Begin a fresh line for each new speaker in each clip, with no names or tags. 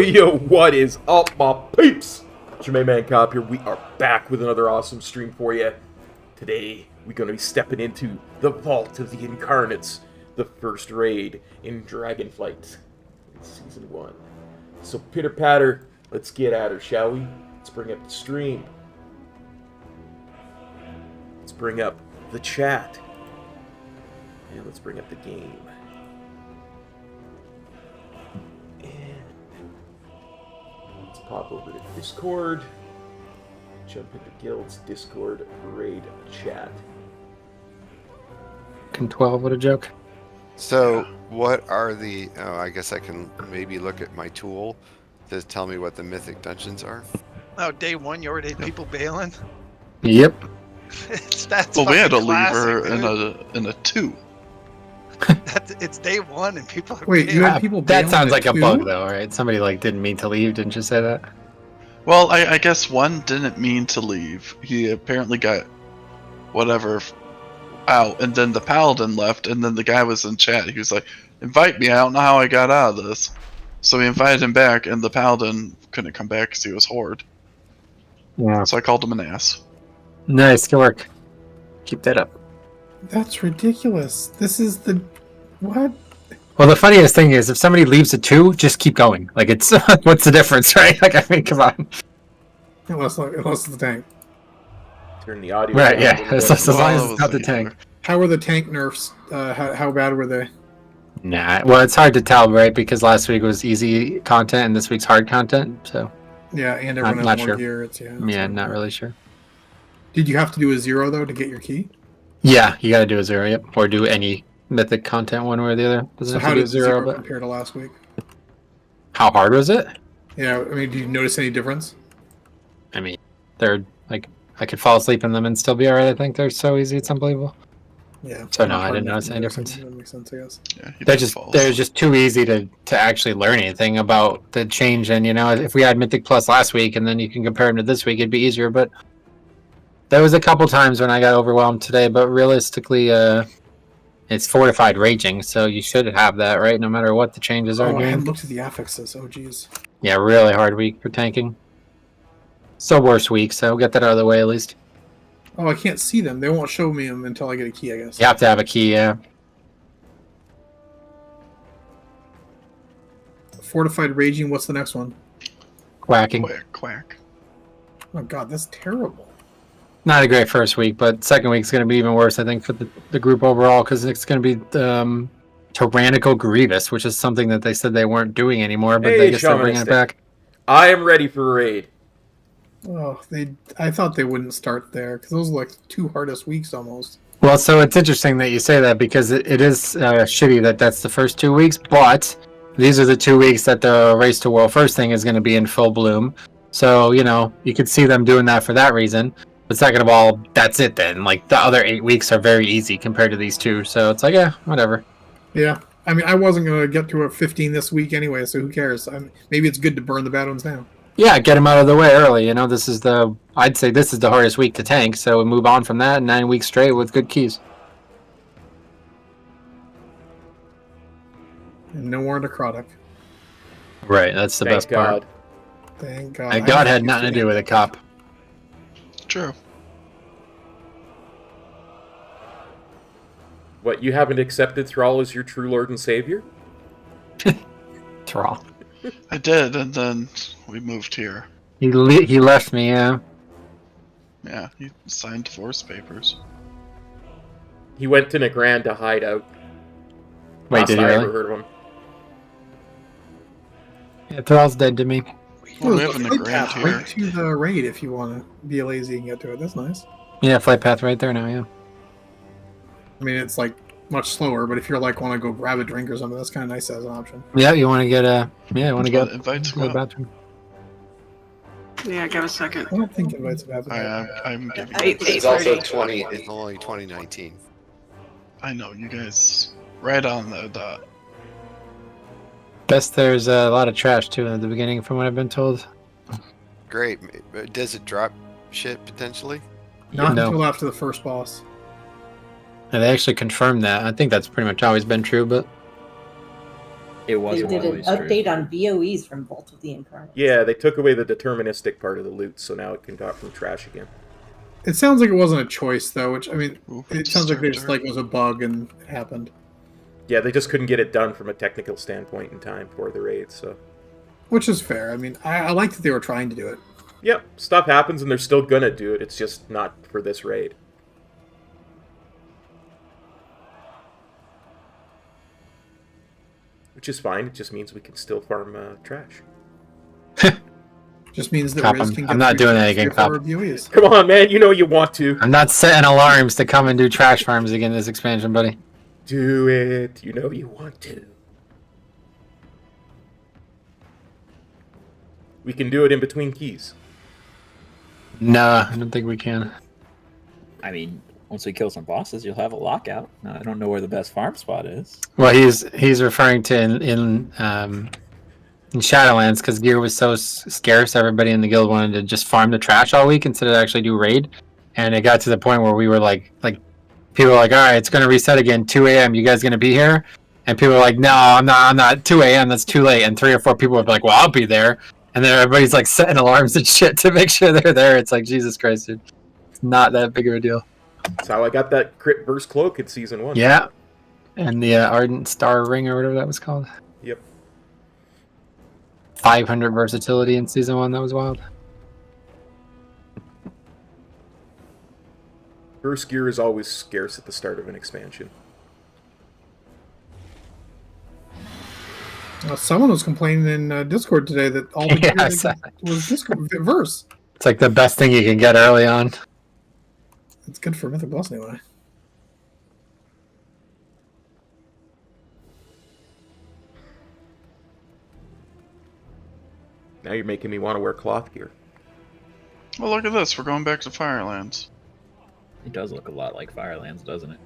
Yo, what is up, my peeps? Jermaine Man Kop here. We are back with another awesome stream for you. Today, we're going to be stepping into the Vault of the Incarnates, the first raid in DragonFlight in Season 1. So, pitter-patter, let's get at her, shall we? Let's bring up the stream. Let's bring up the chat. And let's bring up the game. Pop over to Discord, jump into Guild's Discord raid chat.
Can 12, what a joke.
So, what are the... Oh, I guess I can maybe look at my tool to tell me what the mythic dungeons are.
Oh, day one, you already had people bailing?
Yep.
That's
well, we had to leave
classic,
her in a 2.
It's day one and people are
Wait, you
bailing.
had people
That
bailing
sounds like
at
a
2?
bug, though, right? Somebody didn't mean to leave, didn't you say that?
Well, I guess one didn't mean to leave. He apparently got whatever out, and then the paladin left, and then the guy was in chat. He was like, invite me, I don't know how I got out of this. So we invited him back, and the paladin couldn't come back because he was horde.
Yeah.
So I called him an ass.
Nice, good work. Keep that up.
That's ridiculous. This is the... What?
Well, the funniest thing is, if somebody leaves at 2, just keep going. Like, it's... what's the difference, right? Like, I mean, come on.
Unless it's the tank.
Turn the audio
Right,
down
yeah.
a little
As
bit.
long as
Well,
it's not the
that was
tank.
How were the tank nerfs? How bad were they?
Nah, well, it's hard to tell, right? Because last week was easy content, and this week's hard content, so...
Yeah, and everyone
I'm
has
not
more
sure.
gear. It's, yeah,
Yeah, not really sure.
Did you have to do a 0, though, to get your key?
Yeah, you gotta do a 0, yep. Or do any mythic content one way or the other. Doesn't
So
have
how
to be
did
0,
0
but...
compare to last week?
How hard was it?
Yeah, I mean, did you notice any difference?
I mean, they're, like... I could fall asleep in them and still be alright, I think. They're so easy, it's unbelievable.
Yeah.
So no,
Not
I
hard
didn't
enough
notice
to
any
notice
difference.
That makes sense, I guess.
Yeah, he
They're
did
just
fall.
they're just too easy to actually learn anything about the change. And you know, if we had Mythic Plus last week and then you can compare them to this week, it'd be easier. But there was a couple times when I got overwhelmed today. But realistically, it's fortified raging, so you should have that, right? No matter what the changes are.
Oh, I hadn't
Doing.
looked at the affixes. Oh, geez.
Yeah, really hard week for tanking. So worst week. So get that out of the way at least.
Oh, I can't see them. They won't show me them until I get a key, I guess.
You have to have a key. Yeah.
Fortified Raging, what's the next one?
Quacking.
Quack, quack.
Oh, God, that's terrible.
Not a great first week, but second week's going to be even worse, I think, for the group overall, because it's going to be Tyrannical Grievous, which is something that they said they weren't doing anymore, but
Hey,
they guess they're bringing it
Shamanistic.
back.
I am ready for a raid.
Oh, I thought they wouldn't start there, because those are like the 2 hardest weeks almost.
Well, so it's interesting that you say that because it is shitty that that's the first 2 weeks, but these are the 2 weeks that the Race to World First thing is going to be in full bloom. So, you could see them doing that for that reason. But second of all, that's it then. Like, the other 8 weeks are very easy compared to these 2. So it's like, yeah, whatever.
Yeah. I mean, I wasn't going to get to a 15 this week anyway, so who cares? Maybe it's good to burn the bad ones down.
Yeah, get them out of the way early. I'd say this is the hardest week to tank. So we move on from that 9 weeks straight with good keys.
And no more necrotic.
Right, that's the
Thank
best
God.
part.
Thank God.
And God had nothing to do with it, Kop.
True.
What, you haven't accepted Thrall as your true Lord and Savior?
Thrall.
I did, and then we moved here.
He left me, yeah.
Yeah, he signed divorce papers.
He went to Negran to hide out.
Wait,
Last
did he
I
really?
ever heard of him.
Yeah, Thrall's dead to me.
We're moving to
Flight
Grand
path
here.
right to the raid if you want to be lazy and get to it. That's nice.
Yeah, flight path right there now, yeah.
I mean, it's like much slower, but if you're like want to go grab a drink or something, that's kind of nice as an option.
Yeah, you want to get
Invite
go to the
squad.
bathroom.
Yeah, give a second.
I don't think invites have happened.
I'm giving.
It's also 20. It's only 2019.
I know you guys right on the dot.
Best there's a lot of trash too at the beginning from what I've been told.
Great. Does it drop shit potentially?
Not
No.
until after the first boss.
And they actually confirmed that. I think that's pretty much always been true, but
It
They
wasn't
did an
always true.
update on VOEs from Vault of the Incarnates.
Yeah, they took away the deterministic part of the loot, so now it can drop from trash again.
It sounds like it wasn't a choice though, which I mean,
Ooh,
it sounds like they just like it was a bug and it happened.
Yeah, they just couldn't get it done from a technical standpoint in time for the raid, so...
Which is fair. I mean, I like that they were trying to do it.
Yep, stuff happens and they're still gonna do it, it's just not for this raid. Which is fine, it just means we can still farm trash.
Just means that
Cop,
Riz
I'm-
can get
I'm not doing that
three
again,
or four
Cop.
VOEs.
Come on, man, you know you want to.
I'm not setting alarms to come and do trash farms again this expansion, buddy.
Do it, you know you want to. We can do it in between keys.
No, I don't think we can.
I mean, once we kill some bosses, you'll have a lockout. Now, I don't know where the best farm spot is.
Well, he's referring to in Shadowlands because gear was so scarce. Everybody in the guild wanted to just farm the trash all week instead of actually do raid, and it got to the point where we were like people were like, all right, it's gonna reset again, 2 a.m. You guys gonna be here? And people were like, no, I'm not. 2 a.m. That's too late. And 3 or 4 people were like, well, I'll be there. And then everybody's like setting alarms and shit to make sure they're there. It's like, Jesus Christ, dude. It's not that big of a deal.
That's how I got that crit burst cloak in season 1.
Yeah. And the Ardent Star Ring or whatever that was called.
Yep.
500 versatility in season 1. That was wild.
Burst gear is always scarce at the start of an expansion.
Someone was complaining in Discord today that all the
Yeah,
gear
I
they
saw
could was Discord verse.
It's like the best thing you can get early on.
It's good for Mythic Plus anyway.
Now you're making me want to wear cloth gear.
Well, look at this. We're going back to Firelands.
It does look a lot like Firelands, doesn't it?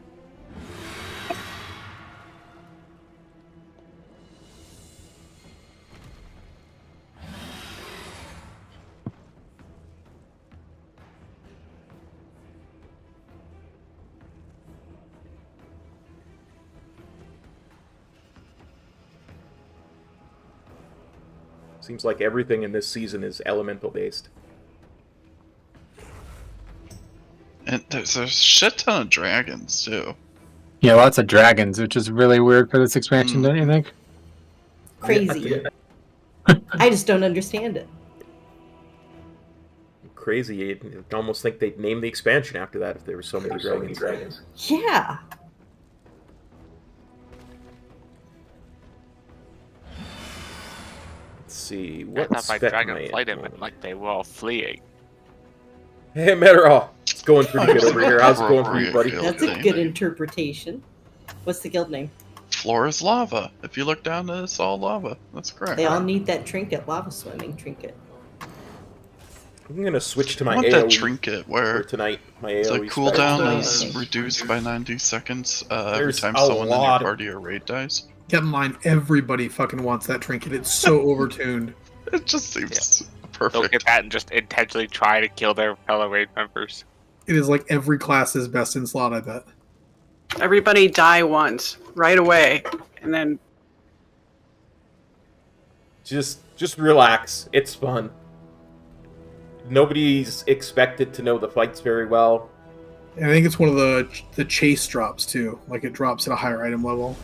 Seems like everything in this season is elemental based.
And there's a shit ton of dragons, too.
Yeah, lots of dragons, which is really weird for this expansion, don't you think?
Crazy. I just don't understand it.
Crazy. You'd almost think they'd name the expansion after that if there were so many dragons.
Yeah.
Let's see.
I
What
thought my
spec am I
DragonFlight
in?
him and like they were all fleeing.
Hey, Meteorol. going pretty good over here. How's it going for you, buddy?
That's a good interpretation. What's the guild name?
Floor is lava. If you look down, it's all lava. That's correct.
They all need that trinket, lava swimming trinket.
I'm gonna switch to
I
my
want
AoE
that trinket
for
where
tonight. My
the
AoE
cooldown
spell.
is reduced by 90 seconds every
There's
time
a
someone in your
lot of-
party or raid dies.
Get in line. Everybody fucking wants that trinket. It's so overtuned.
It just seems
They'll
perfect.
get that and just intentionally try to kill their fellow raid members.
It is like every class's best in slot, I bet.
Everybody die once, right away, and then
Just relax. It's fun. Nobody's expected to know the fights very well.
And I think it's one of the chase drops too. Like it drops at a higher item level.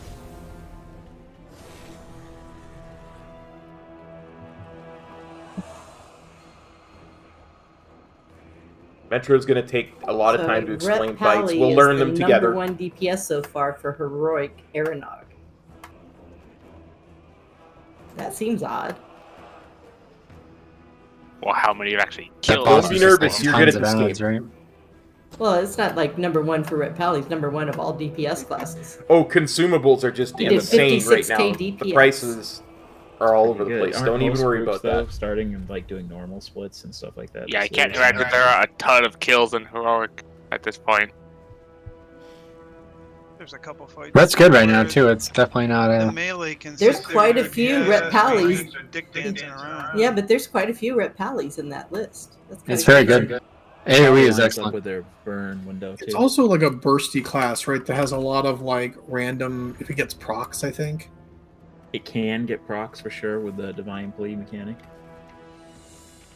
Metro's going to take a lot of time to
Rhett
explain
Pally
fights. We'll
is
learn
the
them together.
number one DPS so far for heroic Aranog. That seems odd.
Well, how many have actually
That
killed?
boss
be
is just,
nervous,
like,
you're
tons
good at
of
this
ads,
game.
right?
Well, it's not like number one for Rhett Pally. It's number one of all DPS classes.
Oh, consumables are just
He did
insane right
56K
now.
DPS.
The prices are all over the
Good.
place.
Aren't
Don't even
most
worry
groups,
about
though,
that.
starting and like doing normal splits and stuff like that.
Yeah, I
So
can't
there's-
imagine there are a ton of kills in heroic at this point.
There's a couple fights.
That's good right now
where
too. It's definitely not
The
a.
melee can
There's
sit
quite
there
a few
and
Rhett Pallies.
dick dancing around.
Yeah, but there's quite a few Rhett Pallies in that list. That's
It's
kinda
very
crazy.
good. AoE is
lines up
excellent.
with their burn window too.
It's also like a bursty class, right? That has a lot of like random. If it gets procs, I think.
It can get procs for sure with the divine plea mechanic.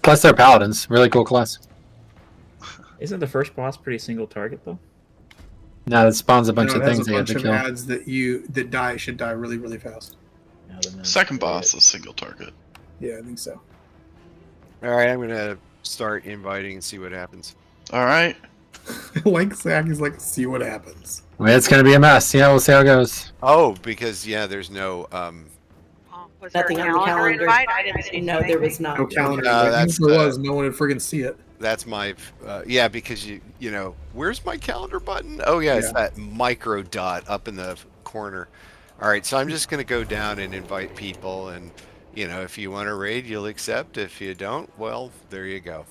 Plus, they're paladins. Really cool class.
Isn't the first boss pretty single target though?
No, it spawns a bunch
No,
of
it has
things
a
they have
bunch
to
of
kill.
ads that die should die really really fast.
Now then that's
Second
about
boss
it.
is single target.
Yeah, I think so.
All right, I'm gonna start inviting and see what happens.
All right.
Like Zach is like, see what happens.
Well, it's gonna be a mess. Yeah, we'll see how it goes.
Oh, because yeah, there's no
Was there a
Nothing on the calendar.
invite? I didn't see
No,
anything.
there was not.
No calendar.
No,
Like,
that's
if there
the-
was, no one would friggin' see it.
that's my yeah, because you know, where's my calendar button? Oh yeah, it's that micro dot up in the corner. All right, so I'm just gonna go down and invite people, and you know, if you want to raid, you'll accept. If you don't, well, there you go.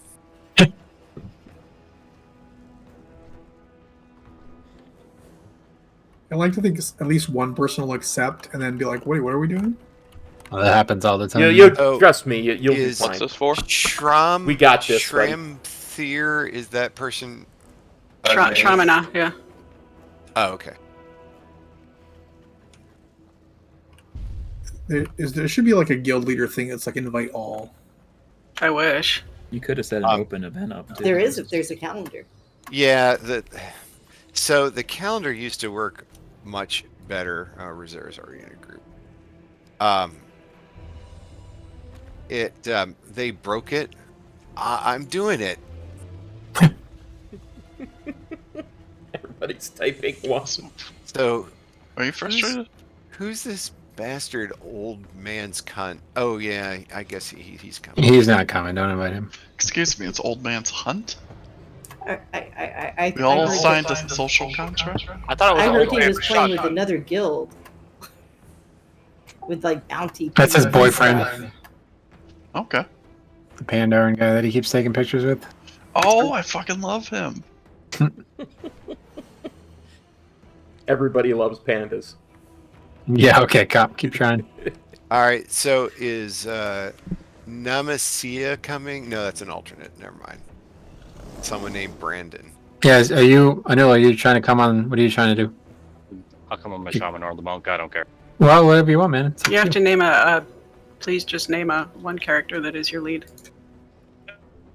I like to think at least one person will accept and then be like, wait, what are we doing?
Well, that happens all the time.
You
Oh,
trust me. You'll be
is-
fine.
What's
this for?
Shram.
We got this, buddy.
Shramthir, is that person?
Shramana, yeah.
Oh, okay.
There should be like a guild leader thing that's like invite all.
I wish.
You could have set an open event up. Too.
There is if there's a calendar.
Yeah, so the calendar used to work much better. Reserves oriented group. They broke it. I'm doing it.
Everybody's typing once.
So,
Are you frustrated?
who's this bastard old man's cunt? Oh yeah, I guess he's coming.
He's not coming. Don't invite him.
Excuse me, it's old man's hunt?
I
We all
heard
signed
that-
a social contract?
I thought it was
I
an
heard
old
he
man
was playing with
shotgun.
another guild. With like bounty.
That's his
people and stuff.
boyfriend,
Okay.
the Pandaran guy that he keeps taking pictures with.
Oh, I fucking love him.
Everybody loves pandas.
Yeah. Okay, cop. Keep trying.
All right, so is Namasia coming? No, that's an alternate. Never mind. Someone named Brandon.
Yeah. Are you? I know. Are you trying to come on? What are you trying to do?
I'll come on my shaman or the monk. I don't care.
Well, whatever you want, man. It's up
You have
you.
to name please just name a one character that is your lead.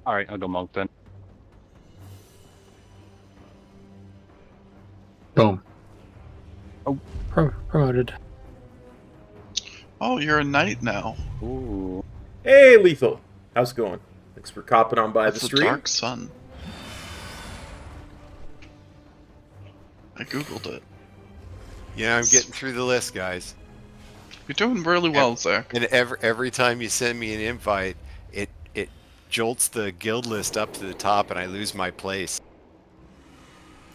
All right, I'll go monk then.
Boom.
Oh.
Promoted.
Oh, you're a knight now.
Ooh.
Hey, Lethal. How's it going? Thanks for copping on by
That's
the
the
stream.
Dark Sun. I googled it.
Yeah, I'm getting through the list, guys.
You're doing really well, Zach.
And every time you send me an invite, it jolts the guild list up to the top, and I lose my place.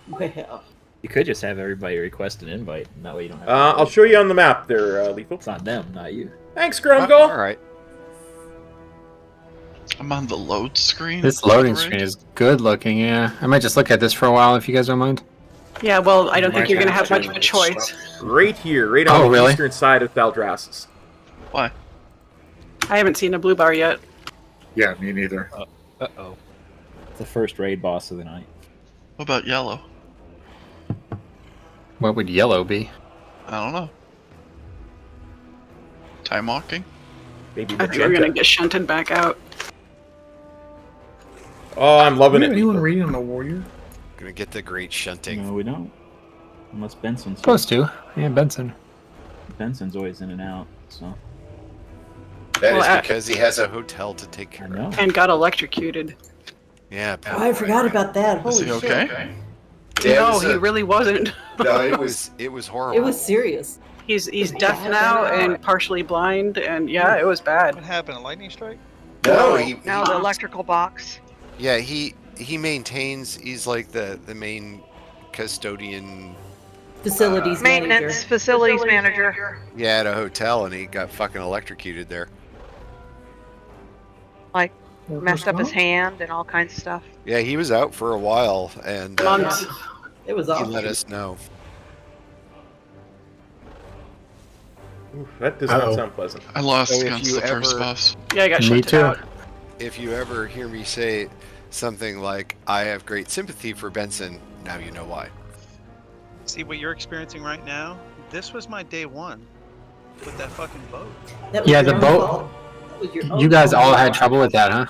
Well,
You could just have everybody request an invite, and that way you don't have.
I'll show you on the map there, Lethal.
It's not them, not you.
Thanks,
All
Grumgle.
right.
I'm on the load screen.
This loading screen is good looking, yeah. I might just look at this for a while if you guys don't mind.
Yeah, well, I don't think you're going to have much of a choice.
Right here, right on the eastern side of Thaldraszus.
Why?
I haven't seen a blue bar yet.
Yeah, me neither.
Uh-oh. It's the first raid boss of the night.
What about yellow?
What would yellow be?
I don't know. Time walking?
Maybe
I think we're going to get shunted back out.
Oh, I'm loving it.
Anyone reading on the warrior?
Gonna get the great shunting.
No, we don't. Unless Benson's
Supposed to. Yeah, Benson.
Benson's always in and out, so.
That
Well,
is because he has a hotel to take care of.
And got electrocuted.
Yeah.
Oh, I forgot about that.
Is
Holy
he
shit.
okay?
No, he really wasn't.
No, it was horrible.
It was serious.
He's deaf now and partially blind, and yeah, it was bad.
What happened? A lightning strike?
No,
No, the electrical box.
Yeah, he maintains. He's like the main custodian.
Facilities
Maintenance
manager.
facilities manager.
Yeah, at a hotel, and he got fucking electrocuted there.
Like messed up his hand and all kinds of stuff.
Yeah, he was out for a while, and
Months.
It was
he
awful.
let us know.
Oof, that does not sound pleasant.
I lost
So if
against
you
the first
ever-
boss.
Yeah, I got
Me
shunted
too.
out.
If you ever hear me say something like, "I have great sympathy for Benson," now you know why.
See what you're experiencing right now? This was my day one with that fucking boat.
That was
Yeah,
your
the
own
boat-
fault. That was your own
You guys
fault.
all had trouble with that, huh?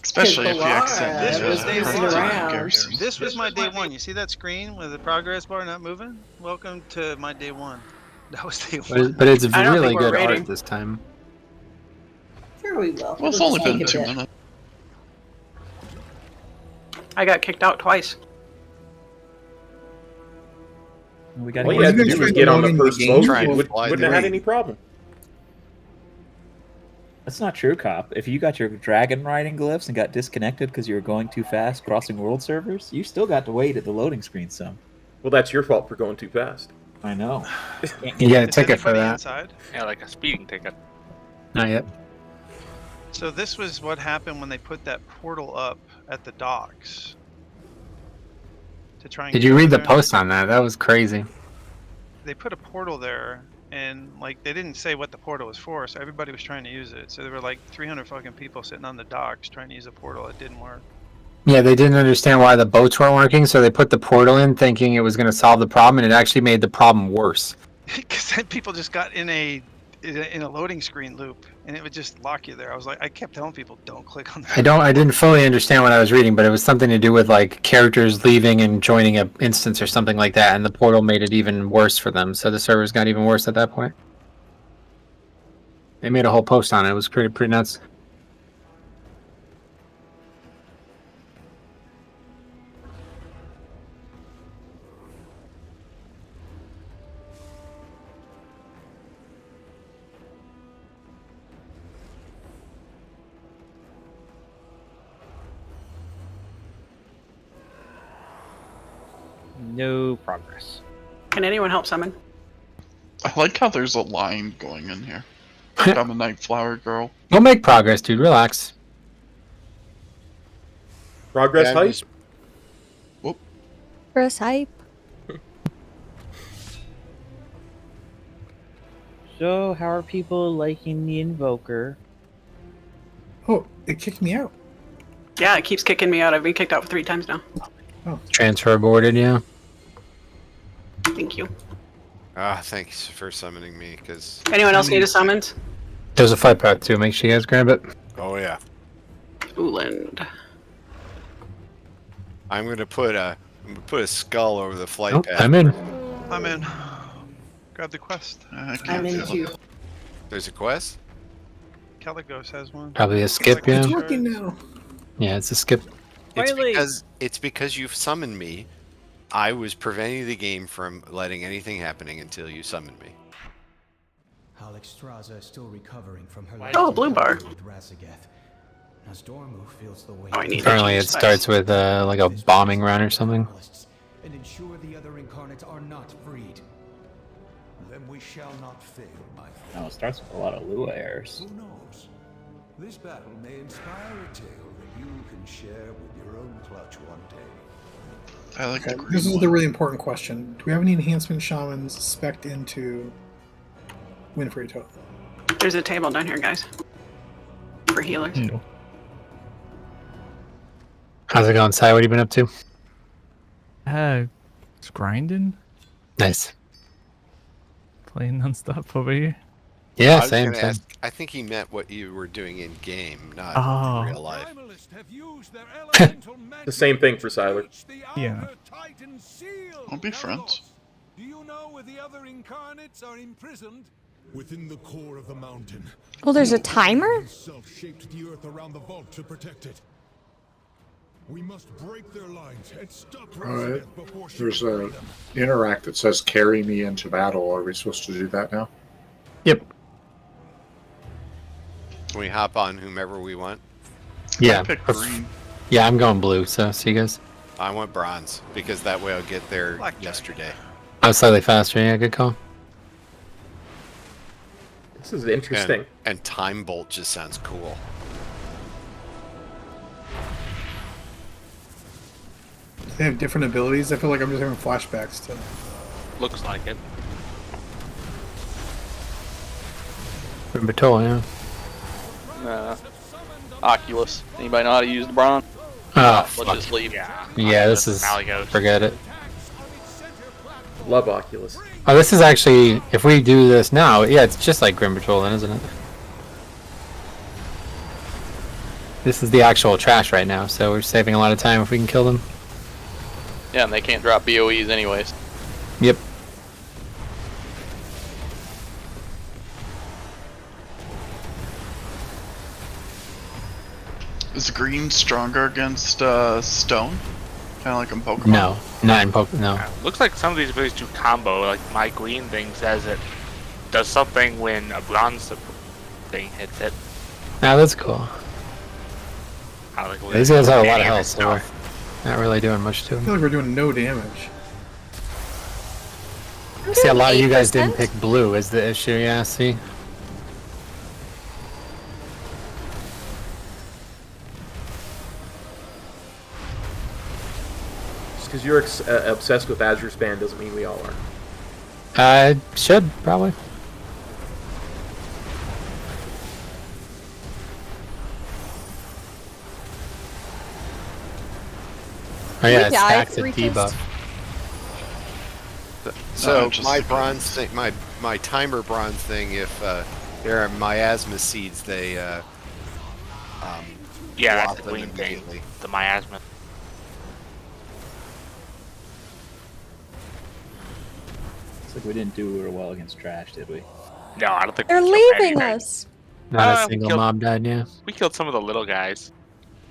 Especially if you
Dalaran
accidentally
was
dancing
hurt the
around.
garrison.
This was my day one. You see that screen with the progress bar not moving? Welcome to my day one. That was day one.
But it's
I don't
really
think we're
good
raiding.
art this time.
Sure we will.
Well, it's
It'll
only
just
been
take a
2
bit.
minutes.
I got kicked out twice.
We gotta
All
get
you had to
guys
do was
trying
get
to
on
log
the
into the
first
game?
load.
Try and
You
fly
wouldn't
the
have had
raid.
any problem.
That's not true, Cop. If you got your dragon riding glyphs and got disconnected because you were going too fast crossing world servers, you still got to wait at the loading screen some.
Well, that's your fault for going too fast.
I know.
You got a
Is
ticket for
anybody
that.
inside?
Yeah, like a speeding ticket.
Not yet.
So this was what happened when they put that portal up at the docks. To try and
Did
get
you
over
read the
there.
post on that? That was crazy.
They put a portal there, and like they didn't say what the portal was for, so everybody was trying to use it. So there were like 300 fucking people sitting on the docks trying to use a portal. It didn't work.
Yeah, they didn't understand why the boats weren't working, so they put the portal in thinking it was going to solve the problem, and it actually made the problem worse.
Because then people just got in a loading screen loop, and it would just lock you there. I kept telling people, don't click on that.
I didn't fully understand what I was reading, but it was something to do with like characters leaving and joining an instance or something like that, and the portal made it even worse for them. So the servers got even worse at that point. They made a whole post on it. It was pretty nuts.
No progress.
Can anyone help summon?
I like how there's a line going in here. Like I'm a night flower girl.
We'll make progress, dude. Relax.
Progress
Yeah,
height?
Press hype.
So, how are people liking the Invoker?
Oh, it kicked me out.
Yeah, it keeps kicking me out. I've been kicked out 3 times now.
Transfer aborted, yeah.
Thank you.
Thanks for summoning me, because...
Anyone else need a summons?
There's a fight path too. Make sure you guys grab it.
Oh, yeah.
Ooland.
I'm gonna put a skull over the flight
Oh,
path.
I'm in.
I'm in. Grab the quest.
I can't
I'm in
feel
too.
it.
There's a quest?
Caligos has one.
Probably a skip, yeah.
It's working now.
Yeah, it's a skip.
It's because you've summoned me. I was preventing the game from letting anything happening until you summoned me.
Alexstrasza is still recovering from her
Oh, blue bar.
with Razageth.
As Dormu feels the weight.
Oh, I need
Apparently it starts with like a bombing run or something.
And ensure the other incarnates are not freed. Then we shall not fail, my friend.
No, it starts with a lot of Lua errors.
Who knows? This battle may inspire a tale that you can share with your own clutch one day.
I like
Okay,
the green
this is
one.
the really important question. Do we have any enhancement shamans spec'd into Winfrey Totem?
There's a table down here, guys. For healers.
How's it going, Sai? What have you been up to?
Just grinding,
Nice.
playing nonstop over here.
Yeah,
I was
same.
gonna ask, I think he meant what you were doing in game, not
Oh.
in real life.
The same thing for Siler.
Yeah.
Won't be friends.
Do you know where the other incarnates are imprisoned? Within the core of the mountain.
Oh, there's a timer?
Himself shaped the earth around the vault to protect it. We must break their lines and stop
Alright, there's a interact that says carry me into battle. Are we supposed to do that now?
Yep.
Can we hop on whomever we want?
Yeah.
Pick green.
Yeah, I'm going blue, so see you guys.
I want bronze, because that way I'll get there yesterday.
I was slightly faster, yeah, good call.
This is interesting.
And Time Bolt just sounds cool.
They have different abilities. I feel like I'm just having flashbacks to.
Looks like it.
Batola, yeah.
Oculus. Anybody know how to use the bronze?
Oh,
Let's just leave.
Yeah, this is... Forget it.
Love Oculus.
Oh, this is actually... If we do this now, yeah, it's just like Grim Patrol then, isn't it? This is the actual trash right now, so we're saving a lot of time if we can kill them.
Yeah, and they can't drop BOEs anyways.
Yep.
Is green stronger against stone? Kind of like in Pokemon?
No, not in Pokemon, no.
Looks like some of these abilities do combo. Like my green thing says it does something when a bronze thing hits it.
Ah, that's cool.
Like
These guys have a lot of
damage
health, so we're not really doing much to
I
them.
feel like we're doing no damage.
See, a lot of you guys didn't pick blue is the issue, yeah, see?
Just because you're obsessed with Azure Span doesn't mean we all are.
Should, probably. Oh yeah, it's stacked to debuff.
So my bronze thing, my timer bronze thing, if there are miasma seeds, they
yeah,
drop
that's the
them
green thing.
immediately.
The miasma.
Looks like we didn't do real well against trash, did we?
No, I don't think
They're
we killed
leaving
anything.
us.
Not a single mob died, yeah.
We killed some of the little guys.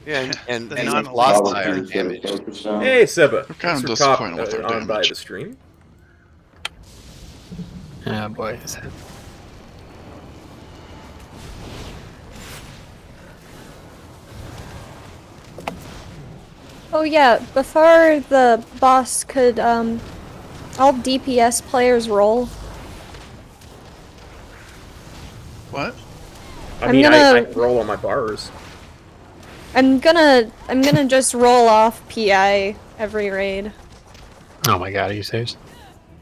Yeah, and
The
and
non-
lost iron damage.
Hey, Seba.
I'm kind
Thanks
of
for
disappointed with their
on by
damage.
the stream.
Oh boy.
Oh yeah, before the boss could, all DPS players roll.
What?
I mean, I
gonna-
roll on my bars.
I'm gonna just roll off PI every raid.
Oh my god, are you serious?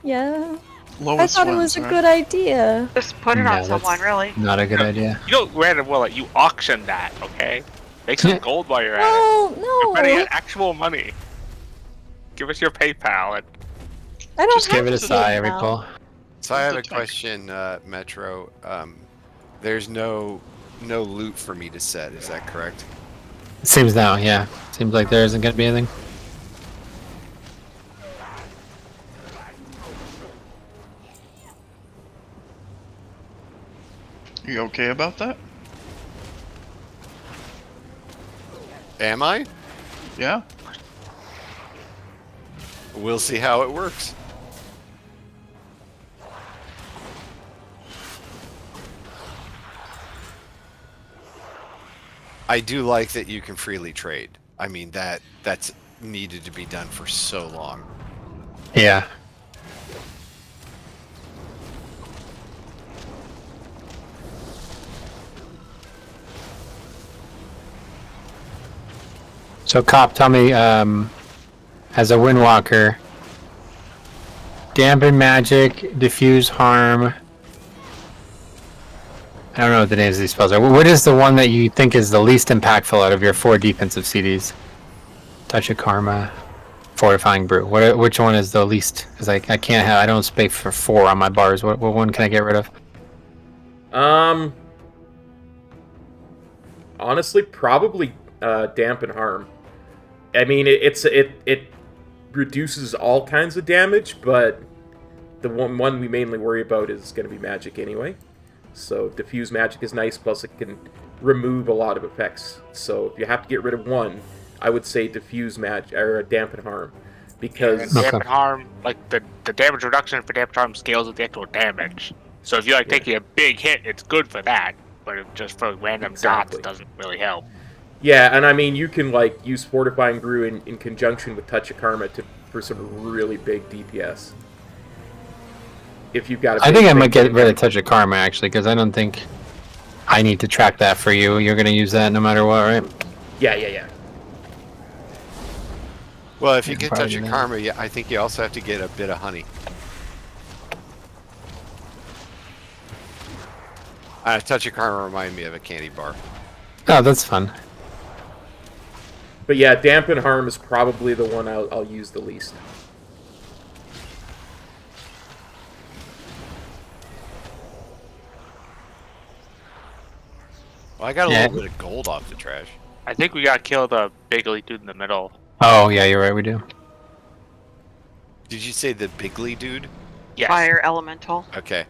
Yeah.
Lowest
I thought it
wins,
was a
right?
good idea.
Just put it
No,
on
that's
someone, really.
Not a good idea.
You don't random will it. You auction that, okay? Make some gold while you're at it.
Well,
You're putting
no.
in actual money. Give us your PayPal and
I don't
Just give
have
it a
to
sigh,
do
every
that.
pull.
So I have a question, Metro. There's no loot for me to set. Is that correct?
Seems now, yeah. Seems like there isn't gonna be anything.
You okay about that?
Am I?
Yeah.
We'll see how it works. I do like that you can freely trade. I mean, that's needed to be done for so long.
Yeah. So, Kop, tell me, as a Windwalker, dampen magic, diffuse harm. I don't know what the names of these spells are. What is the one that you think is the least impactful out of your 4 defensive CDs? Touch of Karma, Fortifying Brew. Which one is the least? Because I can't have. I don't space for 4 on my bars. What one can I get rid of?
Honestly, probably dampen harm. I mean, it reduces all kinds of damage, but the one we mainly worry about is going to be magic anyway. So diffuse magic is nice, plus it can remove a lot of effects. So if you have to get rid of one, I would say diffuse magic or dampen harm, because
dampen harm, like the damage reduction for dampen harm scales with the actual damage. So if you're like taking a big hit, it's good for that, but just for random dots, it doesn't really help.
Yeah, and I mean, you can like use Fortifying Brew in conjunction with Touch of Karma for some really big DPS. If you've got,
I think I might get rid of Touch of Karma actually, because I don't think I need to track that for you. You're going to use that no matter what, right?
Yeah.
Well, if you get Touch of Karma, yeah, I think you also have to get a bit of honey. Touch of Karma remind me of a candy bar.
Oh, that's fun.
But yeah, dampen harm is probably the one I'll use the least.
Well, I got a little bit of gold off the trash.
I think we got to kill the bigly dude in the middle.
Oh, yeah, you're right, we do.
Did you say the bigly dude?
Yes.
Fire elemental.
Okay.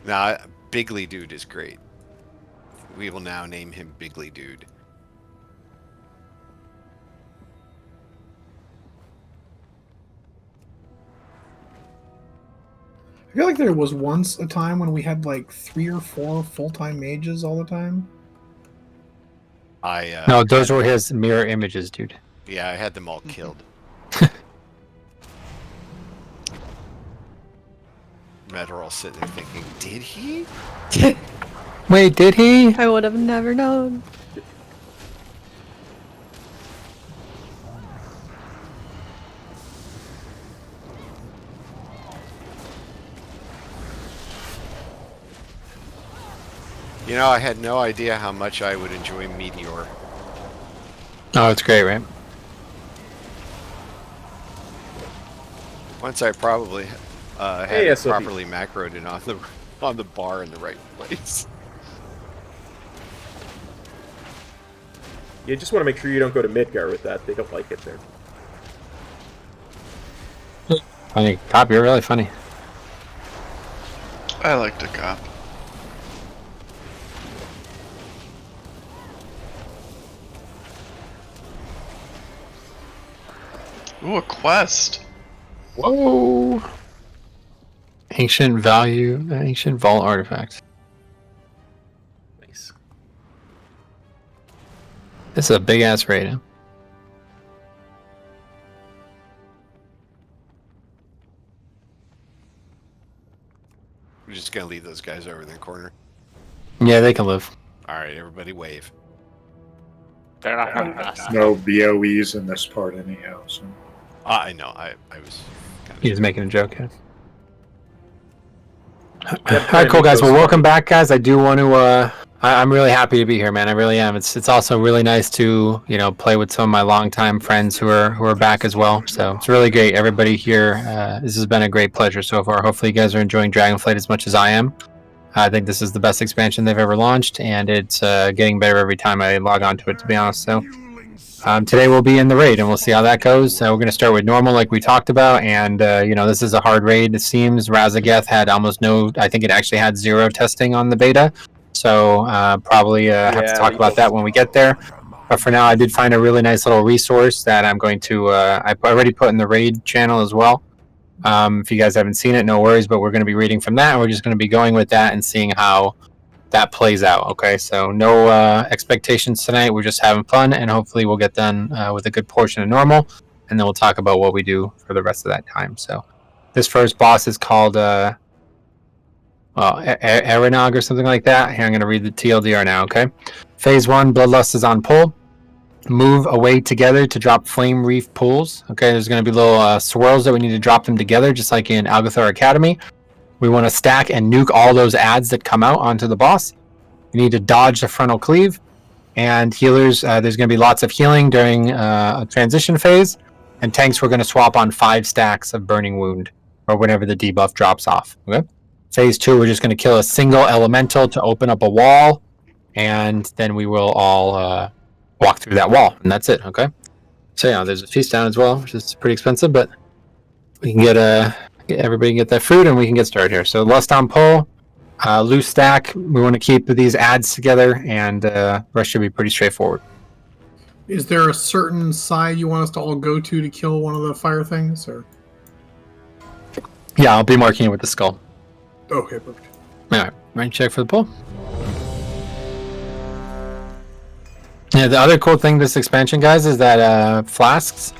Now, bigly dude is great. We will now name him Bigly Dude.
I feel like there was once a time when we had like 3 or 4 full-time mages all the time.
No, those were his mirror images, dude.
Yeah, I had them all killed. Matt are all sitting there thinking, did he?
Wait, did he?
I would have never known.
You know, I had no idea how much I would enjoy Meteor.
Oh, it's great, right?
Once I probably had
Hey,
it
SOP.
properly macroed and on the bar in the right place.
You just want to make sure you don't go to Midgar with that. They don't like it there.
Funny, Kop, you're really funny.
I like the Kop. Ooh, a quest.
Whoa. Ancient vault artifact.
Nice.
This is a big ass raid. Huh?
We're just gonna leave those guys over in the corner.
Yeah, they can live.
Alright, everybody wave.
They're not coming fast.
No BOEs in this part anyhow, so.
I know, I was
He was making a joke. Yeah. Alright, cool guys. Well, welcome back, guys. I do want to. I'm really happy to be here, man. I really am. It's also really nice to play with some of my longtime friends who are back as well. So it's really great. Everybody here. This has been a great pleasure so far. Hopefully, you guys are enjoying DragonFlight as much as I am. I think this is the best expansion they've ever launched, and it's getting better every time I log on to it. To be honest, so. Today we'll be in the raid, and we'll see how that goes. We're going to start with normal, like we talked about, and this is a hard raid. It seems Razageth had almost no. I think it actually had 0 testing on the beta, so probably have to talk about that when we get there. But for now, I did find a really nice little resource that I'm going to. I already put in the raid channel as well. If you guys haven't seen it, no worries. But we're going to be reading from that, and we're just going to be going with that and seeing how that plays out. Okay, so no expectations tonight. We're just having fun, and hopefully we'll get done with a good portion of normal, and then we'll talk about what we do for the rest of that time. So this first boss is called Aranog or something like that. Here, I'm going to read the TLDR now. Okay, Phase 1, Bloodlust is on pull. Move away together to drop flame reef pools. Okay, there's going to be little swirls that we need to drop them together, just like in Algathor Academy. We want to stack and nuke all those adds that come out onto the boss. You need to dodge the frontal cleave. And healers, there's going to be lots of healing during a transition phase. And tanks, we're going to swap on 5 stacks of Burning Wound, or whenever the debuff drops off. Okay. Phase 2, we're just going to kill a single elemental to open up a wall. And then we will all walk through that wall, and that's it. Okay, so yeah, there's a feast down as well, which is pretty expensive, but we can get everybody can get that food, and we can get started here. So lust on pull, loose stack. We want to keep these adds together, and the rest should be pretty straightforward.
Is there a certain side you want us to all go to kill one of the fire things, or?
Yeah, I'll be marking it with the skull.
Okay, perfect.
All right, rank check for the pull. Yeah, the other cool thing this expansion, guys, is that flasks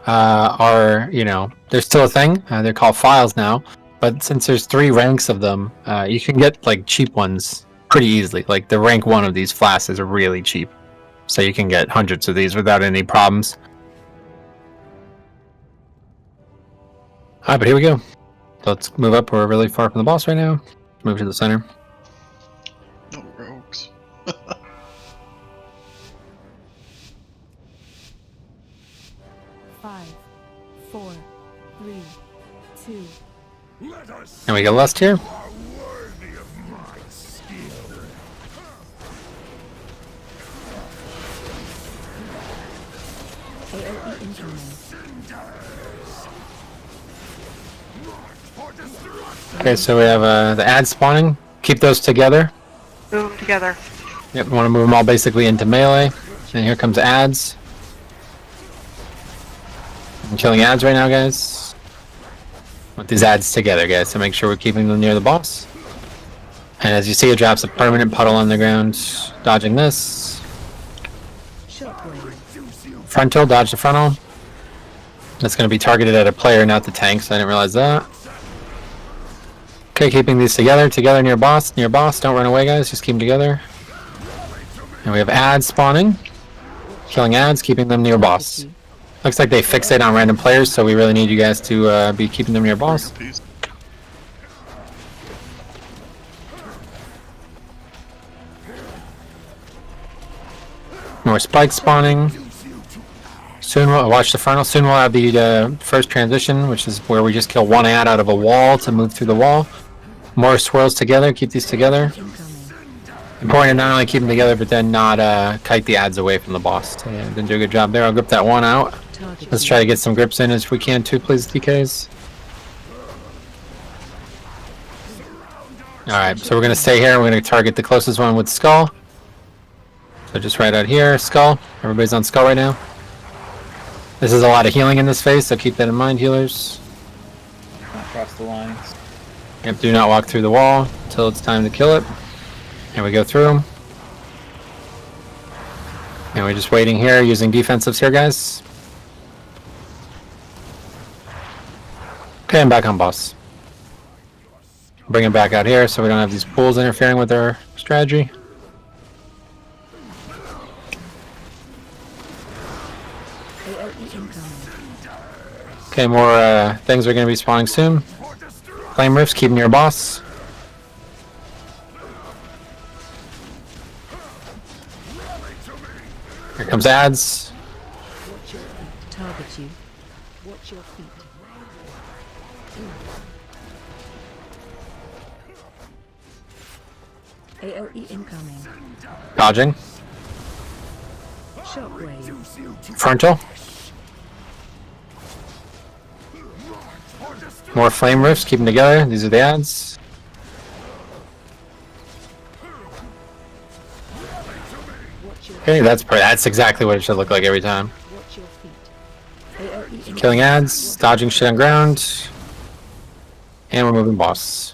are, they're still a thing. They're called files now, but since there's 3 ranks of them, you can get like cheap ones pretty easily. Like the rank 1 of these flasks is really cheap, so you can get hundreds of these without any problems. All right, but here we go. So let's move up. We're really far from the boss right now. Move to the center.
No rogues.
5, 4, 3, 2.
And we got lust here.
AOE incoming.
Okay, so we have the ads spawning. Keep those together.
Move them together.
Yep, we want to move them all basically into melee. And here comes ads. I'm killing ads right now, guys. With these ads together, guys, to make sure we're keeping them near the boss. And as you see, it drops a permanent puddle on the ground. Dodging this. Frontal, dodge the frontal. That's going to be targeted at a player, not the tank, so I didn't realize that. Okay, keeping these together near boss. Don't run away, guys, just keep them together. And we have ads spawning. Killing ads, keeping them near boss. Looks like they fixate on random players, so we really need you guys to be keeping them near boss. More spikes spawning. Soon we'll watch the frontal. Soon we'll have the first transition, which is where we just kill 1 ad out of a wall to move through the wall. More swirls together. Keep these together. Important to not only keep them together, but then not kite the ads away from the boss. So, yeah, didn't do a good job there. I'll grip that 1 out. Let's try to get some grips in if we can too, please, DKs. Alright, so we're going to stay here. We're going to target the closest one with skull. So just right out here, skull. Everybody's on skull right now. This is a lot of healing in this phase, so keep that in mind, healers.
Not cross the lines.
Yep, do not walk through the wall until it's time to kill it. And we go through. And we're just waiting here, using defensives here, guys. Okay, I'm back on boss. Bring him back out here so we don't have these pools interfering with our strategy. Okay, more things are going to be spawning soon. Flame rifts, keep near boss. Here comes ads.
Target you. Watch your feet. AOE incoming.
Dodging.
Shockwave.
Frontal. More flame rifts, keep them together. These are the ads. Okay, that's exactly what it should look like every time. Killing ads, dodging shit on ground, and we're moving boss.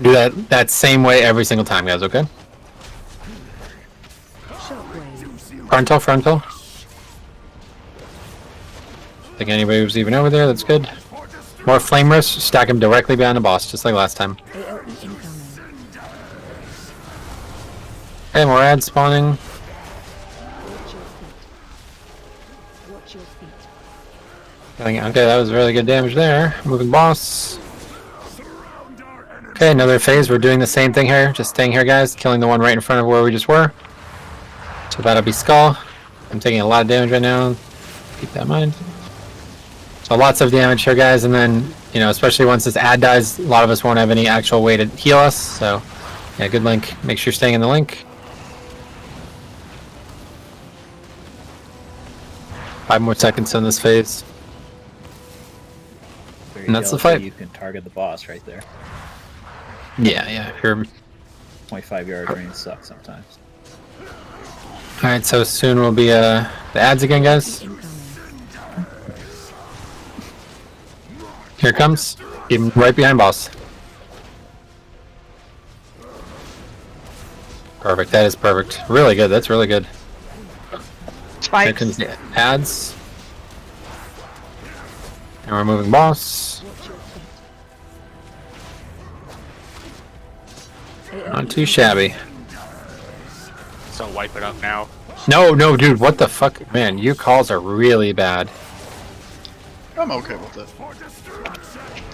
Do that same way every single time, guys. Okay. Frontal. Think anybody was even over there? That's good. More flame risks. Stack them directly behind the boss, just like last time. Okay, more ads spawning. Okay, that was really good damage there. Moving boss. Okay, another phase. We're doing the same thing here. Just staying here, guys. Killing the one right in front of where we just were. So that'll be Skull. I'm taking a lot of damage right now. Keep that in mind. So lots of damage here, guys. And then, you know, especially once this ad dies, a lot of us won't have any actual way to heal us. So, yeah, good link. Make sure you're staying in the link. 5 more seconds on this phase.
Very
And that's the
jealous that
fight.
You can target the boss right there.
Yeah. Here.
25-yard range sucks sometimes.
Alright, so soon will be the ads again, guys. Here it comes. Keep him right behind boss. Perfect, that is perfect. Really good, that's really good.
Spikes.
Here comes the ads. And we're moving boss. Not too shabby.
So wipe it up now.
No, dude, what the fuck? Man, your calls are really bad.
I'm okay with it.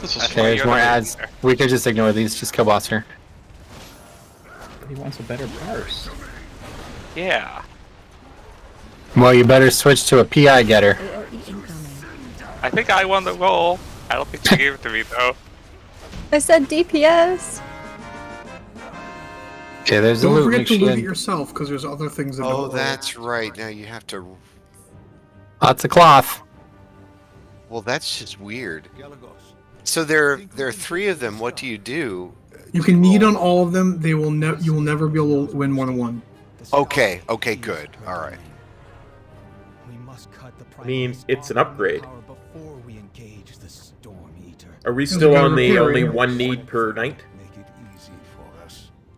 This is
Okay, there's more ads. We could just ignore these, just kill boss here.
He wants a better burst.
Yeah.
Well, you better switch to a PI getter.
I think I won the roll. I don't think they gave it to me though.
I said DPS.
Okay, there's a
Don't
loot
forget to loot it
machine.
yourself, because there's other things that
Oh,
don't.
that's right. Now you have to.
Lots of cloth.
Well, that's just weird. So there are 3 of them. What do you do?
You can need on all of them. They will you will never be able to win 1-on-1.
Okay, good. All right.
I mean, it's an upgrade.
Before we engage the Storm Eater.
Are we still on the only 1 need per night?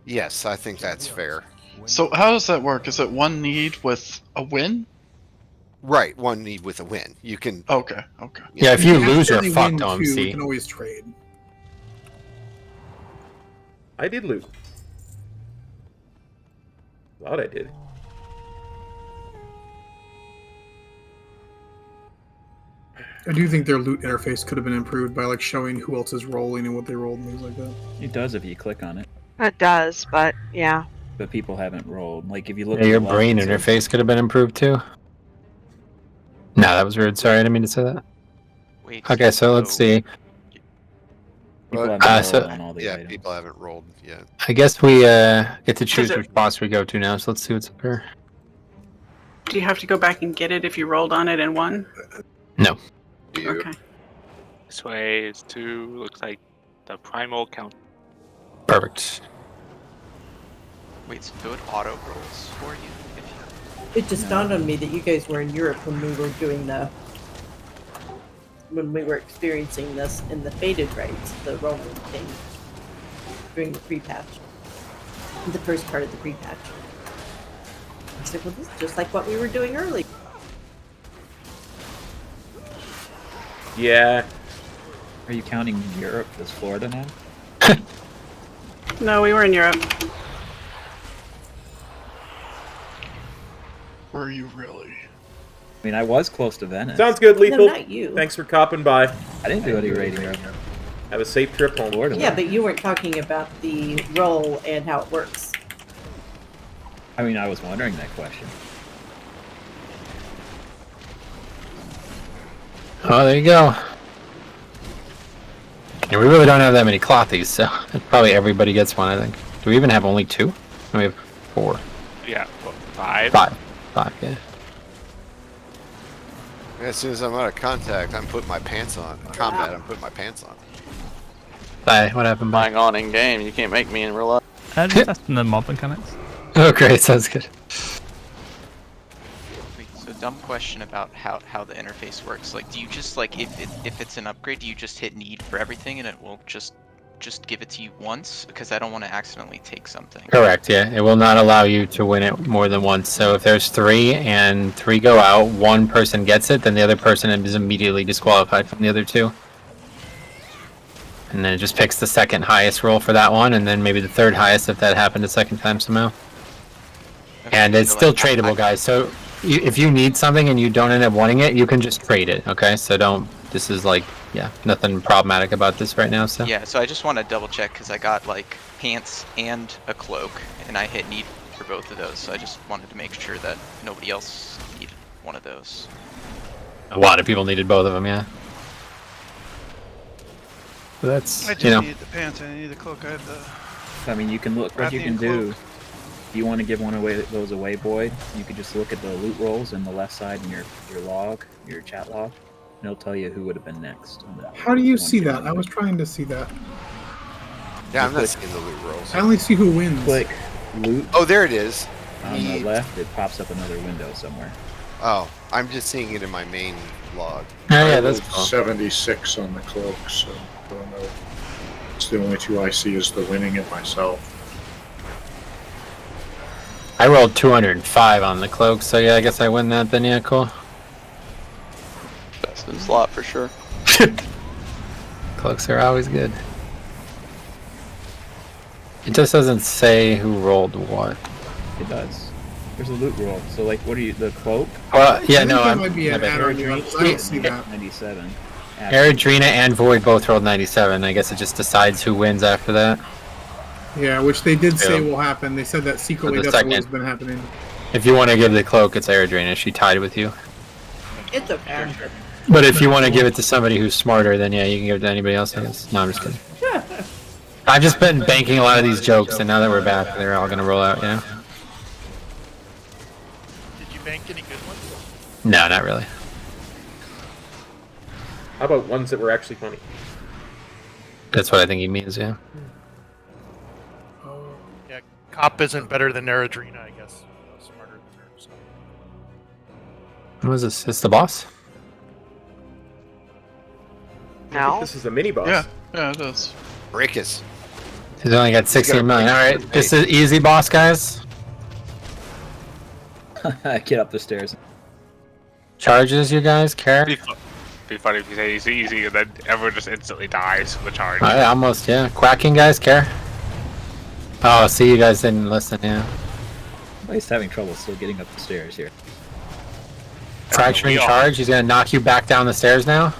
Yes, I think that's fair.
So how does that work? Is it 1 need with a win?
Right, 1 need with a win. You can.
Okay.
Yeah, if you lose, you're
accidentally
fucked,
win, too,
OMC.
You can always trade.
I did loot. Thought I did.
I do think their loot interface could have been improved by like showing who else is rolling and what they rolled and things like that.
It does if you click on it,
It does, but yeah.
but people haven't rolled. Like if you look
Yeah,
at
your
the left,
brain
it says-
interface could have been improved too. No, that was rude. Sorry, I didn't mean to say that.
Wait,
Okay, so let's see.
People
But-
haven't
so-
rolled on all the
Yeah,
items.
people haven't rolled yet.
I guess we get to choose
it-
which boss we go to now, so let's see what's up here.
Do you have to go back and get it if you rolled on it and won?
No.
Okay.
This way is to looks like the primal count.
Perfect.
Wait, so it auto rolls for you?
It just dawned on me that you guys were in Europe when we were doing when we were experiencing this in the faded raids, the rolling thing, during the pre-patch, the first part of the pre-patch. I said, well, this is just like what we were doing early.
Yeah.
Are you counting Europe as Florida now?
No, we were in Europe.
Were you really?
I mean, I was close to Venice.
Sounds good, Lethal.
not you.
Thanks for copping by.
I didn't do any raiding.
Have a safe trip home.
Florida.
Yeah, but you weren't talking about the roll and how it works.
I mean, I was wondering that question.
Oh, there you go. Yeah, we really don't have that many clothies, so probably everybody gets one, I think. Do we even have only 2? No, we have 4.
Yeah, well, 5.
5, yeah.
As soon as I'm out of contact, I'm putting my pants on. Combat, I'm putting my pants on.
Bye, what happened?
Buying on in game, you can't make me in real life.
Just testing the mod mechanics.
Oh, great, sounds good.
Wait, so dumb question about how the interface works. Like, do you just like if it's an upgrade, do you just hit need for everything and it will just just give it to you once? Because I don't want to accidentally take something.
Correct, yeah. It will not allow you to win it more than once. So if there's 3 and 3 go out, one person gets it, then the other person is immediately disqualified from the other 2. And then it just picks the second highest roll for that one, and then maybe the third highest if that happened a second time somehow. And it's still tradable, guys. So if you need something and you don't end up wanting it, you can just trade it, okay? So don't... This is like... Yeah, nothing problematic about this right now, so...
Yeah, so I just want to double check, because I got, like, pants and a cloak, and I hit need for both of those, so I just wanted to make sure that nobody else needed one of those.
A lot of people needed both of them, yeah. So that's,
I just need the pants, I need the cloak, I have the...
I mean, you can look what you can do. If you want to give one away, those away, Boyd, you could just look at the loot rolls on the left side in your log, your chat log, and it'll tell you who would have been next. On that
How do you see that? I was trying to see that.
Yeah, I'm not seeing the loot rolls.
I only see who wins.
Click loot.
Oh, there it is.
On the left, it pops up another window somewhere.
Oh, I'm just seeing it in my main log.
Oh, yeah, that's cool.
76 on the cloak, so I don't know. It's the only 2 I see is the winning it myself.
I rolled 205 on the cloak, so yeah, I guess I win that then, yeah, cool.
Best in slot for sure.
Cloaks are always good. It just doesn't say who rolled what.
It does. There's a loot roll. So, like, what are you, the cloak?
Yeah, no,
that might be an add-on. I don't see that.
97.
Eridrina and Void both rolled 97. I guess it just decides who wins after that.
Yeah, which they did say will happen. They said that secretly
For the
that's what has
second.
been happening.
If you want to give the cloak, it's Eridrina. She tied with you.
It's okay.
But if you want to give it to somebody who's smarter, then yeah, you can give it to anybody else, I guess. No, I'm just kidding. I've just been banking a lot of these jokes, and now that we're back, they're all gonna roll out, yeah.
Did you bank any good ones?
No, not really.
How about ones that were actually funny?
That's what I think he means, yeah.
Yeah, Kop isn't better than Eridrina, I guess. Smarter than her, so.
What was this? It's the boss?
I think this is the mini boss.
Yeah, it is.
Brickus.
He's only got 16 million. Alright, this is easy boss, guys.
Get up the stairs.
Charges, you guys, care?
Be funny if you say it's easy and then everyone just instantly dies from the charge.
Yeah, almost, yeah. Quacking, guys, care? Oh, see, you guys didn't listen, yeah.
Well, he's having trouble still getting up the stairs here.
Fracturing charge, he's gonna knock you back down the stairs now?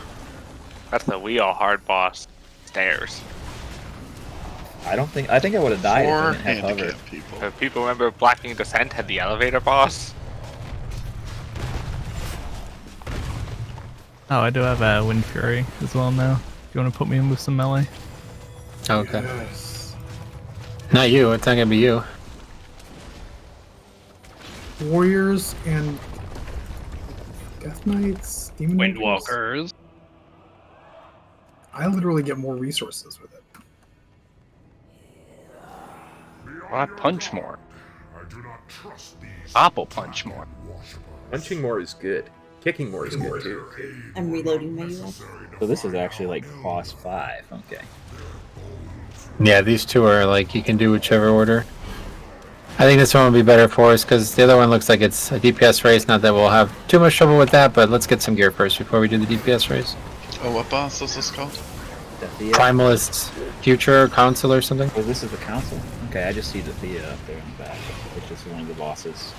That's the we all hard boss stairs.
I think I would have died if I didn't have hover.
People remember Blacking Descent had the elevator boss?
Oh, I do have a Wind Fury as well now. Do you want to put me in with some melee?
Okay.
Yes.
Not you, it's not gonna be you.
Warriors and Death Knights, Demon
Windwalkers.
I literally get more resources with it.
Well, I punch more. Apple punch more.
Punching more is good. Kicking more is good too.
I'm reloading my US.
So this is actually like cost 5. Okay.
Yeah, these two are like, you can do whichever order. I think this one will be better for us, because the other one looks like it's a DPS race. Not that we'll have too much trouble with that, but let's get some gear first before we do the DPS race.
Oh, what boss is this called?
Primalist Future Council or something?
Oh, this is the council? Okay, I just see the Thea up there in the back, which is one of the bosses.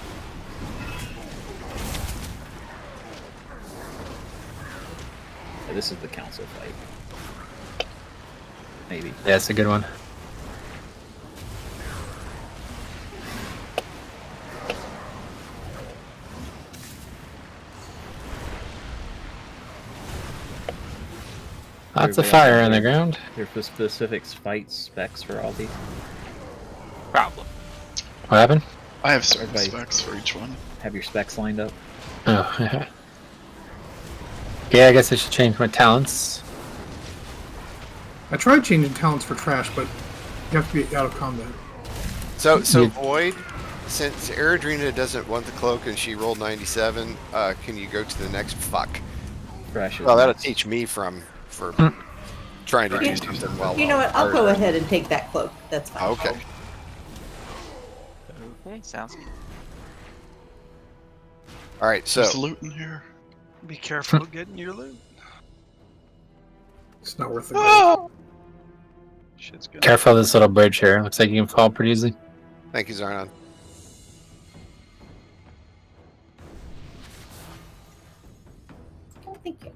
Yeah, this is the council fight. Maybe.
Yeah, it's a good one. Lots of fire on the ground.
There are specific fight specs for all these.
Problem.
What happened?
I have certain specs for each one.
Have your specs lined up?
Oh, yeah, I guess I should change my talents.
I tried changing talents for trash, but you have to be out of combat.
So Void, since Eridrina doesn't want the cloak and she rolled 97, can you go to the next fuck?
Trash.
Well, that'll teach me for trying to do something while.
You know what? I'll go ahead and take that cloak. That's fine.
Okay.
Okay, sounds good.
All right, so
There's loot in here.
Be careful getting your loot.
It's not worth it.
Oh!
Shit's good.
Careful of this little bridge here. Looks like you can fall pretty easily.
thank you, Zarnon.
Oh, thank you.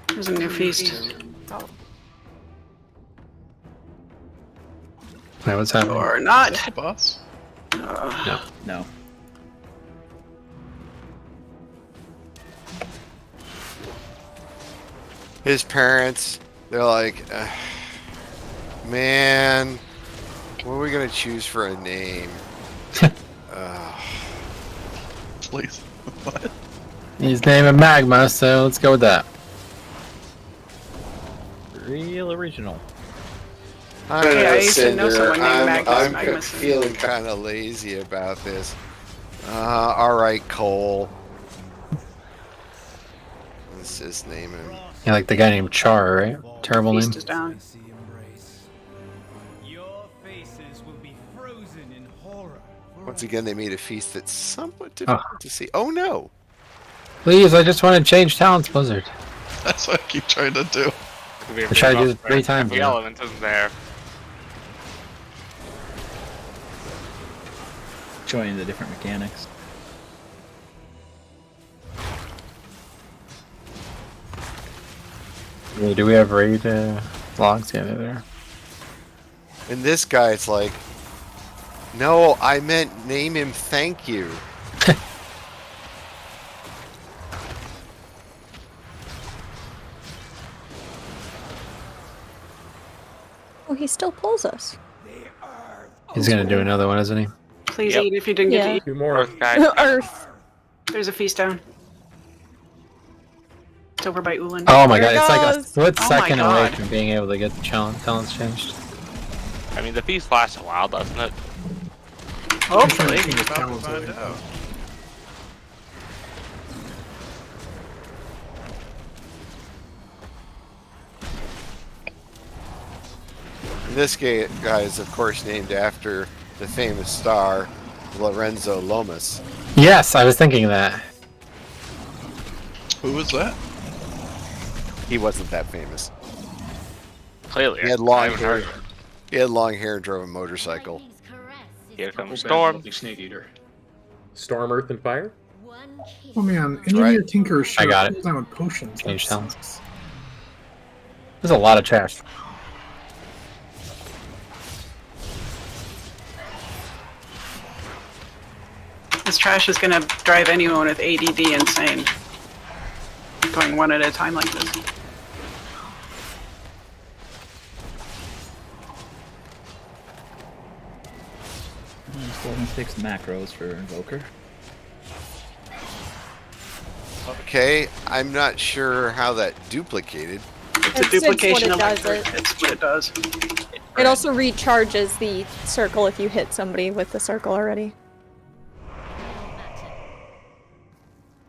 There's a new feast.
Wait, what's happening?
Or not.
That's the boss.
No.
No.
His parents, they're like, man, what are we gonna choose for a name?
Please. What?
He's named Magma, so let's go with that.
Real original.
I
Yeah,
don't know,
I used to know
Cinder.
someone named Magnus.
I'm
Magnus.
feeling kind of lazy about this. All right, Cole. Let's just name him.
Yeah, like the guy named Char, right? Terrible name.
Feast is down.
Once again, they made a feast that's somewhat difficult to see. Oh no!
Please, I just want to change talents, Blizzard.
That's what I keep trying to do.
I tried to do it 3 times
The
now.
element isn't there.
Showing the different mechanics.
Yeah, do we have raid logs? Yeah, they're there.
And this guy, it's like, no, I meant name him thank you.
Oh, he still pulls us.
He's gonna do another one, isn't he?
Please eat if you didn't get to eat.
2 more.
Earth.
There's a feast down. It's over by Ulan.
Oh my god,
There
it's like a
goes.
split
Oh my
second away
God.
from being able to get the talents changed.
I mean, the feast lasts a while, doesn't it?
Hopefully.
You can just
About to
balance
find
it.
out.
And this guy is, of course, named after the famous star Lorenzo Lomas.
Yes, I was thinking that.
Who was that?
He wasn't that famous.
Clearly.
He had
I
long
haven't
hair.
heard.
He had long hair and drove a motorcycle.
Here comes Storm.
Snake Eater.
Storm, Earth, and Fire?
Oh man, any
Right.
of your Tinker's
I
shirt
got it.
pulls down with potions.
Change
That
talents.
sucks.
There's a lot of trash.
This trash is gonna drive anyone with ADD insane. Going one at a time like this.
Still haven't fixed macros for Invoker.
Okay, I'm not sure how that duplicated.
It's a duplication
what it
of
does.
It's what it does.
It also recharges the circle if you hit somebody with the circle already.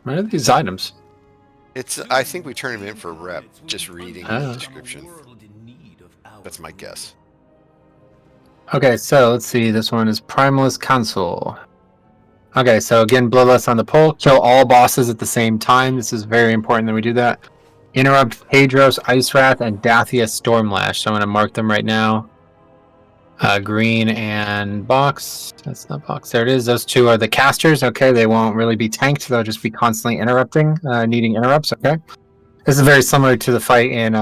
What are these items?
It's. I think we turn him in for rep, just reading the
Oh.
description. That's my guess.
Okay, so let's see. This one is Primalist Council. Okay, so again, Bloodlust on the pole. Kill all bosses at the same time. This is very important that we do that. Interrupt Hadros, Ice Wrath, and Dathia Stormlash. So I'm going to mark them right now. Green and Box. That's not Box. There it is. Those two are the casters. Okay, they won't really be tanked. They'll just be constantly interrupting, needing interrupts. Okay. This is very similar to the fight in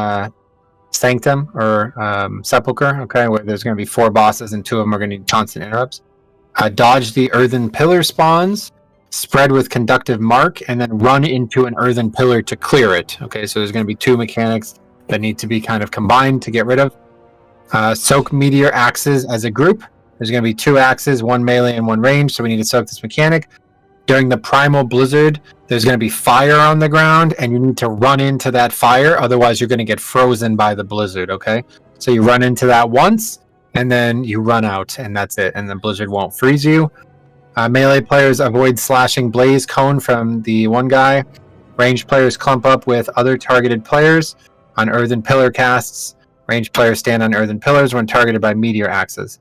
Sanctum or Sepulchre. Okay, where there's going to be 4 bosses and 2 of them are going to need constant interrupts. Dodge the earthen pillar spawns. Spread with conductive mark, and then run into an earthen pillar to clear it. Okay, so there's going to be 2 mechanics that need to be kind of combined to get rid of. Soak meteor axes as a group. There's going to be 2 axes, 1 melee and 1 range, so we need to soak this mechanic. During the primal blizzard, there's going to be fire on the ground, and you need to run into that fire, otherwise you're going to get frozen by the blizzard, okay? So you run into that once, and then you run out, and that's it, and the blizzard won't freeze you. Melee players avoid slashing blaze cone from the one guy. Ranged players clump up with other targeted players on earthen pillar casts. Ranged players stand on earthen pillars when targeted by meteor axes.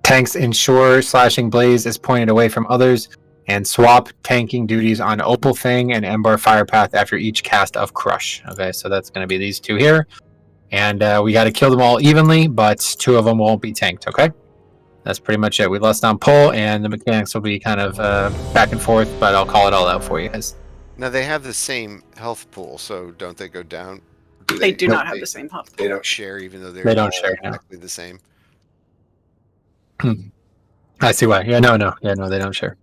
Tanks ensure slashing blaze is pointed away from others, and swap tanking duties on Opal Fang and Ember Firepath after each cast of Crush. Okay, so that's going to be these two here. And we got to kill them all evenly, but 2 of them won't be tanked, okay? That's pretty much it. We lost on pull, and the mechanics will be kind of back and forth, but I'll call it all out for you guys.
Now they have the same health pool, so don't they go down?
They do not have the same health pool.
They don't share, even though
They don't
all
share, no.
exactly the same.
I see why. Yeah, no, they don't share.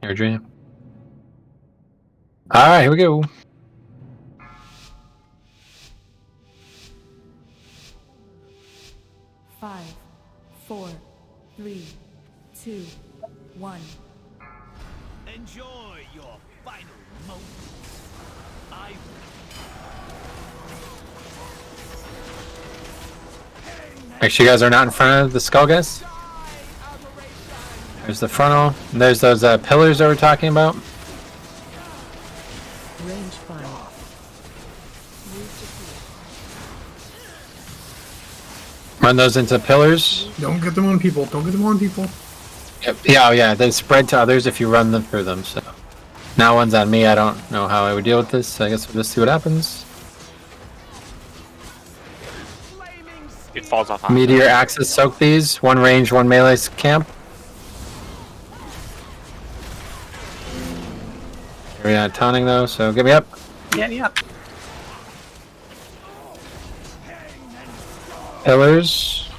Your dream. All right, here we go.
Five, 4, 3, 2, 1.
Enjoy your final moment. I
Make sure you guys are not in front of the skull, guys. There's the frontal. And there's those pillars that we're talking about.
Range fire.
Run those into pillars.
Don't get them on people. Don't get them on people.
Yep. Yeah, oh yeah. They spread to others if you run them through them. So now one's on me. I don't know how I would deal with this. So I guess we'll just see what happens.
It falls off.
Meteor axes soak these. 1 range, 1 melee camp. We're not taunting though, so get me up.
Yeah.
Pillars.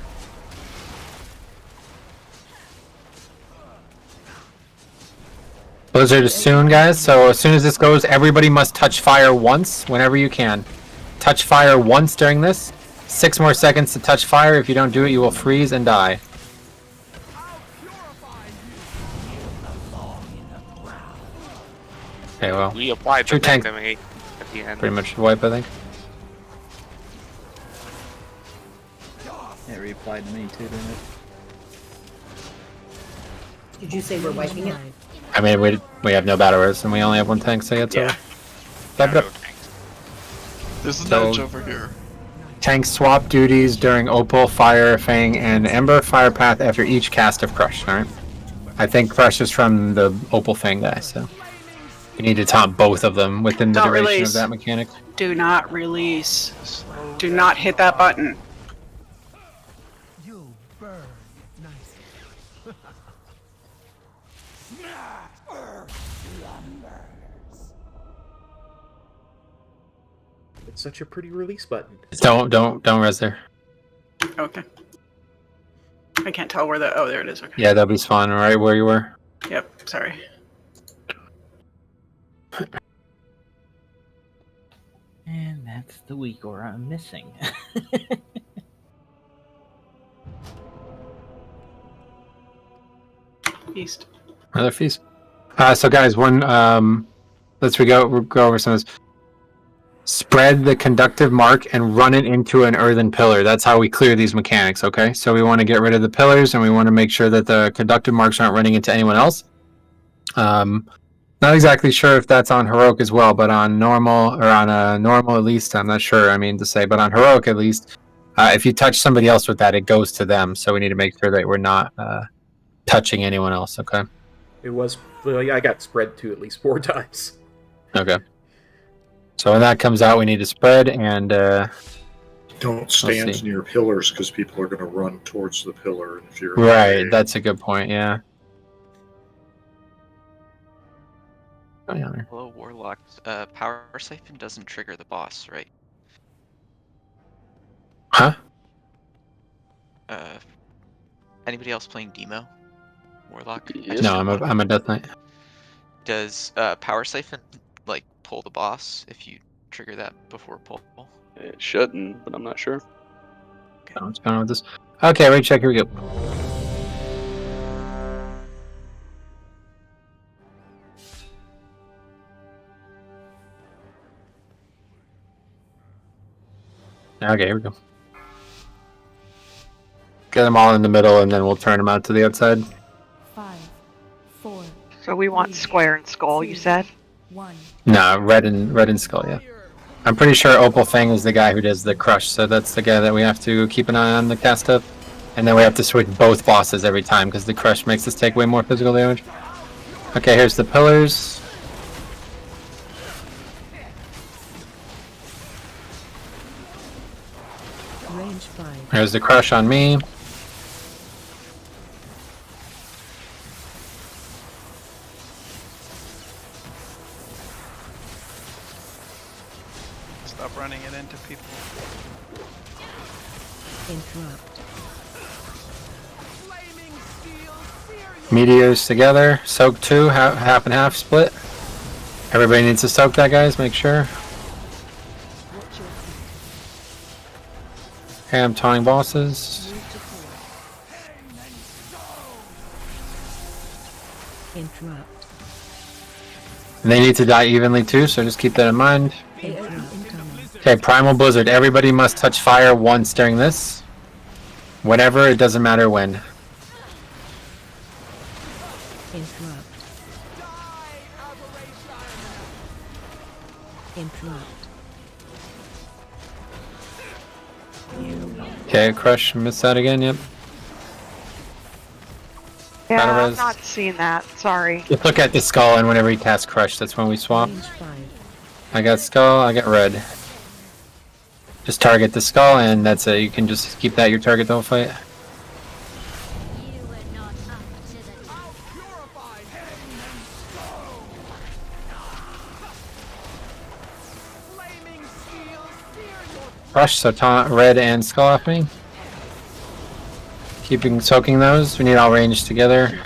Blizzard is soon, guys. So as soon as this goes, everybody must touch fire once whenever you can. Touch fire once during this. 6 more seconds to touch fire. If you don't do it, you will freeze and die. Okay, well.
We applied the
tank
damage at the end.
pretty much wipe, I think.
It replied to me too, didn't it?
Did you say we're wiping it?
I mean, we have no battle res, and we only have 1 tank, so yeah, it's over. Wrap it up.
There's an
So-
edge over here.
Tank swap duties during Opal, Fire, Fang, and Ember Firepath after each cast of Crush, alright? I think Crush is from the Opal Fang guy, so you need to taunt both of them within the
Don't
duration
release.
of that mechanic.
Do not release. Do not hit that button.
You'll burn nicely.
It's such a pretty release button.
Don't res there.
Okay. I can't tell where the. Oh, there it is. Okay.
Yeah, that'll be spawn right where you were.
Yep. Sorry.
And that's the week or I'm missing.
East.
Another feast. So guys, let's go over some of this. Spread the conductive mark and run it into an earthen pillar. That's how we clear these mechanics, okay? So we want to get rid of the pillars and we want to make sure that the conductive marks aren't running into anyone else. Not exactly sure if that's on heroic as well, but on normal, or on a normal at least, I'm not sure, but on heroic at least, if you touch somebody else with that, it goes to them. So we need to make sure that we're not touching anyone else, okay?
It was, I got spread to at least 4 times.
Okay. So when that comes out, we need to spread and
don't stand near pillars because people are going to run towards the pillar. And if you're
right, that's a good point. Yeah.
Hello, Warlocks. Power Siphon doesn't trigger the boss, right?
Huh?
Anybody else playing Demo? Warlock?
No, I'm a Death Knight.
Does Power Siphon like pull the boss if you trigger that before pull?
It shouldn't, but I'm not sure.
Okay, what's going on with this? Okay, right check. Here we go. Okay, here we go. Get them all in the middle, and then we'll turn them out to the outside.
5, 4.
So we want square and skull, you said?
No, red and skull, yeah. I'm pretty sure Opal Fang is the guy who does the crush, so that's the guy that we have to keep an eye on the cast up. And then we have to switch both bosses every time, because the crush makes us take way more physical damage. Okay, here's the pillars.
Range 5.
There's the crush on me.
Stop running it into people.
Interrupt.
Meteors together. Soak 2, half and half split. Everybody needs to soak that, guys. Make sure. Okay, I'm taunting bosses.
Interrupt.
And they need to die evenly too, so just keep that in mind. Okay, Primal Blizzard. Everybody must touch fire once during this. Whatever, it doesn't matter when.
Interrupt. Interrupt.
Okay, Crush, miss that again, yep.
Yeah,
Battle
I'm
res.
not seeing that. Sorry.
Just look at the skull, and whenever he casts Crush, that's when we swap. I got skull, I got red. Just target the skull, and that's it. You can just keep that your target the whole fight. Crush, so taunt red and skull off me. Keeping soaking those. We need all range together.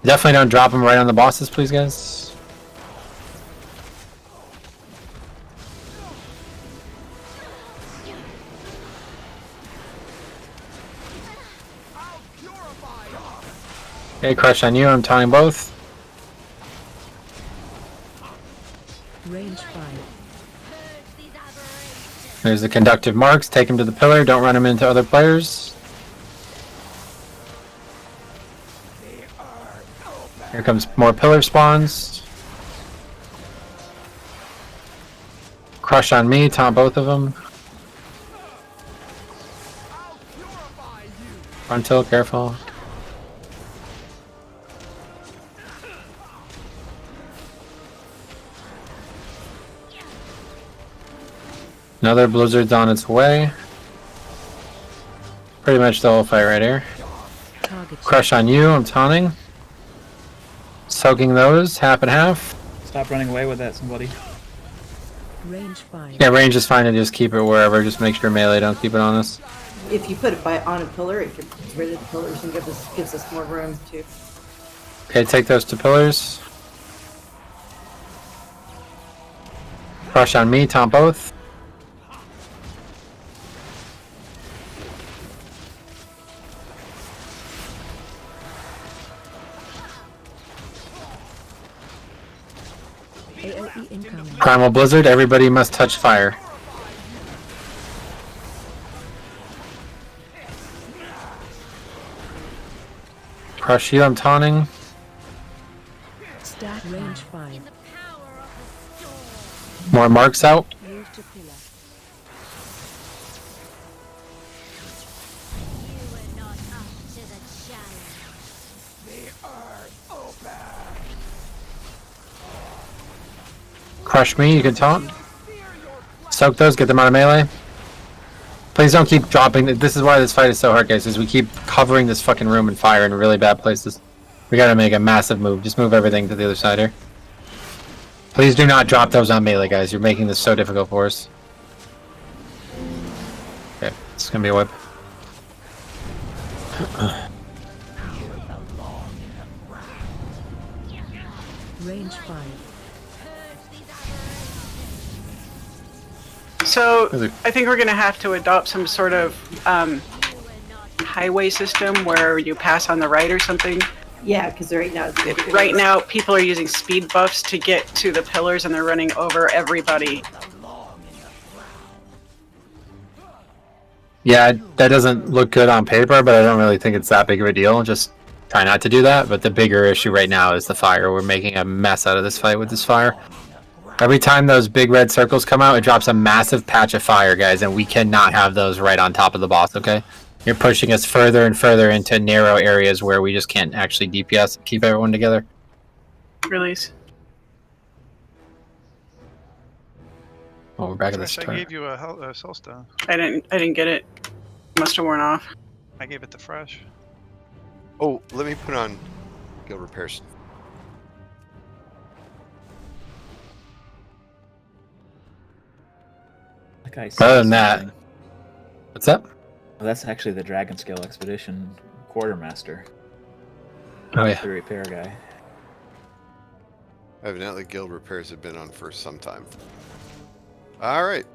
Definitely don't drop them right on the bosses, please, guys. Okay, Crush on you. I'm taunting both.
Range 5.
There's the conductive marks. Take him to the pillar. Don't run him into other players. Here comes more pillar spawns. Crush on me. Taunt both of them. Front tilt. Careful. Another blizzard's on its way. Pretty much the whole fight right here. Crush on you, I'm taunting. Soaking those, half and half.
Stop running away with that, somebody.
Range 5.
Yeah, range is fine to just keep it wherever. Just make sure melee don't keep it on us.
If you put it on a pillar, it gets rid of the pillars and gives us more room too.
Okay, take those to pillars. Crush on me, taunt both.
AoE incoming.
Primal Blizzard, everybody must touch fire. Crush you, I'm taunting.
Stack range 5.
More marks out.
Move to pillar.
Crush me, you can taunt. Soak those, get them out of melee. Please don't keep dropping. This is why this fight is so hard, guys, is we keep covering this fucking room in fire in really bad places. We gotta make a massive move. Just move everything to the other side here. Please do not drop those on melee, guys. You're making this so difficult for us. Okay, it's gonna be a whip.
Range 5.
So I think we're going to have to adopt some sort of highway system where you pass on the right or something.
Yeah, because right
now people are using speed buffs to get to the pillars and they're running over everybody.
Yeah, that doesn't look good on paper, but I don't really think it's that big of a deal. Just try not to do that. But the bigger issue right now is the fire. We're making a mess out of this fight with this fire. Every time those big red circles come out, it drops a massive patch of fire, guys, and we cannot have those right on top of the boss, okay? You're pushing us further and further into narrow areas where we just can't actually DPS and keep everyone together.
Release.
Oh, we're back at this
I
turn.
gave you a soul stone.
I didn't get it. Must have worn off.
I gave it to Fresh.
Oh, let me put on guild repairs.
That guy
Other than
says
that,
something.
what's up?
Well, that's actually the Dragon Scale Expedition quartermaster.
Oh yeah,
the repair guy.
Evidently, guild repairs have been on for some time. All right.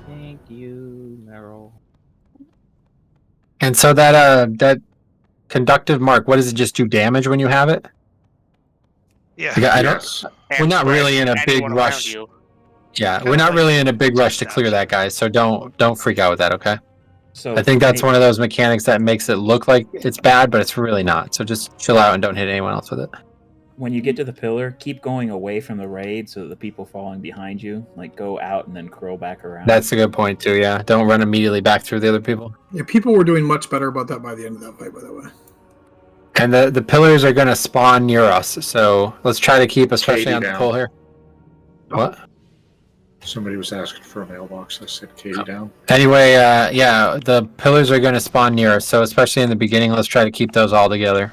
Thank you, Meryl.
And so that conductive mark, what does it just do damage when you have it?
Yeah.
Like, I don't. We're not really in a big rush. Yeah, we're not really in a big rush to clear that, guys. So don't freak out with that, okay?
So
I think that's one of those mechanics that makes it look like it's bad, but it's really not. So just chill out and don't hit anyone else with it.
When you get to the pillar, keep going away from the raid so that the people following behind you, like, go out and then curl back around.
That's a good point too. Yeah, don't run immediately back through the other people.
Yeah, people were doing much better about that by the end of that fight, by the way.
And the pillars are going to spawn near us, so let's try to keep, especially
Katie
on the
down.
pull here. What?
Somebody was asking for a mailbox. I said Katie down.
Anyway, yeah, the pillars are going to spawn near us, so especially in the beginning, let's try to keep those all together.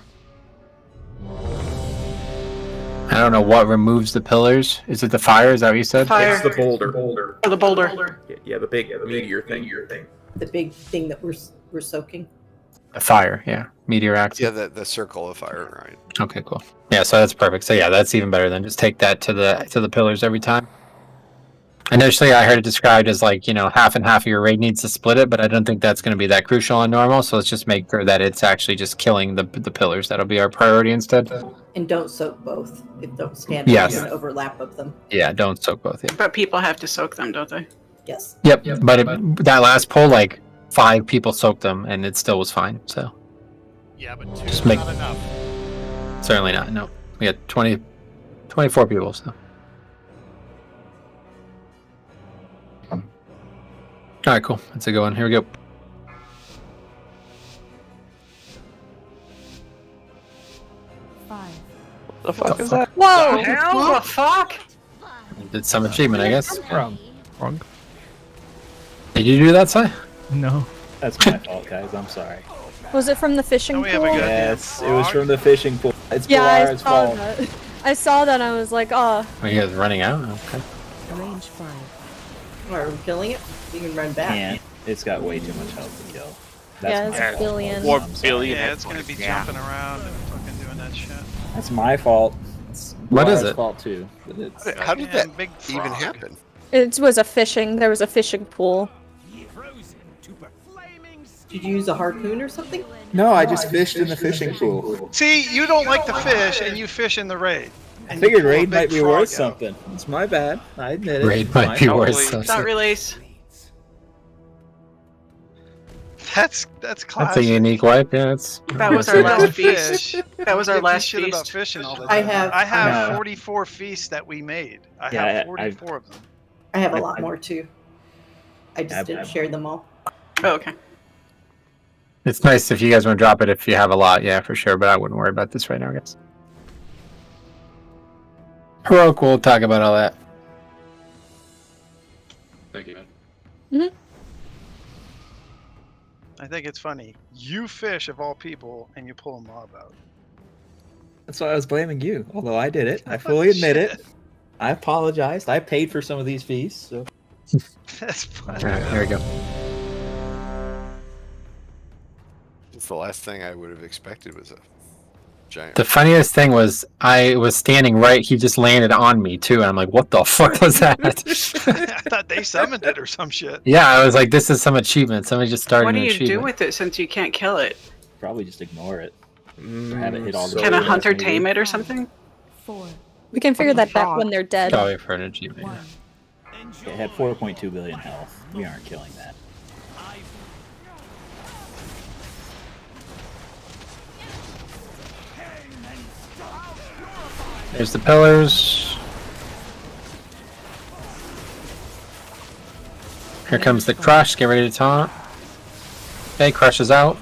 I don't know what removes the pillars. Is it the fire? Is that what you said?
Fire.
It's the boulder.
Or the boulder.
Yeah, the big meteor thing.
The big thing that we're soaking.
The fire, yeah. Meteor axe.
Yeah, the circle of fire, right?
Okay, cool. Yeah, so that's perfect. So yeah, that's even better than just take that to the pillars every time. Initially, I heard it described as like, half and half of your raid needs to split it, but I don't think that's going to be that crucial on normal. So let's just make sure that it's actually just killing the pillars. That'll be our priority instead.
And don't soak both. Don't stand
Yes.
in an overlap of them.
Yeah, don't soak both. Yeah.
But people have to soak them, don't they?
Yes.
Yep. But that last pull, like 5 people soaked them, and it still was fine. So
Yeah, but
Just
two's
make-
not enough.
certainly not. No, we had 24 people. So. All right, cool. That's a good one. Here we go.
The fuck is that?
Whoa!
Hell the fuck?
Did some achievement, I guess.
Wrong.
Did you do that, Si?
No.
That's my fault, guys. I'm sorry.
Was it from the fishing
Don't we have a
pool?
good-
Yes, it was from the fishing pool. It's
Yeah, I
Pilar's
saw
fault.
that. I saw that and I was like, oh.
Are you guys running out? Okay.
Range 5.
Or killing it. You can run back.
And it's got way too much health to kill.
Yeah,
my
it's a
fault.
billion.
4 billion.
Yeah, it's gonna be jumping around and fucking doing that shit.
That's my fault. It's
What is
Pilar's
it?
fault too. But it's,
How did
Goddamn
that
big
even
frog.
happen?
It was there was a fishing pool.
Did you use a harpoon or something?
no, I just fished in the fishing pool.
See, you don't like to fish, and you fish in the raid.
I
And you
figured
pull a
raid
big
might be
frog
worth
out.
something. It's my bad. I admit it.
Raid
It's
might
my
be
fault.
worth
Not
something.
release.
That's
That's a
classic.
unique wipe. Yeah, it's.
That was our
You don't
last feast.
fish.
That was our
You give a
last
shit about
feast.
fishing all the
I
time.
have-
I
No.
44 feasts that we made. I
Yeah,
have 44 of them.
I have a lot more too. I just didn't
I've-
share them all.
Oh, okay.
It's nice if you guys want to drop it if you have a lot, yeah, for sure. But I wouldn't worry about this right now, guys. Heroic, we'll talk about all that.
Thank you, man.
I think it's funny. You fish of all people, and you pull a mob out.
That's why I was blaming you. Although I did it. I fully admit it. I apologized. I paid for some of these feasts. So.
That's funny.
All right, here we go.
It's the last thing I would have expected was a giant.
The funniest thing was I was standing right. He just landed on me too, and I'm like, "What the fuck was that?"
I thought they summoned it or some shit.
Yeah, I was like, "This is some achievement." Somebody just started
What do
an
you
achievement.
do with it since you can't kill it?
Probably just ignore it. Have it hit all the
Can a
buildings,
hunter
maybe.
tame it or something?
We can figure that out when they're dead.
Probably for an achievement.
It had 4.2 billion health. We aren't killing that.
There's the pillars. Here comes the crush. Get ready to taunt. Okay, crush is out.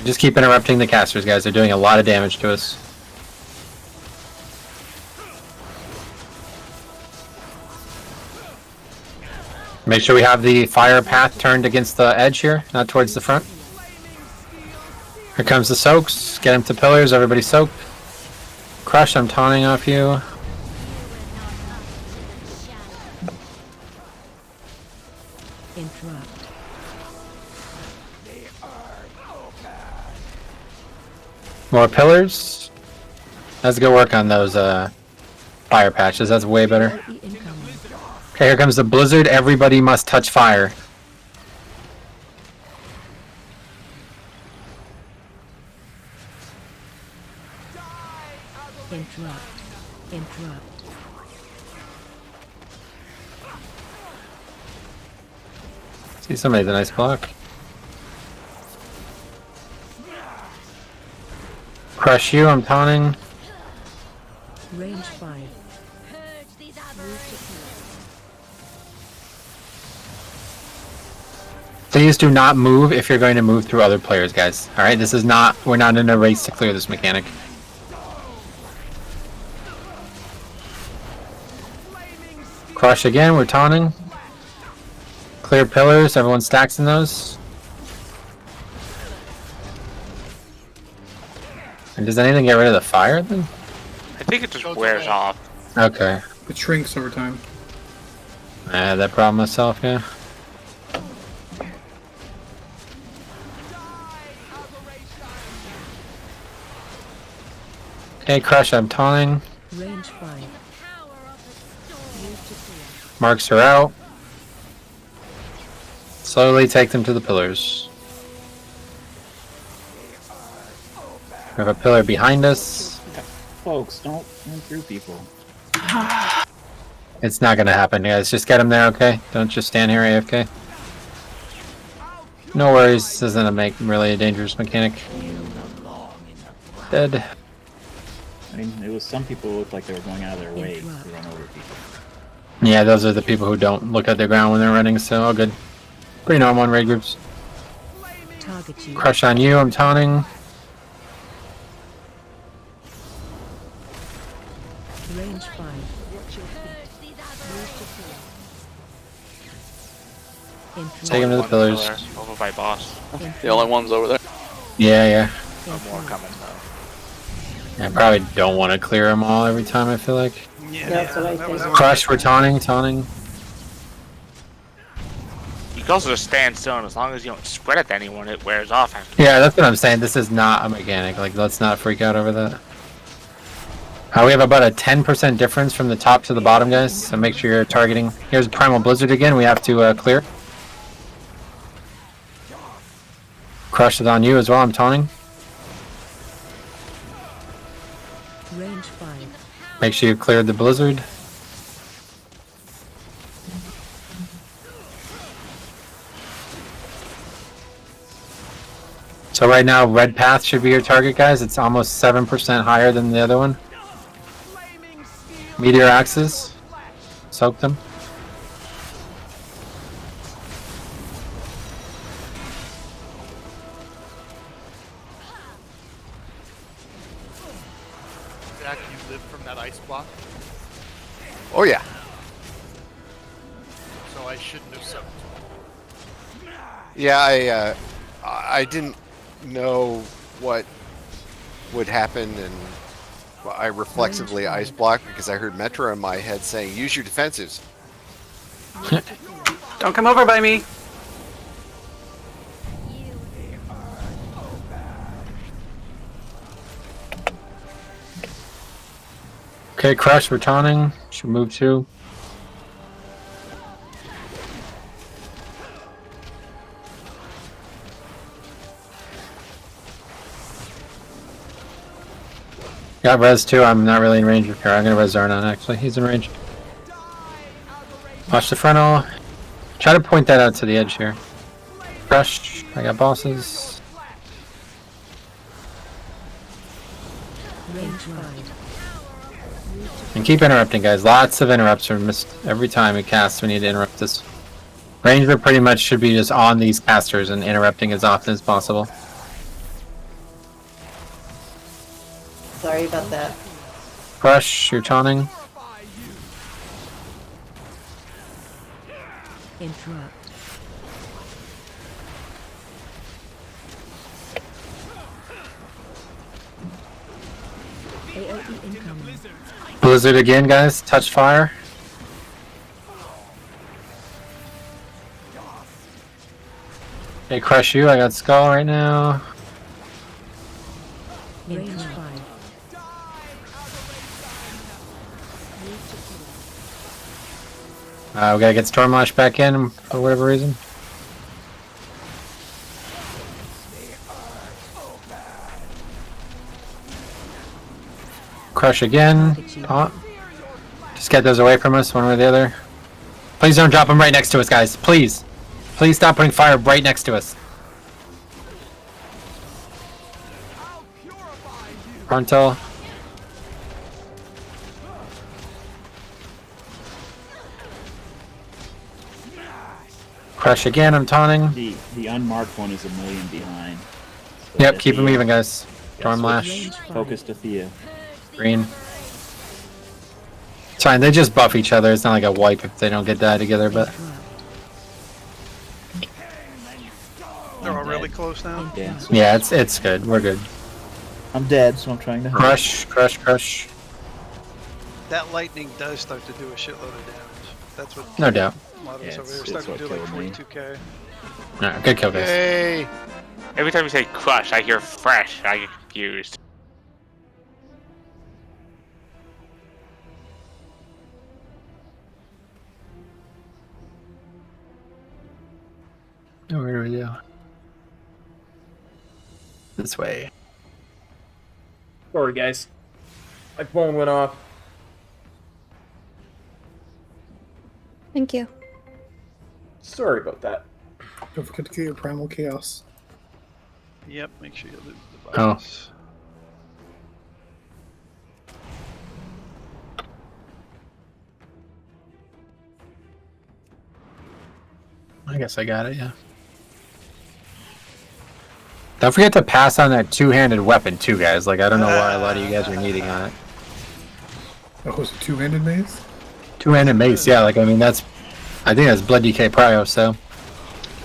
Just keep interrupting the casters, guys. They're doing a lot of damage to us. Make sure we have the fire path turned against the edge here, not towards the front. Here comes the soaks. Get him to pillars. Everybody soak. Crush, I'm taunting off you.
Interrupt.
More pillars. Let's go work on those fire patches. That's way better. Okay, here comes the blizzard. Everybody must touch fire.
Interrupt. Interrupt.
See, somebody's a nice block. Crush you, I'm taunting.
Range 5.
Please do not move if you're going to move through other players, guys. Alright, this is not, we're not in a race to clear this mechanic. Crush again, we're taunting. Clear pillars, everyone stacks in those. And does anything get rid of the fire then?
I think it just wears off.
Okay.
It shrinks over time.
I had that problem myself, yeah. Okay, Crush, I'm taunting.
Range 5.
Marks are out. Slowly take them to the pillars. We have a pillar behind us.
Folks, don't run through people.
It's not gonna happen, guys. Just get them there, okay? Don't just stand here AFK. No worries, this isn't really a dangerous mechanic. Dead.
I mean, it was some people who looked like they were going out of their way to run over people.
Yeah, those are the people who don't look at the ground when they're running, so all good. Pretty normal in raid groups.
Target you.
Crush on you, I'm taunting.
Range 5.
Take him to the pillars.
Over by boss.
The only one's over there.
Yeah.
No more coming though.
I probably don't want to clear them all every time, I feel like.
Yeah,
That's what I think.
Crush, we're taunting.
You can also just stand still, and as long as you don't spread it to anyone, it wears off after.
Yeah, that's what I'm saying. This is not a mechanic. Like, let's not freak out over that. We have about a 10% difference from the top to the bottom, guys. So make sure you're targeting. Here's Primal Blizzard again. We have to clear. Crush it on you as well. I'm taunting.
Range 5.
Make sure you cleared the Blizzard. So right now, red path should be your target, guys. It's almost 7% higher than the other one. Meteor axes. Soak them.
Jack, you live from that ice block,
Oh yeah.
so I shouldn't have soaked.
Yeah, I didn't know what would happen, and I reflexively ice blocked because I heard Metro in my head saying, "Use your defensives."
Don't come over by me.
Okay, Crush, we're taunting. Should move to. Got res too. I'm not really in range of here. I'm gonna res Zarnon actually. He's in range. Watch the frontal. Try to point that out to the edge here. Crush. I got bosses.
Range 5.
And keep interrupting, guys. Lots of interrupts are missed every time we cast. We need to interrupt this. Ranger pretty much should be just on these casters and interrupting as often as possible.
Sorry about that.
Crush, you're taunting.
Interrupt. AOE incoming.
Blizzard again, guys. Touch fire. Hey, crush you. I got skull right now.
Range 5.
We gotta get Stormlash back in for whatever reason. Crush again. Taunt. Just get those away from us one way or the other. Please don't drop them right next to us, guys. Please. Please stop putting fire right next to us. Frontal. Crush again, I'm taunting.
The unmarked one is a million behind. So
Yep, keep them even, guys. Stormlash.
Focus to Thea.
Green. It's fine, they just buff each other. It's not like a wipe if they don't get die together, but...
They're all really close now?
Yeah, it's good. We're good.
I'm dead, so I'm trying to help.
Crush, crush, crush.
That lightning does start to do a shitload of damage. That's what...
No doubt.
A lot of us
Yeah,
over here
it's
start to
what
do like
killed me.
42k.
Alright, good kill, guys.
Hey!
Every time you say crush, I hear fresh. I get confused.
Where do we go? This way.
Sorry, guys. My phone went off.
Thank you.
Sorry about that.
Don't forget to get your Primal Chaos.
Yep, make sure you loot the
Oh.
box.
I guess I got it, yeah. Don't forget to pass on that two-handed weapon too, guys. Like, I don't know why a lot of you guys are needing on it.
Oh, is it two-handed mace?
Two-handed mace, yeah. Like, I mean, that's... I think that's Blood DK Prio, so...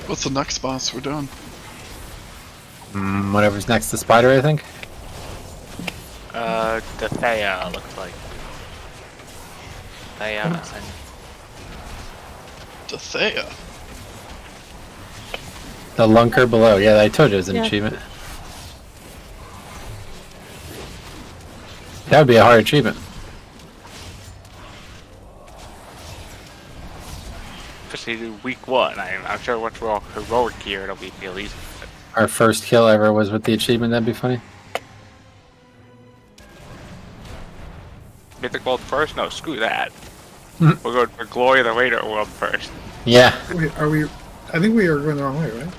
What's the next boss we're doing?
Whatever's next to Spider, I think.
The Thea looks like. Thea.
The Thea.
The Lunker below. Yeah, I told you it was an
Yeah.
achievement. That would be a hard achievement.
Especially week 1. I'm sure once we're all heroic gear, it'll be real easy.
Our first kill ever was with the achievement. That'd be funny.
Mythic World first? No, screw that. We're going for Glory of the Raider World first.
Yeah.
Wait, are we? I think we are going the wrong way, right?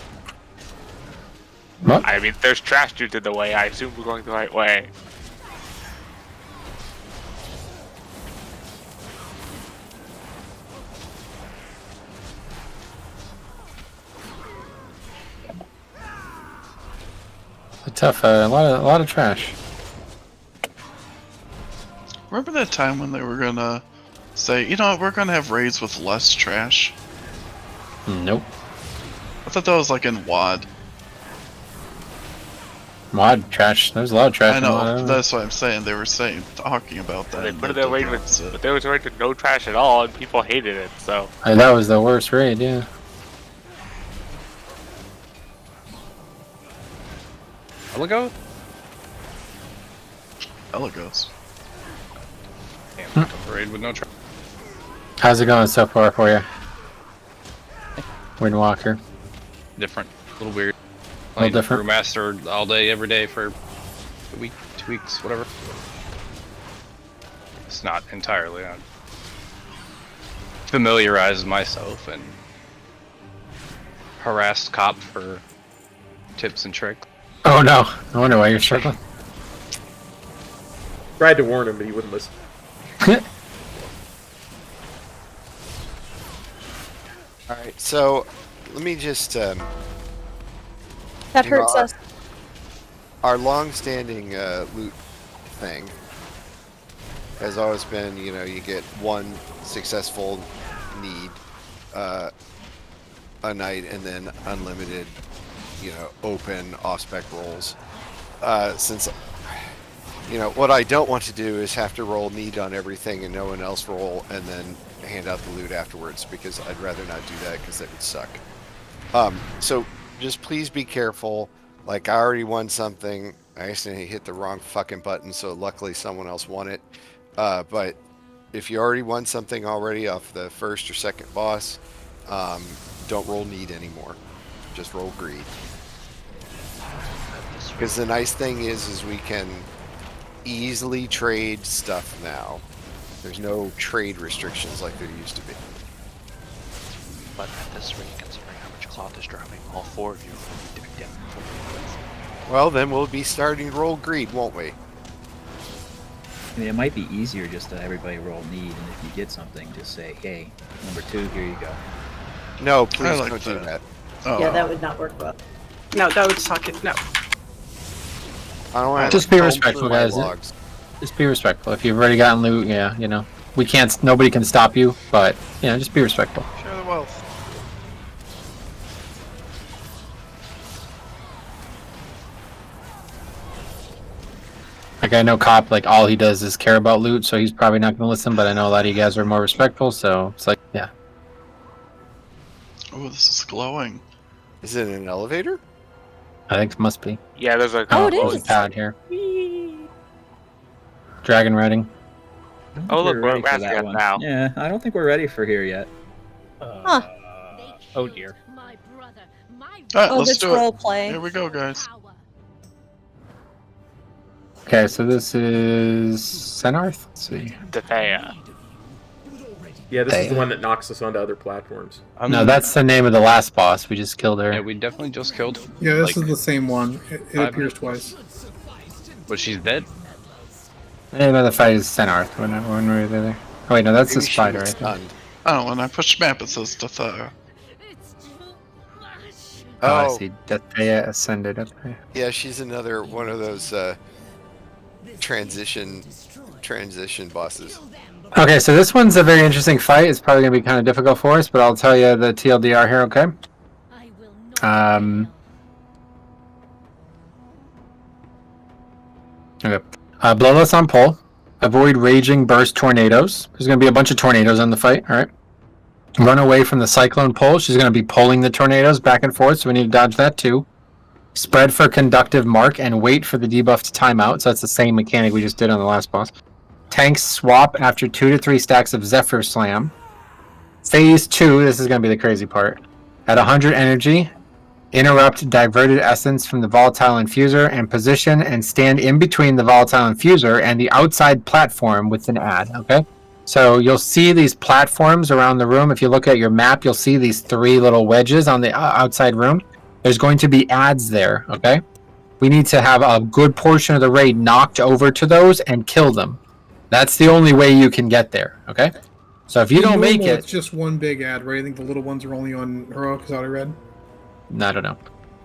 What?
I mean, there's trash dudes in the way. I assume we're going the right way.
A tough, a lot of trash.
Remember that time when they were gonna say, you know what, we're gonna have raids with less trash?
Nope.
I thought that was like in WoD.
Mod trash. There's a lot of trash.
I
in
know,
WoD.
that's what I'm saying. They were talking about that.
They
in
put
the
it away with,
documents.
but there was a raid with no trash at all, and people hated it. So
That was the worst raid, yeah.
Elego?
Elegos.
Damn, raid with no trash.
How's it going so far for you? WindWalker.
Different. A little weird.
A little different.
Brewmaster all day, every day for a week, 2 weeks, whatever. it's not entirely. I familiarized myself and harassed Kop for tips and tricks.
Oh no! I wonder why you're struggling.
Tried to warn him, but he wouldn't listen.
Alright, so let me just
That hurts us.
Our long-standing loot thing has always been, you know, you get one successful need a night and then unlimited, you know, open off-spec rolls. Since, you know, what I don't want to do is have to roll need on everything and no one else roll and then hand out the loot afterwards, because I'd rather not do that because that would suck. So just please be careful. Like, I already won something. I accidentally hit the wrong fucking button, so luckily someone else won it. But if you already won something already off the first or second boss, don't roll need anymore. Just roll greed. Because the nice thing is we can easily trade stuff now. There's no trade restrictions like there used to be.
But at this rate, considering how much cloth is dropping, all four of you will be decked down before you quit.
Well, then we'll be starting to roll greed, won't we?
I mean, it might be easier just to everybody roll need, and if you get something, just say, hey, number 2, here you go.
No, please
like
don't do that.
Oh.
Yeah, that would not work well.
No, that would suck it. No.
I don't want
Just be respectful, guys. Just be respectful. If you've already gotten loot, yeah, you know, nobody can stop you, but, you know, just be respectful.
Share the wealth.
Like, I know Kop, like, all he does is care about loot, so he's probably not going to listen, but I know a lot of you guys are more respectful, so it's like, yeah.
Oh, this is glowing.
Is it an elevator?
I think it must be.
Yeah, there's a
Oh, it is.
Pad here. Dragon riding.
Oh, look, we're
ready for
at
that
that
one.
now.
Yeah, I don't think we're ready for here yet.
Huh.
Oh dear.
Alright,
Oh,
let's
this
do it.
role play.
Here we go, guys.
Okay, so this is Senarth? Let's see.
Thea.
Yeah, this is the one that knocks us onto other platforms.
No, that's the name of the last boss. We just killed her.
Yeah, we definitely just killed.
Yeah, this
like,
is the same one. It
5
appears
minutes.
twice.
But she's dead.
The other fight is Senarth when we were there. Oh wait, no, that's the
Maybe she
spider,
was
I think.
stunned.
Oh, when I push map, it says Thea.
Oh, I
Oh.
see. Thea ascended up there.
Yeah, she's another one of those transition bosses.
Okay, so this one's a very interesting fight. It's probably going to be kind of difficult for us, but I'll tell you the TLDR here, okay? Okay. Bloodlust on pole. Avoid raging burst tornadoes. There's going to be a bunch of tornadoes on the fight, alright? Run away from the cyclone pole. She's going to be pulling the tornadoes back and forth, so we need to dodge that too. Spread for conductive mark and wait for the debuff to time out. So that's the same mechanic we just did on the last boss. Tanks swap after 2 to 3 stacks of Zephyr Slam. Phase 2, this is going to be the crazy part. At 100 energy, interrupt diverted essence from the volatile infuser and position and stand in between the volatile infuser and the outside platform with an ad, okay? So you'll see these platforms around the room. If you look at your map, you'll see these 3 little wedges on the outside room. There's going to be ads there, okay? We need to have a good portion of the raid knocked over to those and kill them. That's the only way you can get there, okay? So if you don't make it...
It's just one big ad, right? I think the little ones are only on Heroic, is that I read?
I don't know.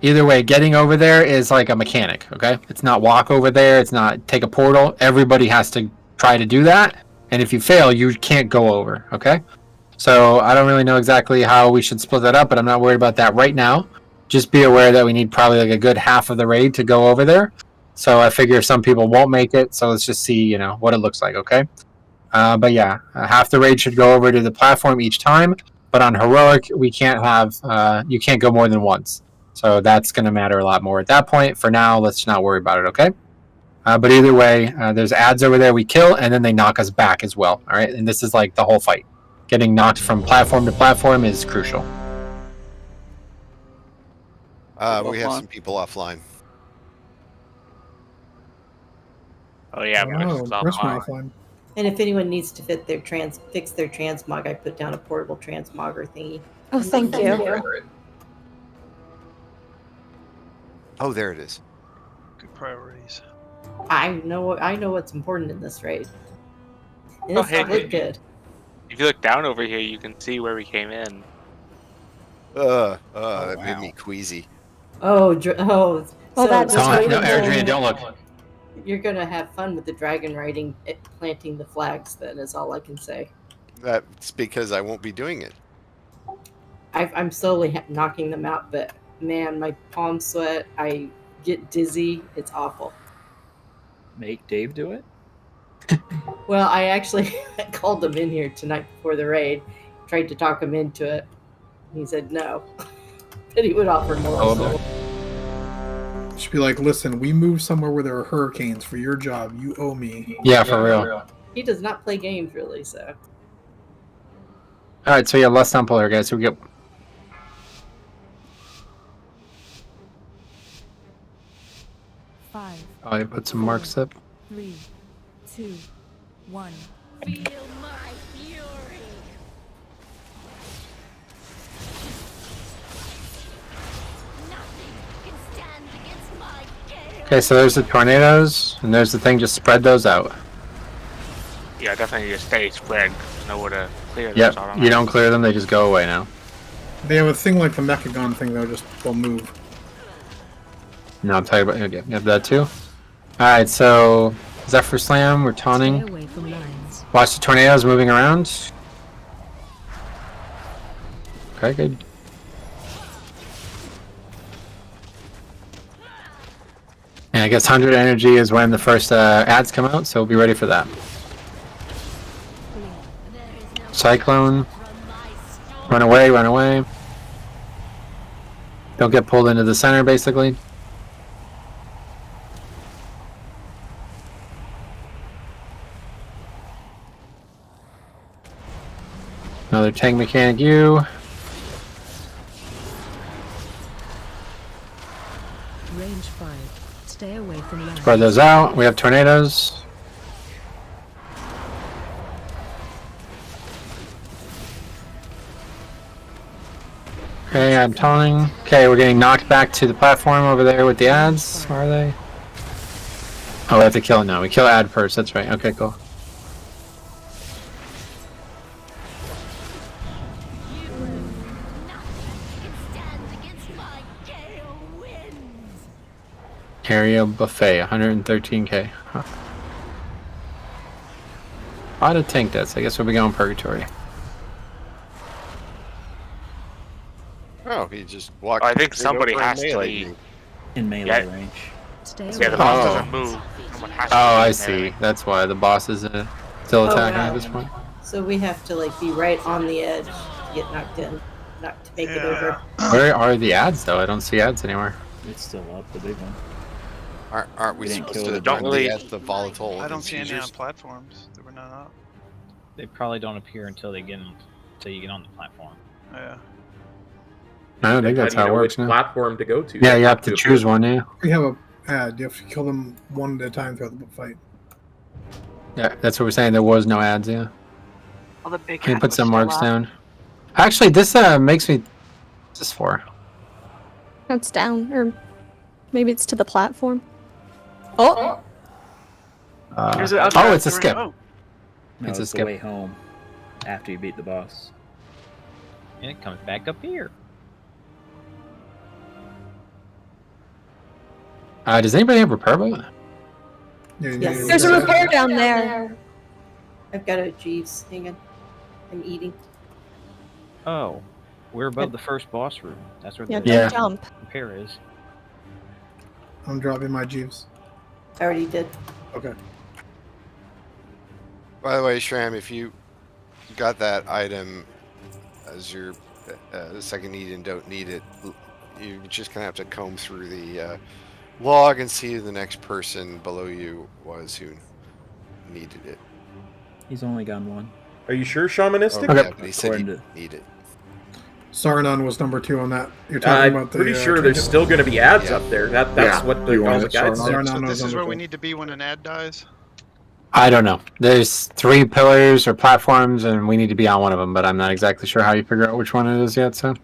Either way, getting over there is like a mechanic, okay? It's not walk over there. It's not take a portal. Everybody has to try to do that. And if you fail, you can't go over, okay? So I don't really know exactly how we should split that up, but I'm not worried about that right now. Just be aware that we need probably like a good half of the raid to go over there. So I figure some people won't make it. So let's just see, you know, what it looks like, okay? But yeah, half the raid should go over to the platform each time. But on Heroic, we can't have, you can't go more than once. So that's going to matter a lot more at that point. For now, let's not worry about it, okay? But either way, there's ads over there we kill, and then they knock us back as well, all right? And this is like the whole fight. Getting knocked from platform to platform is crucial.
We have some people offline.
Oh yeah,
Oh, press my offline.
And if anyone needs to fix their transmog, I put down a portable transmogger thingy.
Oh, thank you.
Oh, there it is.
Good priorities.
I know what's important in this raid. And
Oh,
it's
hey,
look good.
If you look down over here, you can see where we came in.
That made me queasy.
Oh, so
that's
just wait
No,
until-
Adrian, don't look.
You're gonna have fun with the dragon riding, planting the flags. Then is all I can say.
That's because I won't be doing it.
I'm slowly knocking them out, but man, my palms sweat. I get dizzy. It's awful.
Make Dave do it?
Well, I actually called him in here tonight before the raid, tried to talk him into it. He said no, but he would offer more.
Should be like, listen, we moved somewhere where there are hurricanes for your job. You owe me.
Yeah, for real.
He does not play games really, so.
All right, so yeah, less down polar, guys. So we get.
5,
Oh, I put some marks up.
3, 2, 1.
Feel my fury. Nothing can stand against my gale.
Okay, so there's the tornadoes, and there's the thing. Just spread those out.
Yeah, definitely just stay spread. There's nowhere to clear them.
Yep,
so I don't
you
know.
don't clear them; they just go away now.
They have a thing like the Mechagon thing, though, just they'll move.
No, I'm talking about. Okay, you have that too. All right, so Zephyr Slam. We're
Stay
taunting.
away from lines.
Watch the tornadoes moving around. Okay, good. And I guess 100 energy is when the first ads come out, so be ready for that. Cyclone. Run away, run away. Don't get pulled into the center, basically. Another tank mechanic U.
Range 5. Stay away from lines.
Spread those out. We have tornadoes. Okay, I'm taunting. Okay, we're getting knocked back to the platform over there with the ads. Where are they? Oh, we have to kill it now. We kill ad first. That's right. Okay, cool. Area buffet, 113k. Huh. A lot of tank deaths. I guess we'll be going purgatory.
Oh, he just walked.
I think
right
somebody
over
has to
melee
leave.
me.
In melee
Yeah.
range.
Stay
Yeah,
away.
the boss
Oh.
doesn't move. Someone has to
Oh,
leave
I
in
see.
melee.
That's why the boss is still
Oh,
attacking
wow.
at this point.
So we have to like be right on the edge to get knocked in, not to make it over.
Where are the ads though? I don't see ads anymore.
It's still up, the big one.
Aren't we
We didn't
supposed
kill
to
it.
Don't
run
really-
the volatile?
I don't see any on
infusers?
platforms that were not up.
They probably don't appear until you get on the platform.
Yeah.
I don't think that's
do you
how it
know
works
which
now.
platform to go to?
Yeah, you have to choose one, yeah.
We have a ad. You have to kill them one at a time throughout the fight.
Yeah, that's what we're saying. There was no ads, yeah.
All the big
Can you
hat
put
was
some
still
marks
up.
down? Actually, this makes me. What's this for?
It's down, or maybe it's to the platform. Oh!
Here's a-
Oh, it's a
there we
skip.
go.
No,
It's a
it's
skip.
the way home after you beat the boss.
And it comes back up here.
Does anybody have repair boat?
Yes.
There's a repair down there.
I've got a Jeeves. Hang on. I'm eating.
Oh, we're above the first boss room. That's where
Yeah,
the
don't jump.
repair is.
I'm dropping my Jeeves.
I already did.
Okay.
By the way, Shram, if you got that item as your second need and don't need it, you're just gonna have to comb through the log and see who the next person below you was who needed it.
He's only gone one.
Are you sure, shamanistic?
Oh, yeah, but he said he
According
didn't need it.
Saranon was number 2 on that. You're talking
I'm
about the.
pretty sure there's still going to be ads
Yeah.
up there. That's
Yeah.
what the,
You
all
want
the
it,
guides
Sarah?
say.
Sarah,
So
no,
this
no,
is
no,
where
no.
we need to be when an ad dies.
I don't know. There's 3 pillars or platforms, and we need to be on one of them, but I'm not exactly sure how you figure out which one it is yet, so...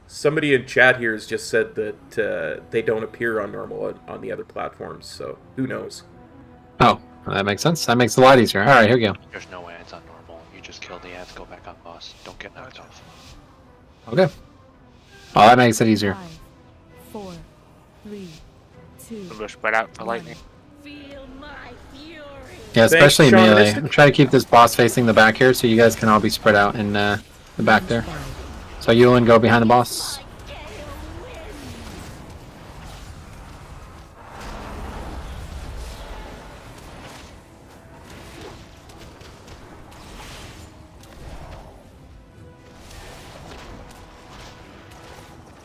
Somebody in chat here has just said that they don't appear on normal on the other platforms, so who knows?
Oh, well, that makes sense. That makes it a lot easier. Alright, here we go.
There's no ads on normal. You just kill the ads, go back on boss. Don't get knocked off.
Okay. Well, that makes it easier.
5, 4, 3, 2.
We're spread out for lightning.
Yeah, especially
Thanks,
melee.
Shamanistic.
I'm trying to keep this boss facing the back here, so you guys can all be spread out in the back there. So Yulin, go behind the boss.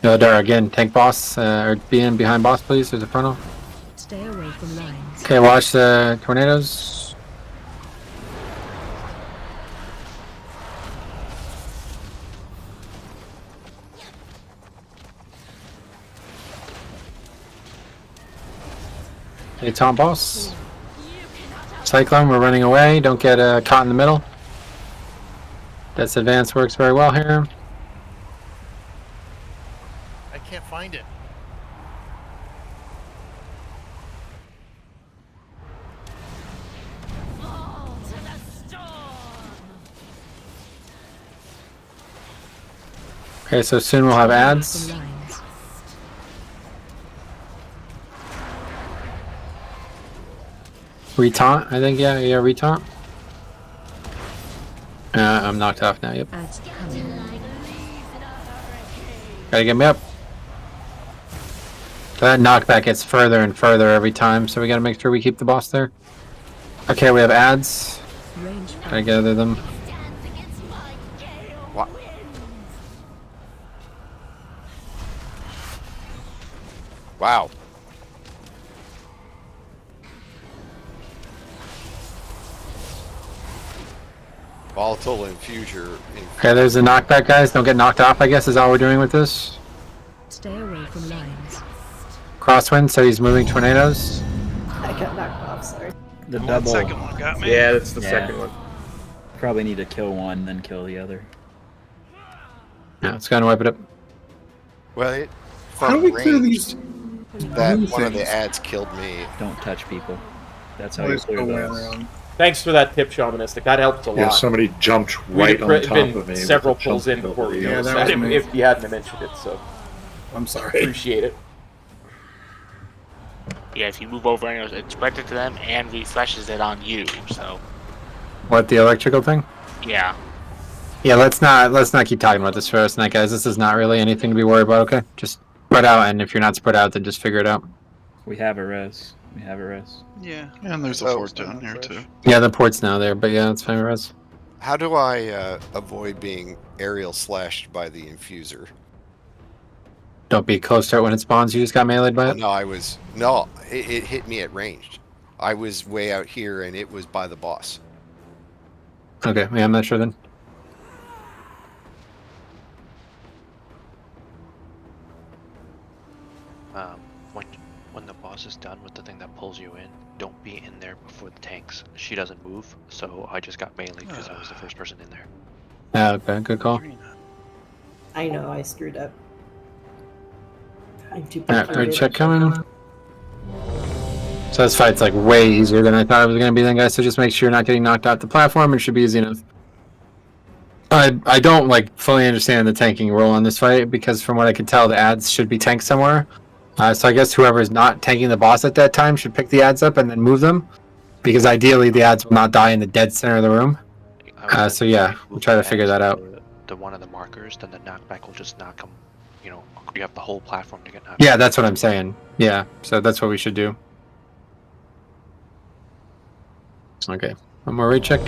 Dara, again, tank boss, or be in behind boss, please. There's a frontal.
Stay away from lines.
Okay, watch the tornadoes. Okay, taunt boss. Cyclone, we're running away. Don't get caught in the middle. Death's Advance works very well here.
I can't find it.
Okay, so soon we'll have ads. Retaunt, I think, yeah, retaunt. I'm knocked off now, yep. Gotta get me up. That knockback gets further and further every time, so we gotta make sure we keep the boss there. Okay, we have ads. Gotta gather them.
What? Wow. Volatile infuser.
Okay, there's the knockback, guys. Don't get knocked off, I guess, is all we're doing with this.
Stay away from lines.
Crosswind, so he's moving tornadoes.
I got knocked off, sorry.
The
That
double.
second one got me.
Yeah, that's the second one.
Probably need to kill one, then kill the other.
Yeah, let's go and wipe it up.
Well, it,
How do
from
we clear
range,
these?
that
blue
one of the
things?
ads killed me.
Don't touch people. That's how
Oh,
you
there's
clear
no way
those.
around.
Thanks for that tip, Shamanistic. That helped a lot.
Yeah, somebody jumped
We'd
right
have
on top
been
of me. with
several
a
pulls
jump
in before we
ability.
noticed
that was
that
me.
if you hadn't mentioned it, so
I'm sorry.
appreciate it.
Yeah, if you move over and it spreads it to them and refreshes it on you, so
What, the electrical thing?
yeah.
Yeah, let's not keep talking about this for us tonight, guys. This is not really anything to be worried about, okay? Just spread out, and if you're not spread out, then just figure it out.
We have a res. We have a res.
Yeah.
And there's a fort down here too.
Yeah, the port's now there, but yeah, it's fine, Res.
How do I avoid being aerial slashed by the infuser?
Don't be close to it when it spawns. You just got meleeed by it?
No, it hit me at ranged. I was way out here and it was by the boss.
Okay, yeah, I'm not sure then.
When the boss is done with the thing that pulls you in, don't be in there before the tanks. She doesn't move, so I just got meleeed because I was the first person in there.
Okay, good call.
I know, I screwed up. I'm too
Alright,
peculiar.
check coming. So this fight's like way easier than I thought it was going to be then, guys, so just make sure you're not getting knocked off the platform. It should be easy enough. I don't like fully understand the tanking role on this fight because from what I could tell, the ads should be tanked somewhere. So I guess whoever is not tanking the boss at that time should pick the ads up and then move them, because ideally the ads will not die in the dead center of the room. So yeah, we'll try to figure that out.
The one of the markers, then the knockback will just knock them. You know, you have the whole platform to get knocked.
Yeah, that's what I'm saying. Yeah, so that's what we should do. Okay, one more recheck.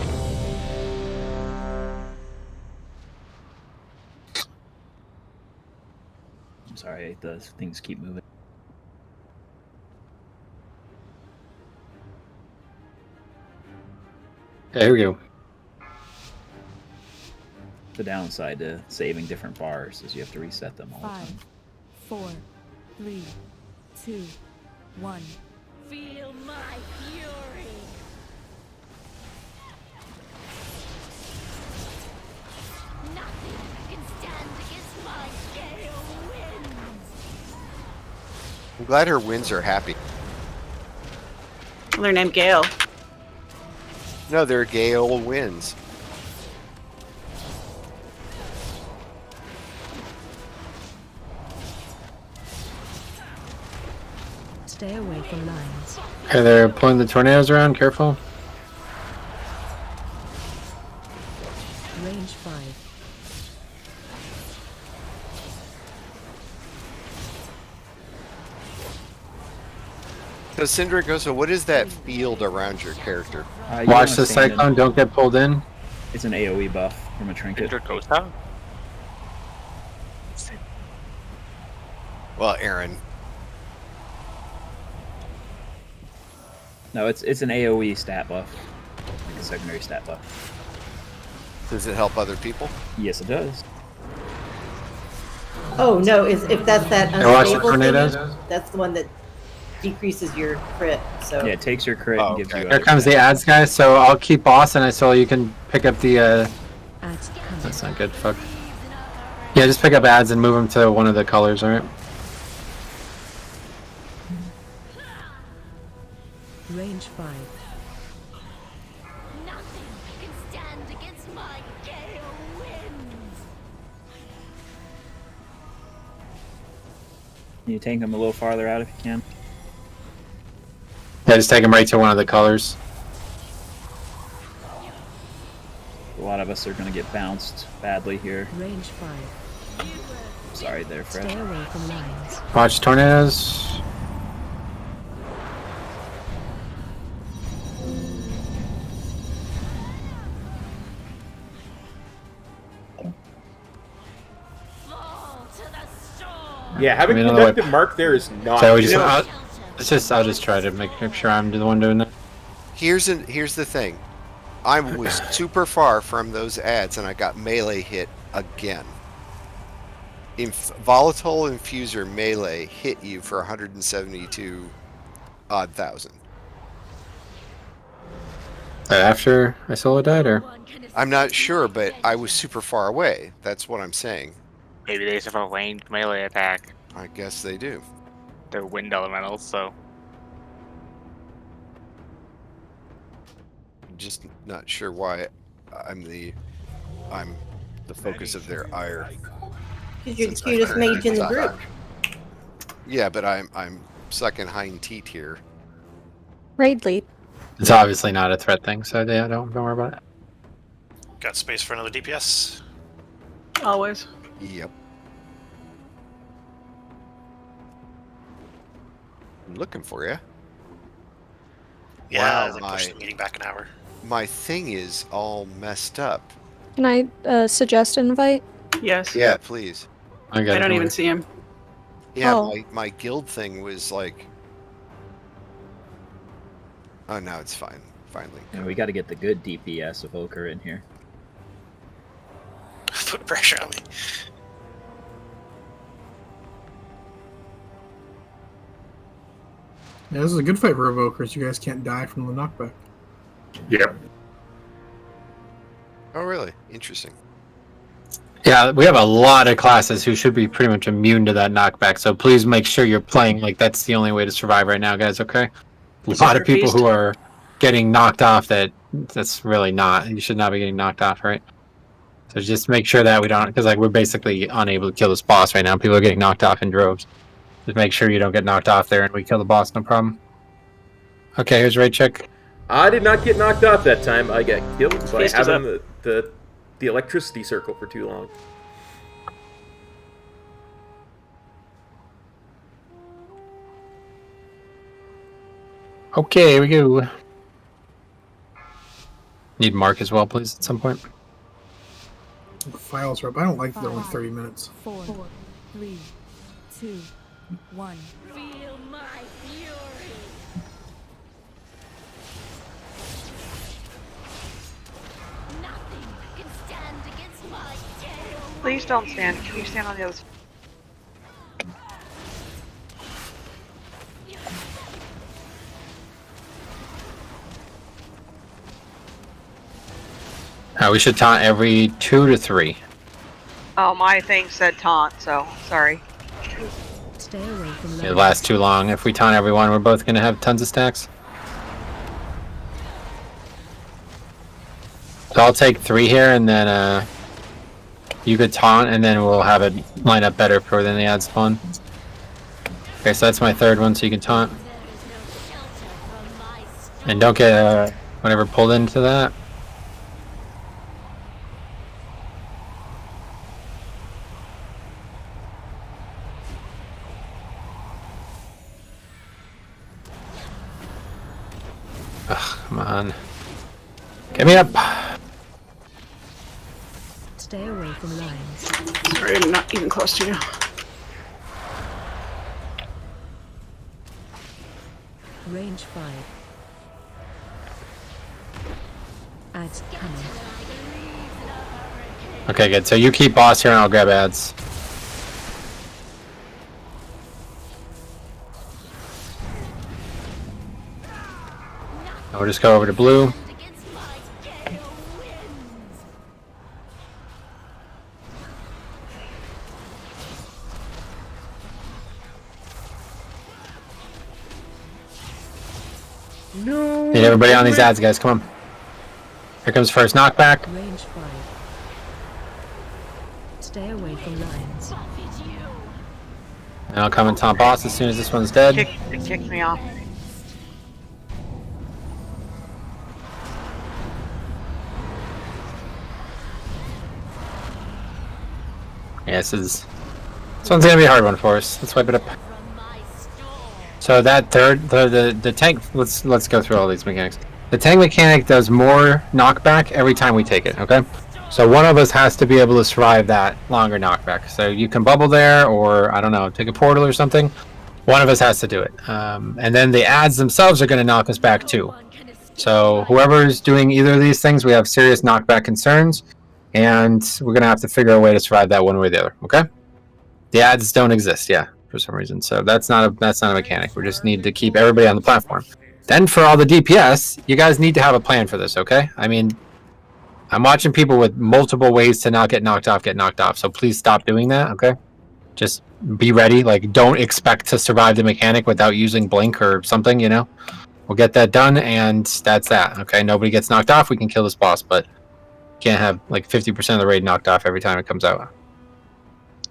I'm sorry, the things keep moving.
There we go.
The downside to saving different bars is you have to reset them all the
5,
time.
4, 3, 2, 1.
Feel my fury.
glad her winds are happy.
They're named Gale.
No, they're gale winds.
Stay away from lines.
Okay, they're pulling the tornadoes around. Careful.
Range 5.
So Syndra goes, so what is that field around your character?
Watch the cyclone. Don't get pulled in.
It's an AoE buff from a trinket.
Well, Aaron.
No, it's an AoE stat buff. Like a secondary stat buff.
Does it help other people?
Yes, it does.
Oh no! If that's that
Hey, watch the
unstable
tornadoes.
thing, that's the one that decreases your crit. So
Yeah, it takes your crit and gives you.
Here comes the ads, guys. So I'll keep boss, and so you can pick up the. That's not good. Fuck. Yeah, just pick up ads and move them to one of the colors. All right.
Range 5.
Nothing can stand against my gale winds.
Can you tank them a little farther out if you can?
Yeah, just take them right to one of the colors.
A lot of us are going to get bounced badly here.
Range 5.
Sorry there, Fred.
Stay away from lines.
Watch tornadoes.
Yeah, having
I mean, another
conducted Mark there is not.
So we just, I'll just try to make sure I'm the one doing that.
Here's the thing. I was super far from those ads, and I got melee hit again. Volatile Infuser melee hit you for 172 odd thousand.
After I solo died, or?
I'm not sure, but I was super far away. That's what I'm saying.
Maybe they have a ranged melee attack.
I guess they do.
They're wind elementals, so.
I'm just not sure why I'm the focus of their ire.
because you're the cutest mage in the group.
Yeah, but I'm second hind teat here.
Raid lead.
It's obviously not a threat thing, so yeah, don't worry about it.
Got space for another DPS?
Always.
Yep. I'm looking for you.
Yeah,
Wow,
they pushed the meeting back an hour.
My thing is all messed up.
Can I suggest an invite?
Yes.
Yeah, please.
I don't even see him.
Yeah,
Oh.
my guild thing was like... Oh, now it's fine. Finally.
Yeah, we got to get the good DPS evoker in here.
Put pressure on me.
Yeah, this is a good fight for evokers. You guys can't die from the knockback.
Yep.
Oh, really? Interesting.
Yeah, we have a lot of classes who should be pretty much immune to that knockback, so please make sure you're playing like that's the only way to survive right now, guys, okay? A lot of people who are getting knocked off that's really not. You should not be getting knocked off, right? So just make sure that we don't, because like we're basically unable to kill this boss right now. People are getting knocked off in droves. Just make sure you don't get knocked off there and we kill the boss, no problem. Okay, here's raid check.
I did not get knocked off that time. I got killed by
Feast is
having the electricity circle for too long.
Okay, here we go. Need Mark as well, please, at some point.
Files are up. I don't like that they're only 30 minutes.
4, 3, 2, 1.
Feel my fury. Nothing can stand against my gale.
Please don't stand. Can you stand on the other side?
We should taunt every 2 to 3.
Oh, my thing said taunt, so sorry.
Stay away from
It lasts too long. If we taunt everyone, we're both gonna have tons of stacks. So I'll take 3 here, and then you could taunt, and then we'll have it line up better for when the ads spawn. Okay, so that's my 3rd one, so you can taunt. And don't get whatever pulled into that. Ugh, come on. Get me up!
Stay away from lines.
Sorry, I'm not even close to you.
Range 5. Ads coming.
Okay, good. So you keep boss here and I'll grab ads. Now we'll just go over to blue.
No.
Need everybody on these ads, guys. Come on. Here comes first knockback.
Range 5. Stay away from lines.
And I'll come and taunt boss as soon as this one's dead.
It kicked me off.
Yeah, this one's gonna be a hard one for us. Let's wipe it up. So that the tank. Let's go through all these mechanics. The tank mechanic does more knockback every time we take it. Okay, so one of us has to be able to survive that longer knockback. So you can bubble there, or I don't know, take a portal or something. One of us has to do it, and then the ads themselves are going to knock us back too. So whoever's doing either of these things, we have serious knockback concerns, and we're going to have to figure a way to survive that one way or the other. Okay, the ads don't exist, yeah, for some reason. So that's not a mechanic. We just need to keep everybody on the platform. Then for all the DPS, you guys need to have a plan for this, okay? I mean, I'm watching people with multiple ways to not get knocked off, so please stop doing that, okay? Just be ready. Like, don't expect to survive the mechanic without using Blink or something, you know? We'll get that done, and that's that, okay? Nobody gets knocked off, we can kill this boss, but can't have, like, 50% of the raid knocked off every time it comes out.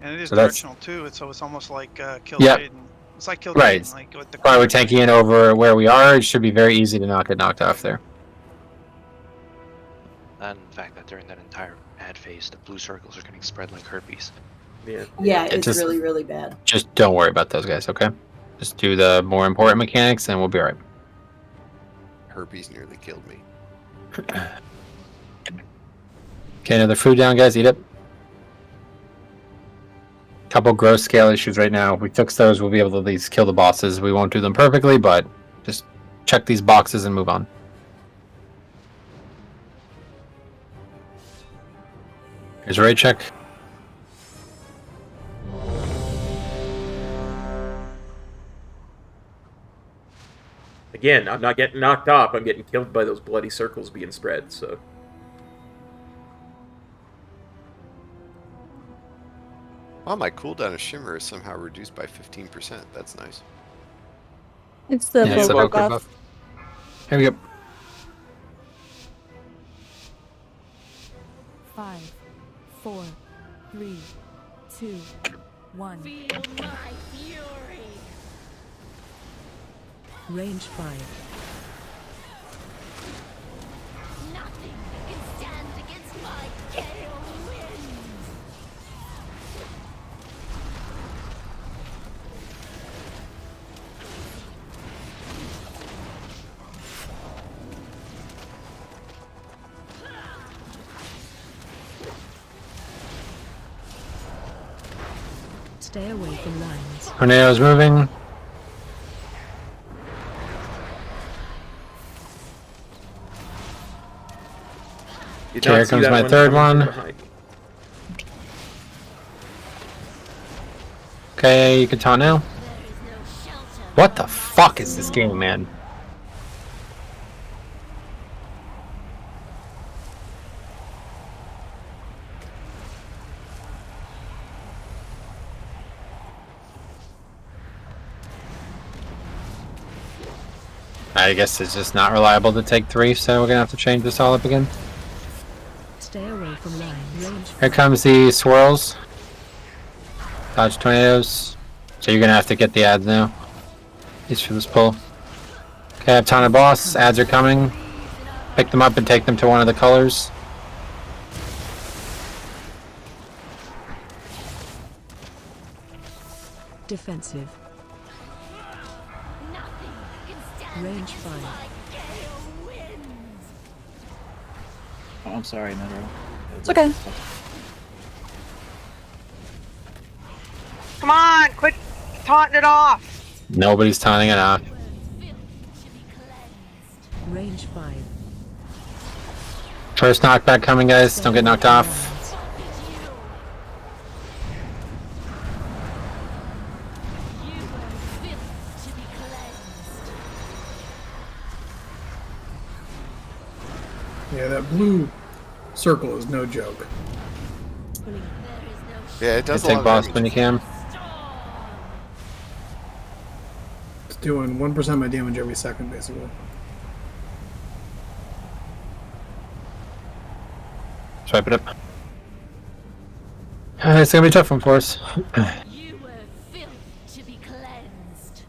And it is
So
directional, too, so it's almost like Kill
Yep.
Jaden. It's like Kill
Right.
Jaden, like with the
While we're tanking it over where we are, it should be very easy to not get knocked off there.
And the fact that during that entire ad phase, the blue circles are getting spread like herpes.
Yeah.
Yeah, it's
just-
really, really bad.
Just don't worry about those guys, okay? Just do the more important mechanics and we'll be alright.
Herpes nearly killed me.
Okay, another food down, guys. Eat it. Couple gross scale issues right now. If we fix those, we'll be able to at least kill the bosses. We won't do them perfectly, but just check these boxes and move on. Here's a raid check.
Again, I'm not getting knocked off. I'm getting killed by those bloody circles being spread, so...
Oh, my cooldown of Shimmer is somehow reduced by 15%. That's nice.
It's the
it's
Volker
a
buff.
Here we go.
5, 4, 3, 2, 1.
Feel my fury.
Range 5.
Nothing can stand against my gale winds.
Stay away from lines.
Tornado's moving.
Did
Okay,
not
here
see
comes
that
my third
coming
one.
from behind.
Okay, you can taunt now. What the fuck is this game, man? I guess it's just not reliable to take 3, so we're gonna have to change this all up again.
Stay away from line. Range.
Here comes the swirls. Dodge tornadoes. So you're gonna have to get the ads now. At least for this pull. Okay, I have ton of boss. Ads are coming. Pick them up and take them to one of the colors.
Defensive. Range 5.
Oh, I'm sorry, Metro.
It's okay.
Come on, quit taunting it off.
Nobody's taunting it off.
Range 5.
First knockback coming, guys. Don't get knocked off.
Yeah, that blue circle is no joke.
Yeah, it does.
Take boss when you can.
It's doing 1% of my damage every second, basically.
Swipe it up. It's gonna be a tough one for us.
You were filth to be cleansed.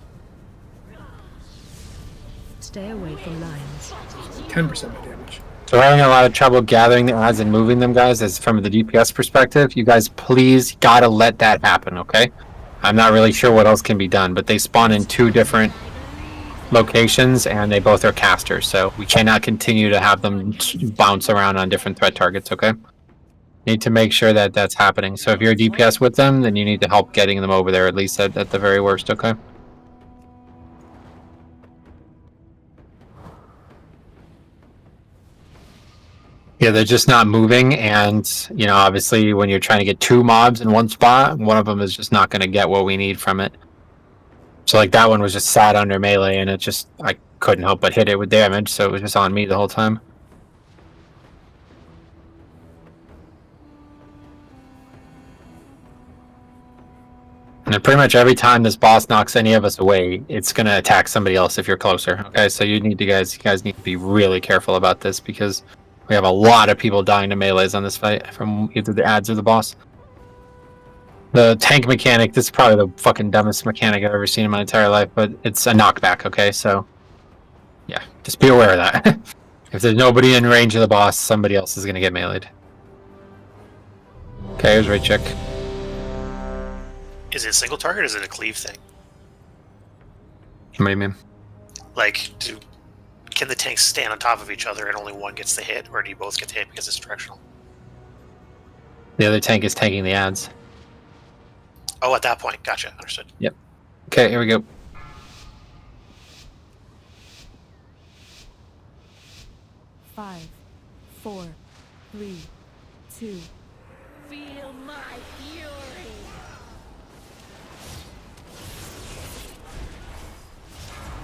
Stay away from lines.
10% of my damage.
So we're having a lot of trouble gathering the ads and moving them, guys, as from the DPS perspective. You guys, please, gotta let that happen, okay? I'm not really sure what else can be done, but they spawn in 2 different locations, and they both are casters, so we cannot continue to have them bounce around on different threat targets, okay? Need to make sure that that's happening. So if you're a DPS with them, then you need to help getting them over there, at least at the very worst, okay? Yeah, they're just not moving, and, you know, obviously when you're trying to get 2 mobs in one spot, one of them is just not going to get what we need from it. So, like, that one was just sat under melee, and it just, I couldn't help but hit it with damage, so it was just on me the whole time. And then pretty much every time this boss knocks any of us away, it's going to attack somebody else if you're closer, okay? So you guys need to be really careful about this, because we have a lot of people dying to melees on this fight from either the ads or the boss. The tank mechanic, this is probably the fucking dumbest mechanic I've ever seen in my entire life, but it's a knockback, okay? So, yeah, just be aware of that. If there's nobody in range of the boss, somebody else is going to get meleeed. Okay, here's Ray check.
Is it a single target or is it a cleave thing?
What do you mean?
Like, can the tanks stand on top of each other and only one gets the hit, or do you both get the hit because it's directional?
The other tank is tanking the ads.
Oh, at that point. Gotcha. Understood.
Yep. Okay, here we go.
Five, 4, 3, 2.
Feel my fury.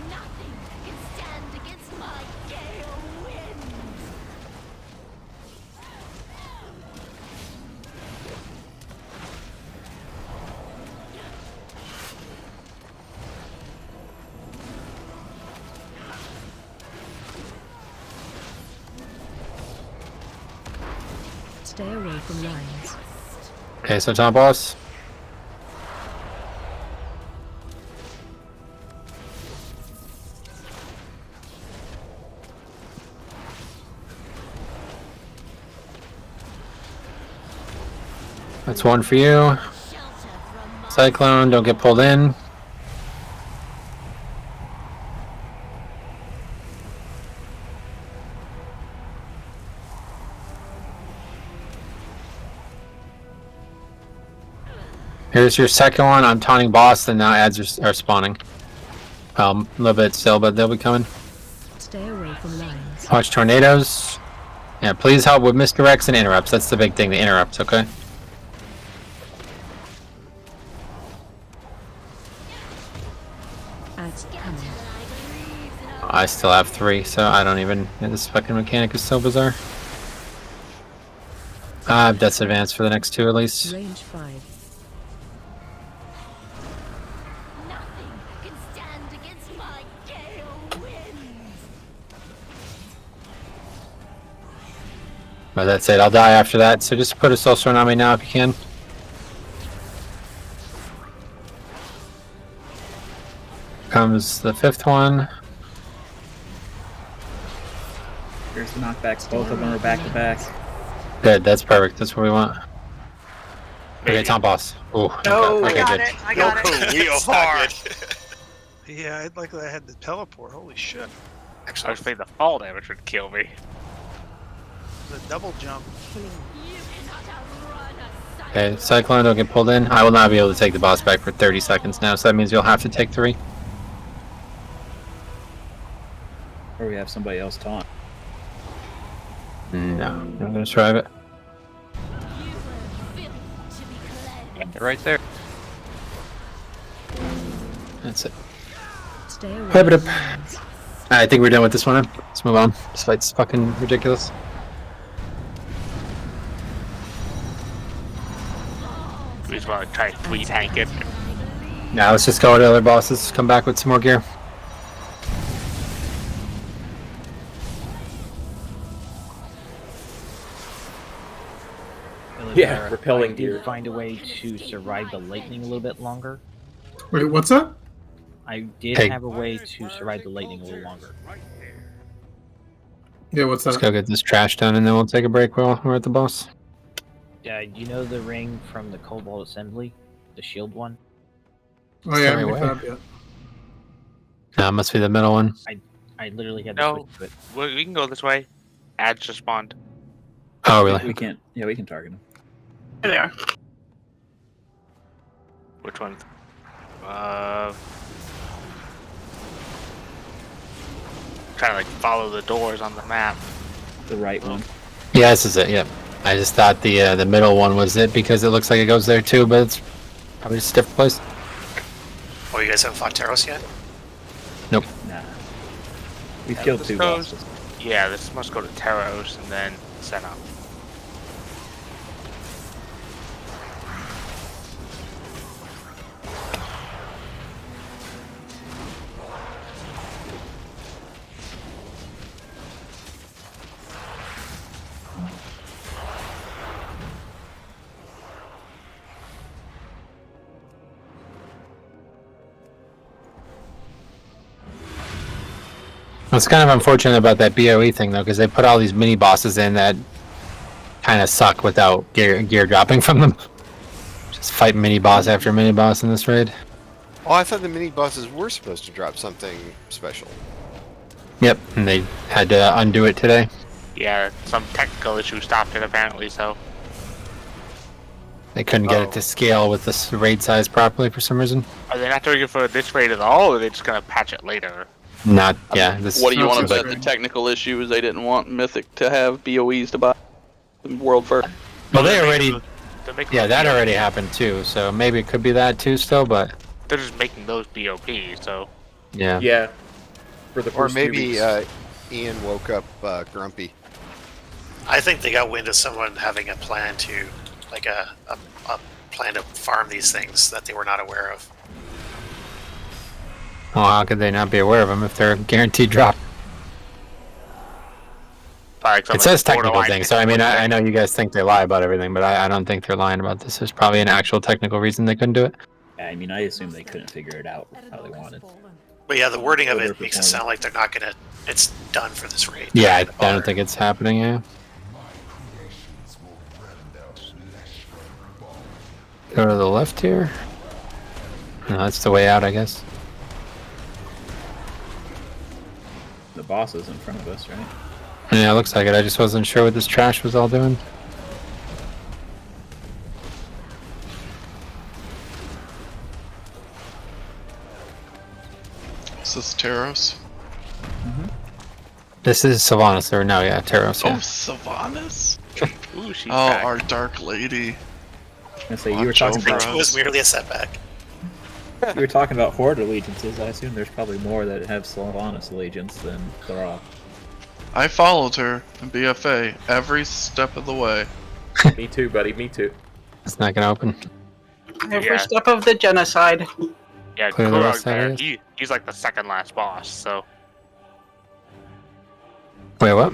Nothing can stand against my gale winds.
Stay away from lines.
Okay, so top boss. That's one for you. Cyclone, don't get pulled in. Here's your second one. I'm taunting boss, and now ads are spawning. A little bit still, but they'll be coming.
Stay away from lines.
Watch tornadoes. Yeah, please help with misdirects and interrupts. That's the big thing, the interrupts, okay?
Ads coming.
I still have 3, so I don't even... This fucking mechanic is so bizarre. I have Death's Advance for the next 2 at least.
Range 5.
Nothing can stand against my gale winds.
But that's it. I'll die after that. So just put a soul stone on me now if you can. Comes the 5th one.
Here's the knockbacks. Both of them are back to back.
Good. That's perfect. That's what we want. Okay, top boss. Ooh.
No,
okay,
I got
good.
it. I got it.
We are.
Yeah, I'd like that I had the teleport. Holy shit.
Actually, I was afraid the fall damage would kill me.
The double jump.
Okay, Cyclone don't get pulled in. I will not be able to take the boss back for 30 seconds now, so that means you'll have to take 3.
Or we have somebody else taunt.
No, I'm gonna strive it.
Right there.
That's it.
Stay away.
Hype it up. I think we're done with this one. Let's move on. This fight's fucking ridiculous.
We just want to try to 3-tank it.
Now let's just go to other bosses. Come back with some more gear.
Yeah, repelling
I did
gear.
find a way to survive the lightning a little bit longer.
Wait, what's that?
I did
Hey.
have a way to survive the lightning a little longer.
Yeah, what's
Let's
that?
go get this trash done and then we'll take a break while we're at the boss.
You know the ring from the Cobalt Assembly? The shield one?
Oh yeah, I
Sorry,
haven't
where?
picked that up yet.
No, it must be the middle one.
I literally had to
No,
switch to it.
we can go this way. Ads just spawned.
Oh, really?
We can't. Yeah, we can target him.
There they are.
Which one? Trying to like follow the doors on the map.
The right one.
Yeah, this is it. Yep. I just thought the middle one was it because it looks like it goes there too, but it's probably just a different place.
Oh, you guys haven't fought Taros yet?
Nope.
Nah. We've killed
this
2
goes-
bosses.
Yeah, this must go to Taros and then set up.
It's kind of unfortunate about that BOE thing though, because they put all these mini bosses in that kind of suck without gear dropping from them. Just fight mini boss after mini boss in this raid.
Oh, I thought the mini bosses were supposed to drop something special.
Yep, and they had to undo it today.
Yeah, some technical issue stopped it apparently, so.
They couldn't get it to scale with this raid size properly for some reason.
Are they not doing it for this raid at all, or are they just gonna patch it later?
Not, yeah. This
What do you want to
seems
bet? The technical issue is they didn't want Mythic to have BOEs to buy the world first.
Well, they already.
They're
Yeah, that already happened too. So maybe it could be that too still, but
They're just making those BOPs, so.
yeah.
Yeah. For the
Or
first few
maybe
weeks.
Ian woke up grumpy.
I think they got wind of someone having a plan to, like a plan to farm these things that they were not aware of.
Well, how could they not be aware of them if they're guaranteed drop? It says technical things, so I mean, I know you guys think they lie about everything, but I don't think they're lying about this. There's probably an actual technical reason they couldn't do it.
I mean, I assume they couldn't figure it out how they wanted.
But yeah, the wording of it makes it sound like they're not gonna. It's done for this raid.
Yeah, I don't think it's happening, yeah. Go to the left here. No, that's the way out, I guess.
The boss is in front of us, right?
Yeah, it looks like it. I just wasn't sure what this trash was all doing.
Is this Taros?
This is Sylvanas, or no, yeah, Taros,
Oh,
yeah.
Sylvanas?
Ooh, she's
Oh,
back.
our Dark Lady.
I say you were
Watch
talking
over
about
It was merely a setback.
you were talking about Horde allegiances. I assume there's probably more that have Sylvanas allegiance than Thra.
I followed her in BFA every step of the way.
Me too, buddy. Me too.
It's not gonna open.
Every step of the genocide.
Yeah,
Clear the
Kurog's
rest
there.
out.
He's like the second last boss, so.
Wait, what?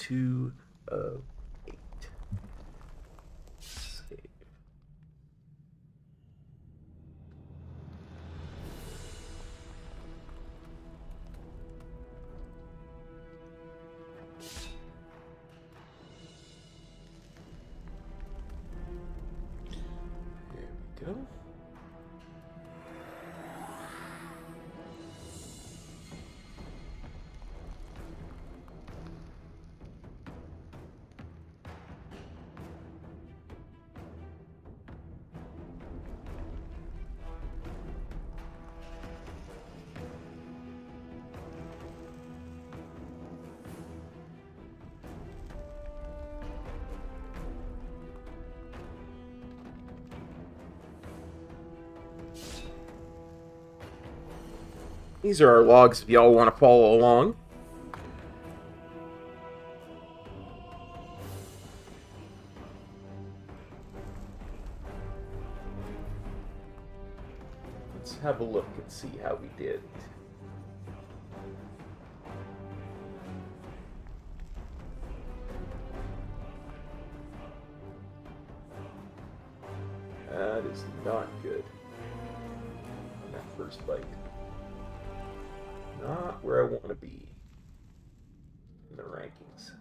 2 of 8. Save. There we go. These are our logs if y'all want to follow along. Let's have a look and see how we did. That is not good on that first bite. Not where I want to be in the rankings.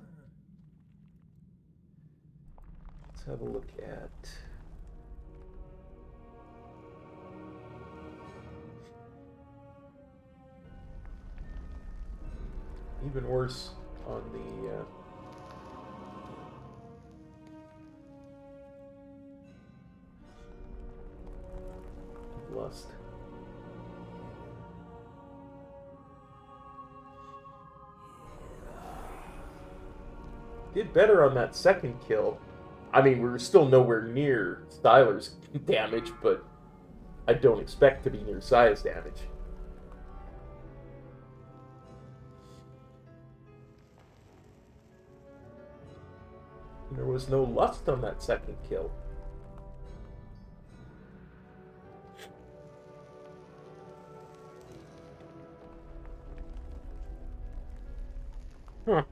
Let's have a look at even worse on the lust. Did better on that second kill. I mean, we were still nowhere near Styler's damage, but I don't expect to be near Saya's damage. There was no lust on that second kill. Huh.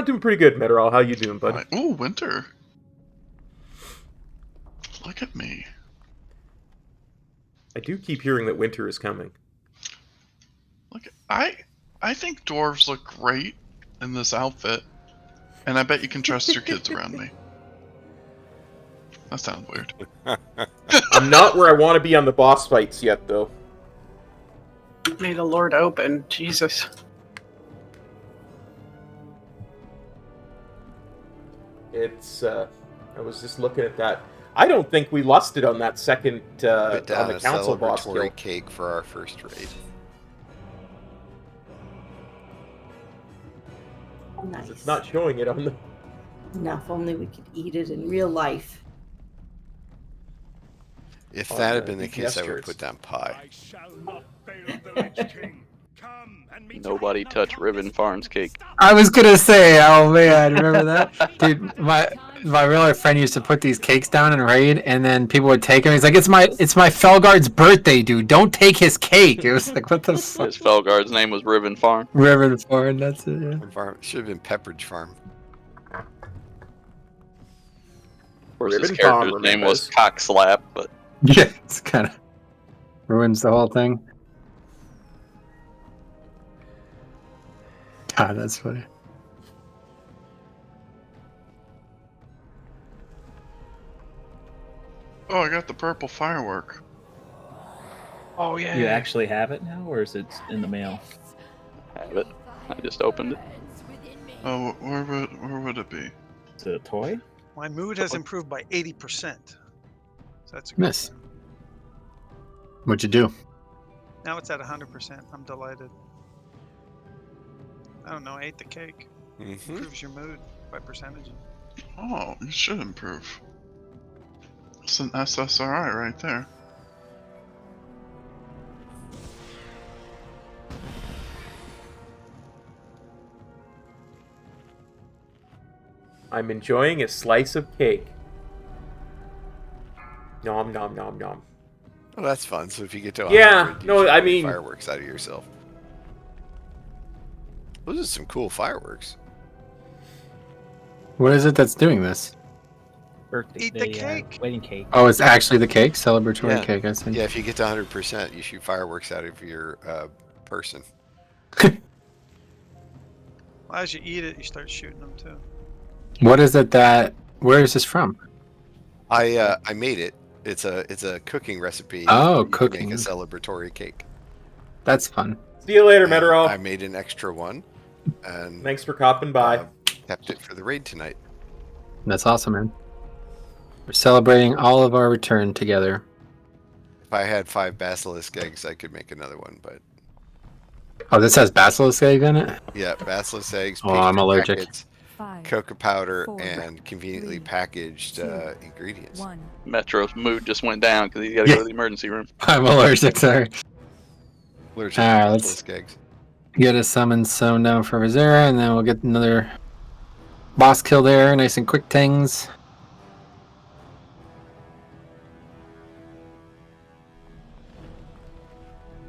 Doing pretty good, Meteorol. How you doing, bud?
Oh, Winter. Look at me.
I do keep hearing that winter is coming.
Look, I think dwarves look great in this outfit, and I bet you can trust your kids around me. That sounds weird.
I'm not where I want to be on the boss fights yet, though.
May the Lord open. Jesus.
It's, I was just looking at that. I don't think we lusted on that second, on the council boss kill.
Celebratory cake for our first raid.
Nice.
It's not showing it on the...
Now, if only we could eat it in real life.
If that had been the case, I would put down pie.
Nobody touch Ribbon Farms cake.
I was gonna say, oh man, remember that, dude? my real life friend used to put these cakes down in raid, and then people would take them. He's like, "It's my Felguard's birthday, dude. Don't take his cake." It was like, what the fuck?
His Felguard's name was Ribbon Farm.
Ribbon Farm, that's it. Yeah.
Farm should have been Pepperidge Farm.
Of course,
Ribbon
his character's
Farm
name was
remembers.
Cock Slap, but
Yeah, it's kind of ruins the whole thing. God, that's funny.
Oh, I got the purple firework.
Oh yeah.
You actually have it now, or is it in the mail?
I have it. I just opened it.
Oh, where would it be?
Is it a toy?
My mood has improved by 80%. So that's a good
Miss.
sign.
What'd you do?
Now it's at 100%. I'm delighted. I don't know. I ate the cake. Improves your mood by percentage.
Oh, you should improve. It's an SSRI right there.
I'm enjoying a slice of cake. Nom nom nom nom.
Well, that's fun. So if you get to 100,
no,
should
I
get
mean-
fireworks out of yourself. Those are some cool fireworks.
What is it that's doing this?
Birthday.
Eat the cake.
Wedding cake.
Oh, it's actually the cake, celebratory
Yeah.
cake. I see.
Yeah, if you get to 100%, you shoot fireworks out of your person.
Well, as you eat it, you start shooting them too.
What is it that? Where is this from?
I made it. It's a cooking recipe.
Oh,
You can
cooking.
Make a celebratory cake.
That's fun.
See you later,
And
Metarol.
I made an extra one, and
Thanks for copping by.
kept it for the raid tonight.
That's awesome, man. We're celebrating all of our return together.
If I had 5 basilisk eggs, I could make another one. But
Oh, this has basilisk egg in it?
yeah, basilisk eggs.
Oh, I'm
pastry
allergic.
packets,
5,
cocoa powder,
4,
and conveniently
3,
packaged
2,
ingredients.
1.
Metro's mood just went down because he's got to go to the emergency room.
I'm allergic, sorry.
Allergic to
Alright, let's
basilisk eggs.
get a summon sewn down for Vizera, and then we'll get another boss kill there. Nice and quick things.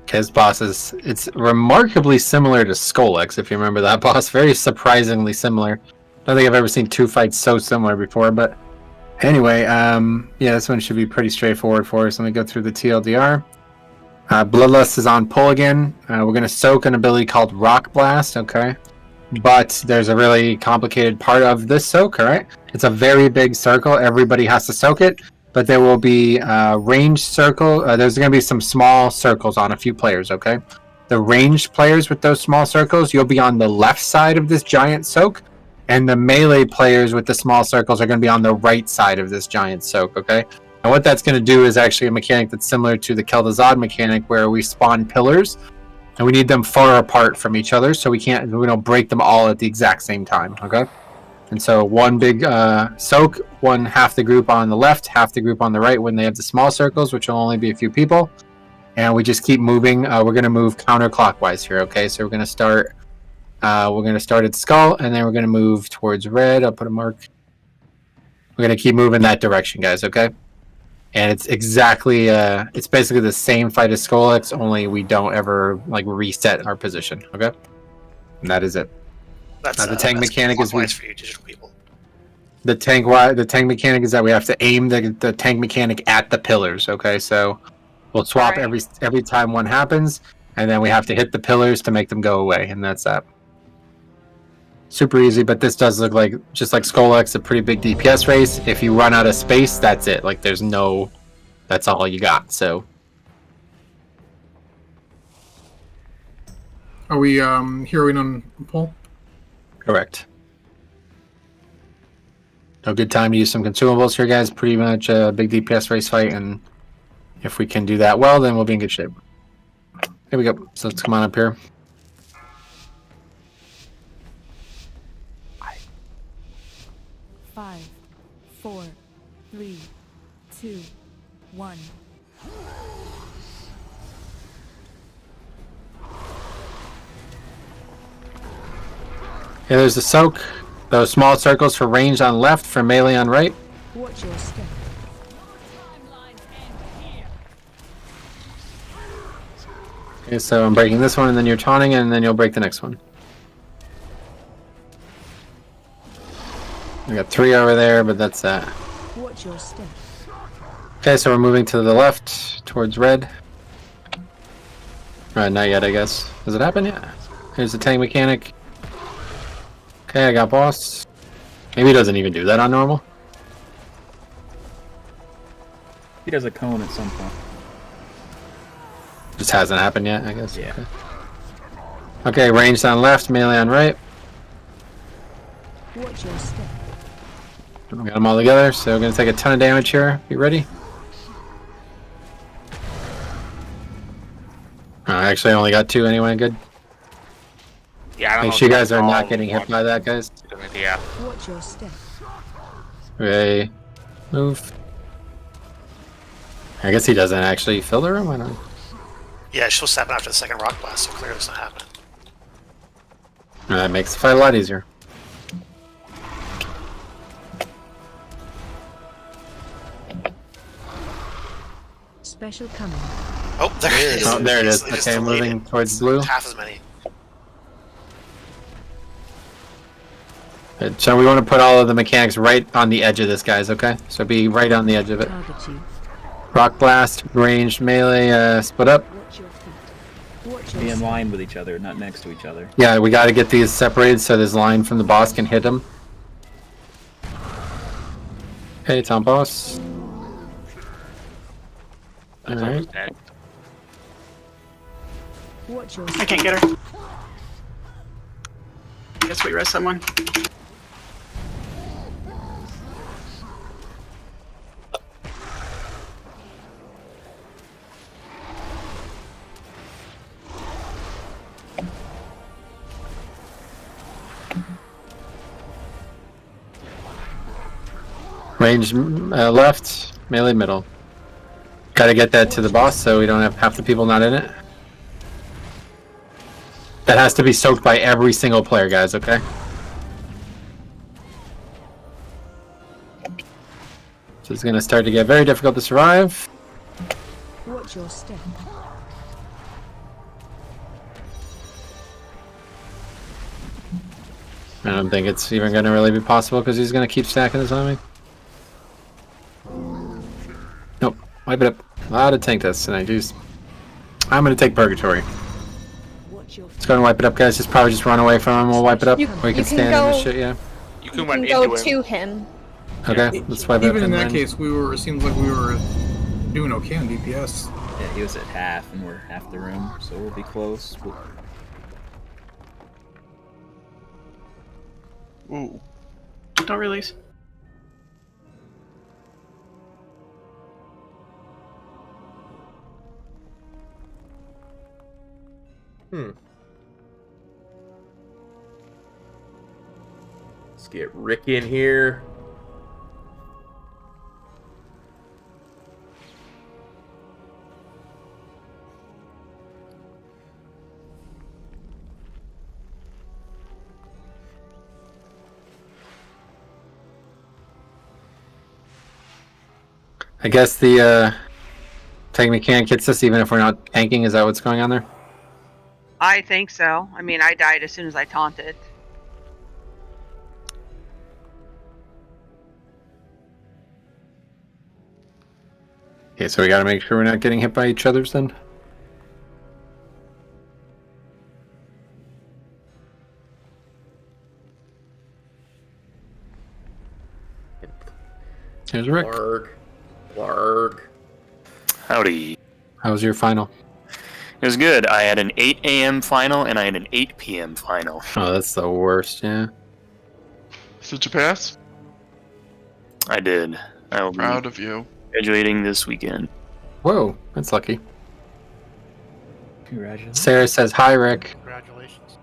His boss is, it's remarkably similar to Skolex, if you remember that boss. Very surprisingly similar. I don't think I've ever seen 2 fights so similar before, but anyway, yeah, this one should be pretty straightforward for us. Let me go through the TLDR. Bloodlust is on pull again. We're going to soak an ability called Rock Blast, okay? But there's a really complicated part of this soak, alright? It's a very big circle. Everybody has to soak it. But there will be ranged circle. There's going to be some small circles on a few players, okay? The ranged players with those small circles, you'll be on the left side of this giant soak. And the melee players with the small circles are going to be on the right side of this giant soak, okay? And what that's going to do is actually a mechanic that's similar to the Keldazad mechanic where we spawn pillars. And we need them far apart from each other so we don't break them all at the exact same time, okay? And so one big soak, half the group on the left, half the group on the right when they have the small circles, which will only be a few people. And we just keep moving. We're going to move counterclockwise here, okay? So we're going to start at skull, and then we're going to move towards red. I'll put a mark. We're going to keep moving that direction, guys, okay? And it's exactly, it's basically the same fight as Skolex, only we don't ever, reset our position, okay? And that is it.
That's
the tank mechanic is
wise for you digital people.
the tank mechanic is that we have to aim the tank mechanic at the pillars. Okay, so we'll swap every time one happens, and then we have to hit the pillars to make them go away, and that's that. Super easy, but this does look like, just like Skolex, a pretty big DPS race. If you run out of space, that's it. That's all you got. So.
Are we heroing on Paul?
Correct. A good time to use some consumables here, guys. Pretty much a big DPS race fight, and if we can do that well, then we'll be in good shape. Here we go. So let's come on up here.
Five, 4, 3, 2, 1.
Yeah, there's the soak. Those small circles for range on left, for melee on right.
Watch your step.
Okay, so I'm breaking this one, and then you're taunting, and then you'll break the next one. I got 3 over there, but that's that.
Watch your step.
Okay, so we're moving to the left, towards red. Alright, not yet, I guess. Does it happen yet? Here's the tank mechanic. Okay, I got boss. Maybe he doesn't even do that on normal.
He does a cone at some point.
Just hasn't happened yet, I guess.
Yeah.
Okay, ranged on left, melee on right.
Watch your step.
We got them all together, so we're gonna take a ton of damage here. Be ready. I actually only got 2 anyway, good.
Yeah, I don't
Make
know
sure you
if
guys are
all
not
of
getting
them
hit by that, guys.
Yeah.
Watch your step.
Okay, move. I guess he doesn't actually fill the room, I don't know.
Yeah, it's supposed to happen after the second rock blast, so clearly it's not happening.
That makes the fight a lot easier.
Special coming.
Oh, there it is.
Oh, there it is.
They just
Okay,
delayed
moving
it.
towards blue.
Half as many.
So we want to put all of the mechanics right on the edge of this, guys, okay? So be right on the edge of it.
Target you.
Rock blast, ranged melee, split up.
Watch your feet. Watch your
Be in
step.
line with each other, not next to each other.
Yeah, we got to get these separated so this line from the boss can hit them. Okay, it's on boss. Alright.
Watch your
I
step.
can't get her. Guess we rest someone.
Range left, melee middle. Gotta get that to the boss so we don't have half the people not in it. That has to be soaked by every single player, guys, okay? So it's gonna start to get very difficult to survive.
Watch your step.
I don't think it's even gonna really be possible because he's gonna keep stacking this on me. Nope, wipe it up. A lot of tank tests tonight, jeez. I'm gonna take Purgatory. Let's go and wipe it up, guys. Just probably just run away from him. We'll wipe it up.
You
We can
can
stand in
go-
this shit, yeah.
You
You
can run
can go
into him.
to him.
Okay, let's wipe it up.
Even in
and
that
then-
case, it seems like we were doing okay on DPS.
Yeah, he was at half, and we're half the room, so we'll be close.
Ooh.
Don't release.
Let's get Rick in here.
I guess the tank mechanic hits us even if we're not tanking. Is that what's going on there?
I think so. I mean, I died as soon as I taunted.
Okay, so we gotta make sure we're not getting hit by each other's then. Here's Rick.
Larg.
Howdy.
How was your final?
It was good. I had an 8 a.m. final and I had an 8 p.m. final.
Oh, that's the worst, yeah.
Did you pass?
I did. I will
Proud
be
of you.
graduating this weekend.
Whoa, that's lucky.
Congratulations.
Sarah says hi, Rick.
Congratulations.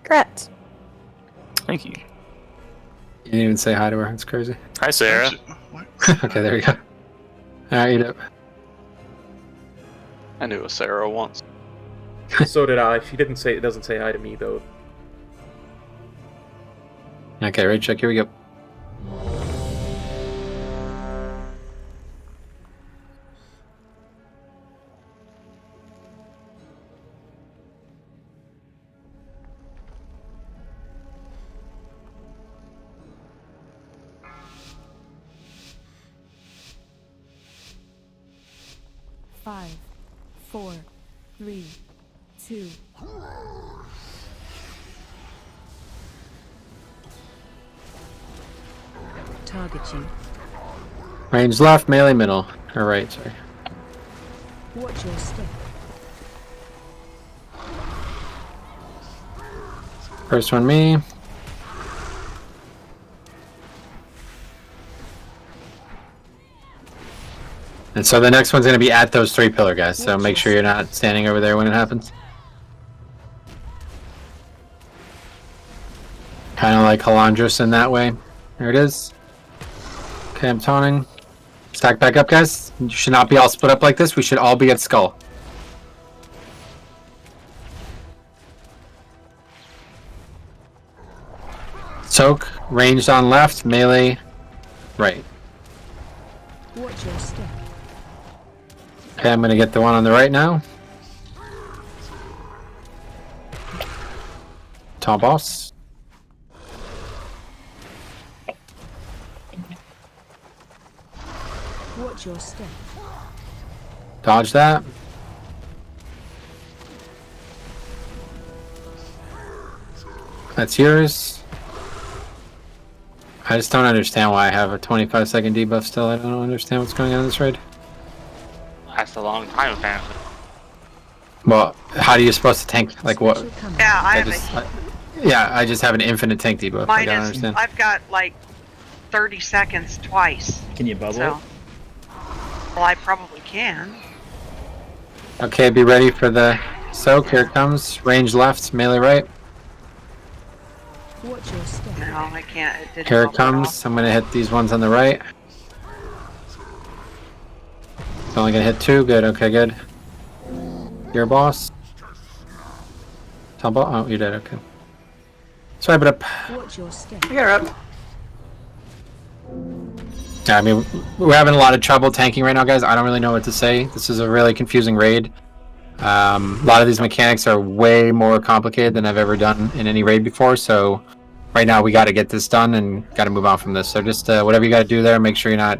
Congrats.
Thank you.
You didn't even say hi to her. That's crazy.
Hi, Sarah.
Okay, there we go. Alright, eat up.
I knew a Sarah once.
So did I. She doesn't say hi to me though.
Okay, raid check. Here we go.
Five, 4, 3, 2. Target you.
Range left, melee middle. Or right, sorry.
Watch your step.
First one, me. And so the next one's going to be at those 3 pillar guys, so make sure you're not standing over there when it happens. Kind of like Halandros in that way. There it is. Okay, I'm taunting. Stack back up, guys. You should not be all split up like this. We should all be at skull. Soak, ranged on left, melee right.
Watch your step.
Okay, I'm going to get the one on the right now. Top boss.
Watch your step.
Dodge that. That's yours. I just don't understand why I have a 25-second debuff still. I don't understand what's going on in this raid.
That's a long time, apparently.
Well, how are you supposed to tank? Like what?
Yeah,
I just have an infinite tank debuff. I don't understand.
I've got like 30 seconds twice.
Can you bubble?
So, well, I probably can.
Okay, be ready for the soak. Here it comes. Range left, melee right.
Watch your step.
No, I can't. It didn't
Here it
bubble at all.
comes. I'm gonna hit these ones on the right. It's only gonna hit 2. Good. Okay, good. Your boss. Top boss. Oh, you did. Okay. Swipe it up.
Watch your step.
You're up.
Yeah, I mean, we're having a lot of trouble tanking right now, guys. I don't really know what to say. This is a really confusing raid. A lot of these mechanics are way more complicated than I've ever done in any raid before, so right now we got to get this done and got to move on from this. So just whatever you got to do there, make sure you're not,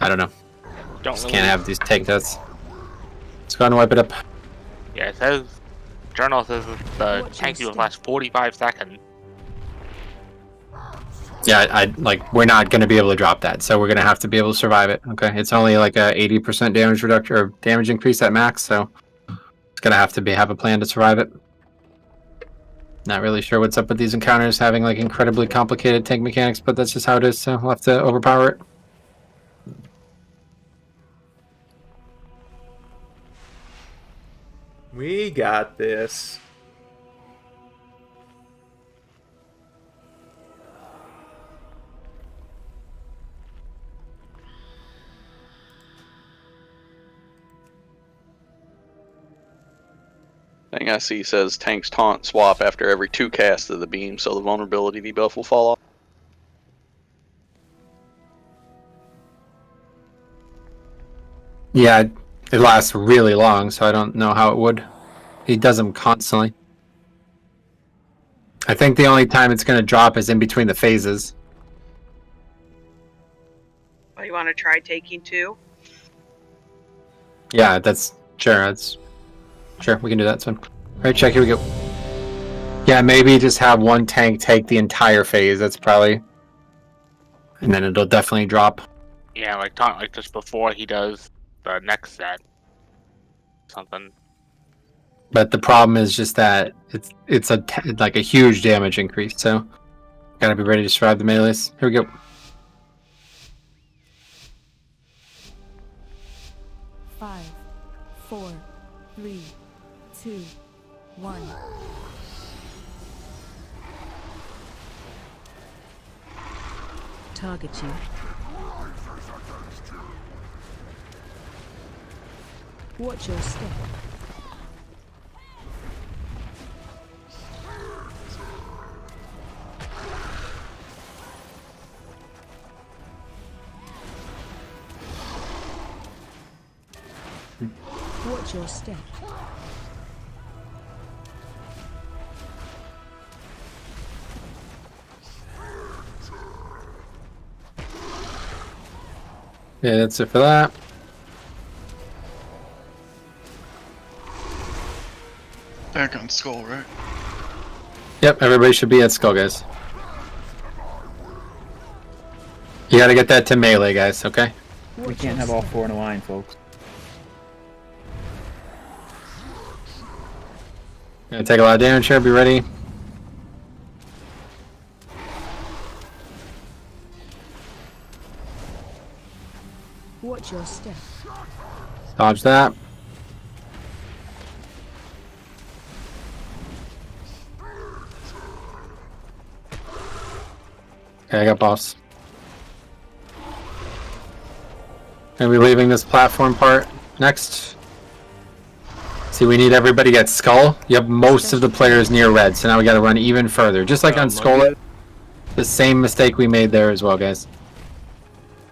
I don't know. Just can't have these tank deaths. Let's go ahead and wipe it up.
Yeah, it says, Journal says the tank will last 45 seconds.
Yeah, we're not going to be able to drop that, so we're going to have to be able to survive it. Okay, it's only like a 80% damage reduction or damage increase at max, so it's going to have a plan to survive it. Not really sure what's up with these encounters having like incredibly complicated tank mechanics, but that's just how it is, so we'll have to overpower it.
We got this.
Thing I see says tanks taunt swap after every 2 casts of the beam, so the vulnerability debuff will fall off.
Yeah, it lasts really long, so I don't know how it would. He does them constantly. I think the only time it's going to drop is in between the phases.
Well, you want to try taking 2?
Yeah, that's sure. Sure, we can do that soon. Alright, check, here we go. Yeah, maybe just have one tank take the entire phase, that's probably... And then it'll definitely drop.
Yeah, like taunt like just before he does the next set. Something.
But the problem is just that it's like a huge damage increase, so... Gotta be ready to survive the melees. Here we go.
Five, 4, 3, 2, 1. Target you. Watch your step. Watch your step.
Yeah, that's it for that.
Back on skull, right?
Yep, everybody should be at skull, guys. You gotta get that to melee, guys, okay?
We can't have all four in a line, folks.
Gonna take a lot of damage here, be ready.
Watch your step.
Dodge that. Okay, I got boss. Gonna be leaving this platform part next. See, we need everybody at skull. You have most of the players near red, so now we gotta run even further. Just like on skull, the same mistake we made there as well, guys.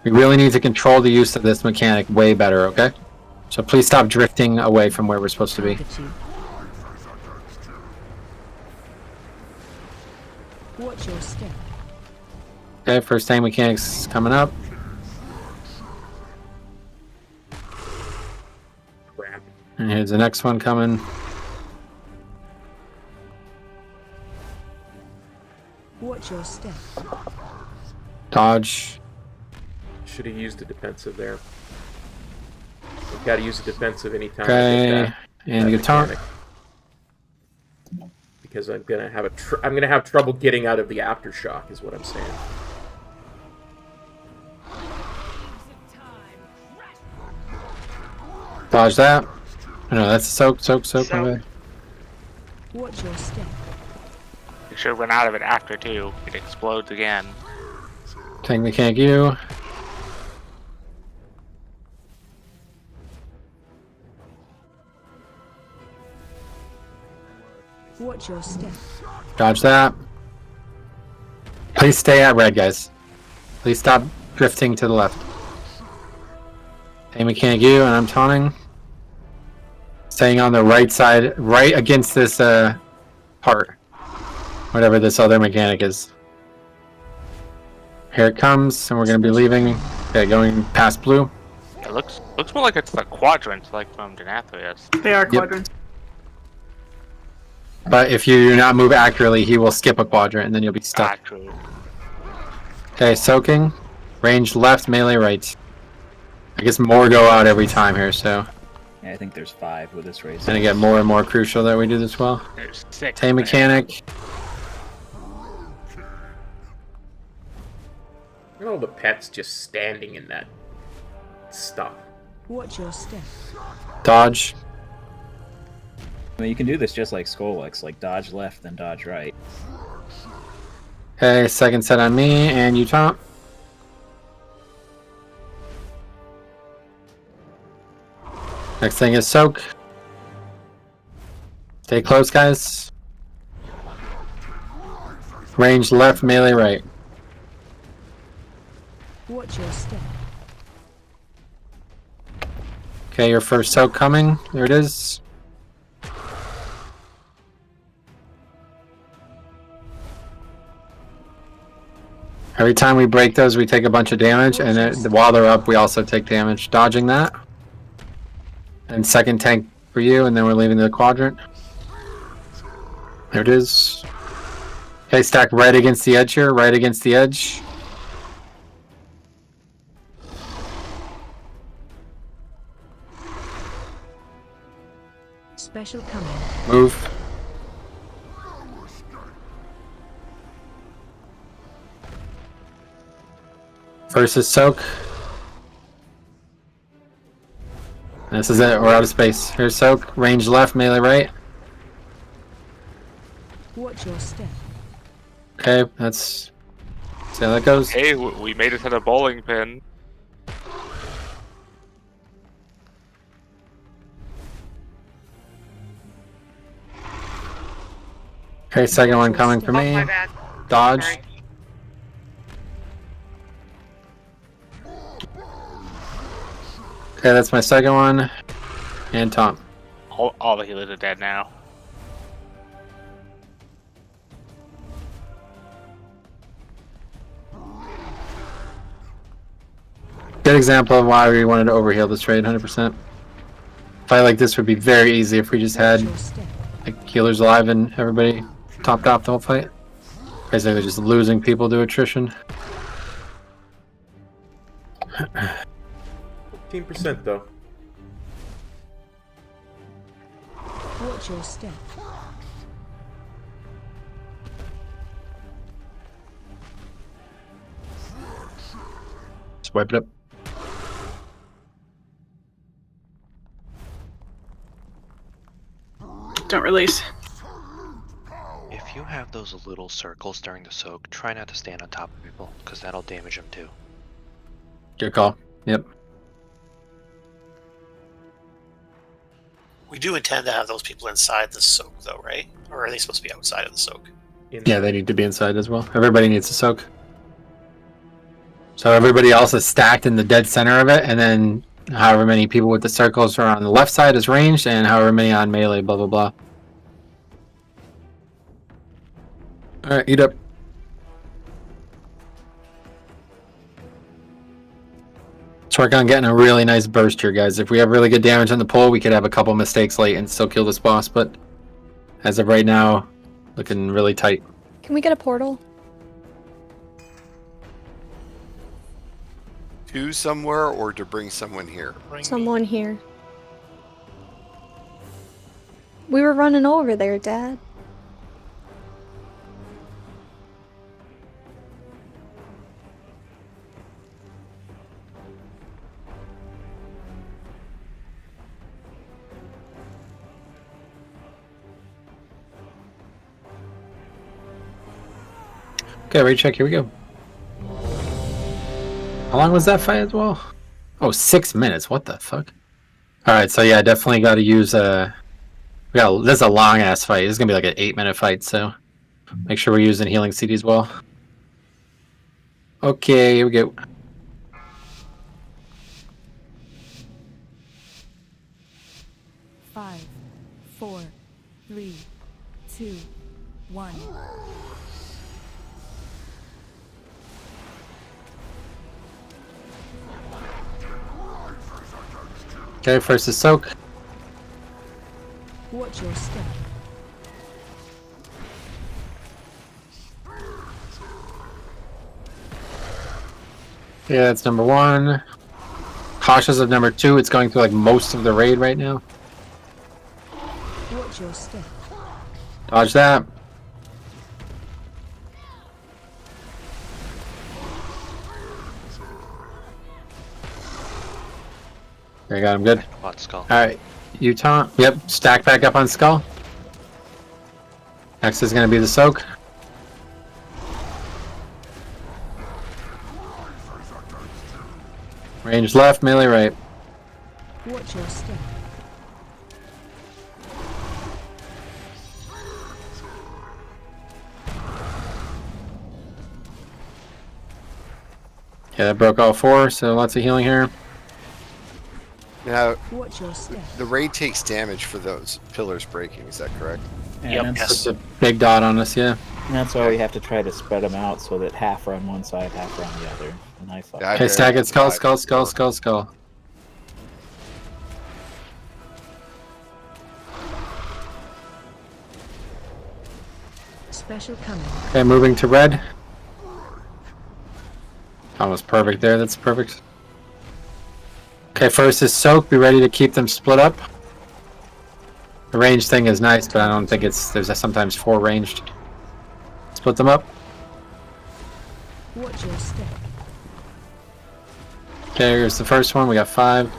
We really need to control the use of this mechanic way better, okay? So please stop drifting away from where we're supposed to be.
Watch your step.
Okay, first tank mechanics coming up. And here's the next one coming.
Watch your step.
Dodge.
Should have used a defensive there. We've got to use a defensive anytime.
Okay, and guitar.
Because I'm gonna have trouble getting out of the aftershock, is what I'm saying.
Dodge that. No, that's soak. Okay.
Watch your step.
You should run out of it after too. It explodes again.
Tank mechanic you.
Watch your step.
Dodge that. Please stay at red, guys. Please stop drifting to the left. Tank mechanic you, and I'm taunting. Staying on the right side, right against this part. Whatever this other mechanic is. Here it comes, and we're going to be leaving. Okay, going past blue.
It looks more like it's the quadrants, like from Denathrius.
They are quadrants.
But if you do not move accurately, he will skip a quadrant, and then you'll be stuck.
True.
Okay, soaking. Range left, melee right. I guess more go out every time here, so...
Yeah, I think there's 5 with this race.
It's gonna get more and more crucial that we do this well.
There's 6.
Tank mechanic.
Look at all the pets just standing in that stuff.
Watch your step.
Dodge.
I mean, you can do this just like Skolex, like dodge left, then dodge right.
Okay, second set on me, and you taunt. Next thing is soak. Stay close, guys. Range left, melee right.
Watch your step.
Okay, your first soak coming. There it is. Every time we break those, we take a bunch of damage, and while they're up, we also take damage. Dodging that. And second tank for you, and then we're leaving the quadrant. There it is. Okay, stack right against the edge here, right against the edge.
Special coming.
Move. First is soak. This is it, we're out of space. Here's soak, range left, melee right.
Watch your step.
Okay, that's... see how that goes.
Hey, we made it to the bowling pin.
Okay, second one coming for me.
My bad.
Dodge.
Sorry.
Okay, that's my second one. And Tom.
All the healers are dead now.
Good example of why we wanted to overheal this trade, 100%. Fight like this would be very easy if we just had like healers alive and everybody topped off the whole fight. Basically just losing people to attrition.
15% though.
Watch your step.
Just wipe it up.
Don't release.
If you have those little circles during the soak, try not to stand on top of people, because that'll damage them too.
Good call. Yep.
We do intend to have those people inside the soak, though, right? Or are they supposed to be outside of the soak?
Yeah, they need to be inside as well. Everybody needs to soak. So everybody else is stacked in the dead center of it, and then however many people with the circles are on the left side is ranged, and however many on melee, blah, blah, blah. Alright, eat up. Let's work on getting a really nice burst here, guys. If we have really good damage on the pole, we could have a couple mistakes late and still kill this boss, but as of right now, looking really tight.
Can we get a portal?
To somewhere or to bring someone here?
Someone here. We were running over there, Dad.
Okay, raid check, here we go. How long was that fight as well? Oh, 6 minutes, what the fuck? Alright, so yeah, definitely gotta use this is a long ass fight. This is gonna be like an 8-minute fight, so make sure we're using healing CD as well. Okay, here we go.
Five, 4, 3, 2, 1.
Okay, first is soak.
Watch your step.
Yeah, that's number 1. Cautious of number 2. It's going through like most of the raid right now.
Watch your step.
Dodge that. There you go, I'm good.
On skull.
Alright, you taunt. Yep, stack back up on skull. Next is going to be the soak. Range left, melee right.
Watch your step.
Yeah, that broke all 4, so lots of healing here.
Now,
Watch your step.
the raid takes damage for those pillars breaking, is that correct?
And
It's a big dot on us, yeah.
And that's why we have to try to spread them out so that half are on one side, half are on the other. And I thought.
Okay, stack it, skull, skull, skull, skull, skull.
Special coming.
Okay, moving to red. Almost perfect there, that's perfect. Okay, first is soak, be ready to keep them split up. The range thing is nice, but I don't think there's sometimes 4 ranged. Split them up.
Watch your step.
Okay, here's the first one, we got 5.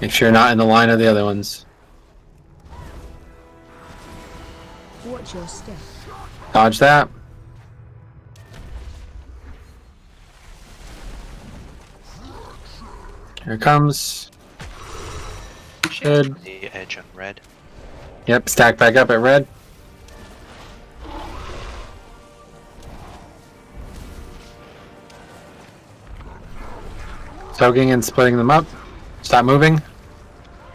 Make sure you're not in the line of the other ones.
Watch your step.
Dodge that. Here it comes. Good.
The edge on red.
Yep, stack back up at red. soaking and splitting them up. Stop moving.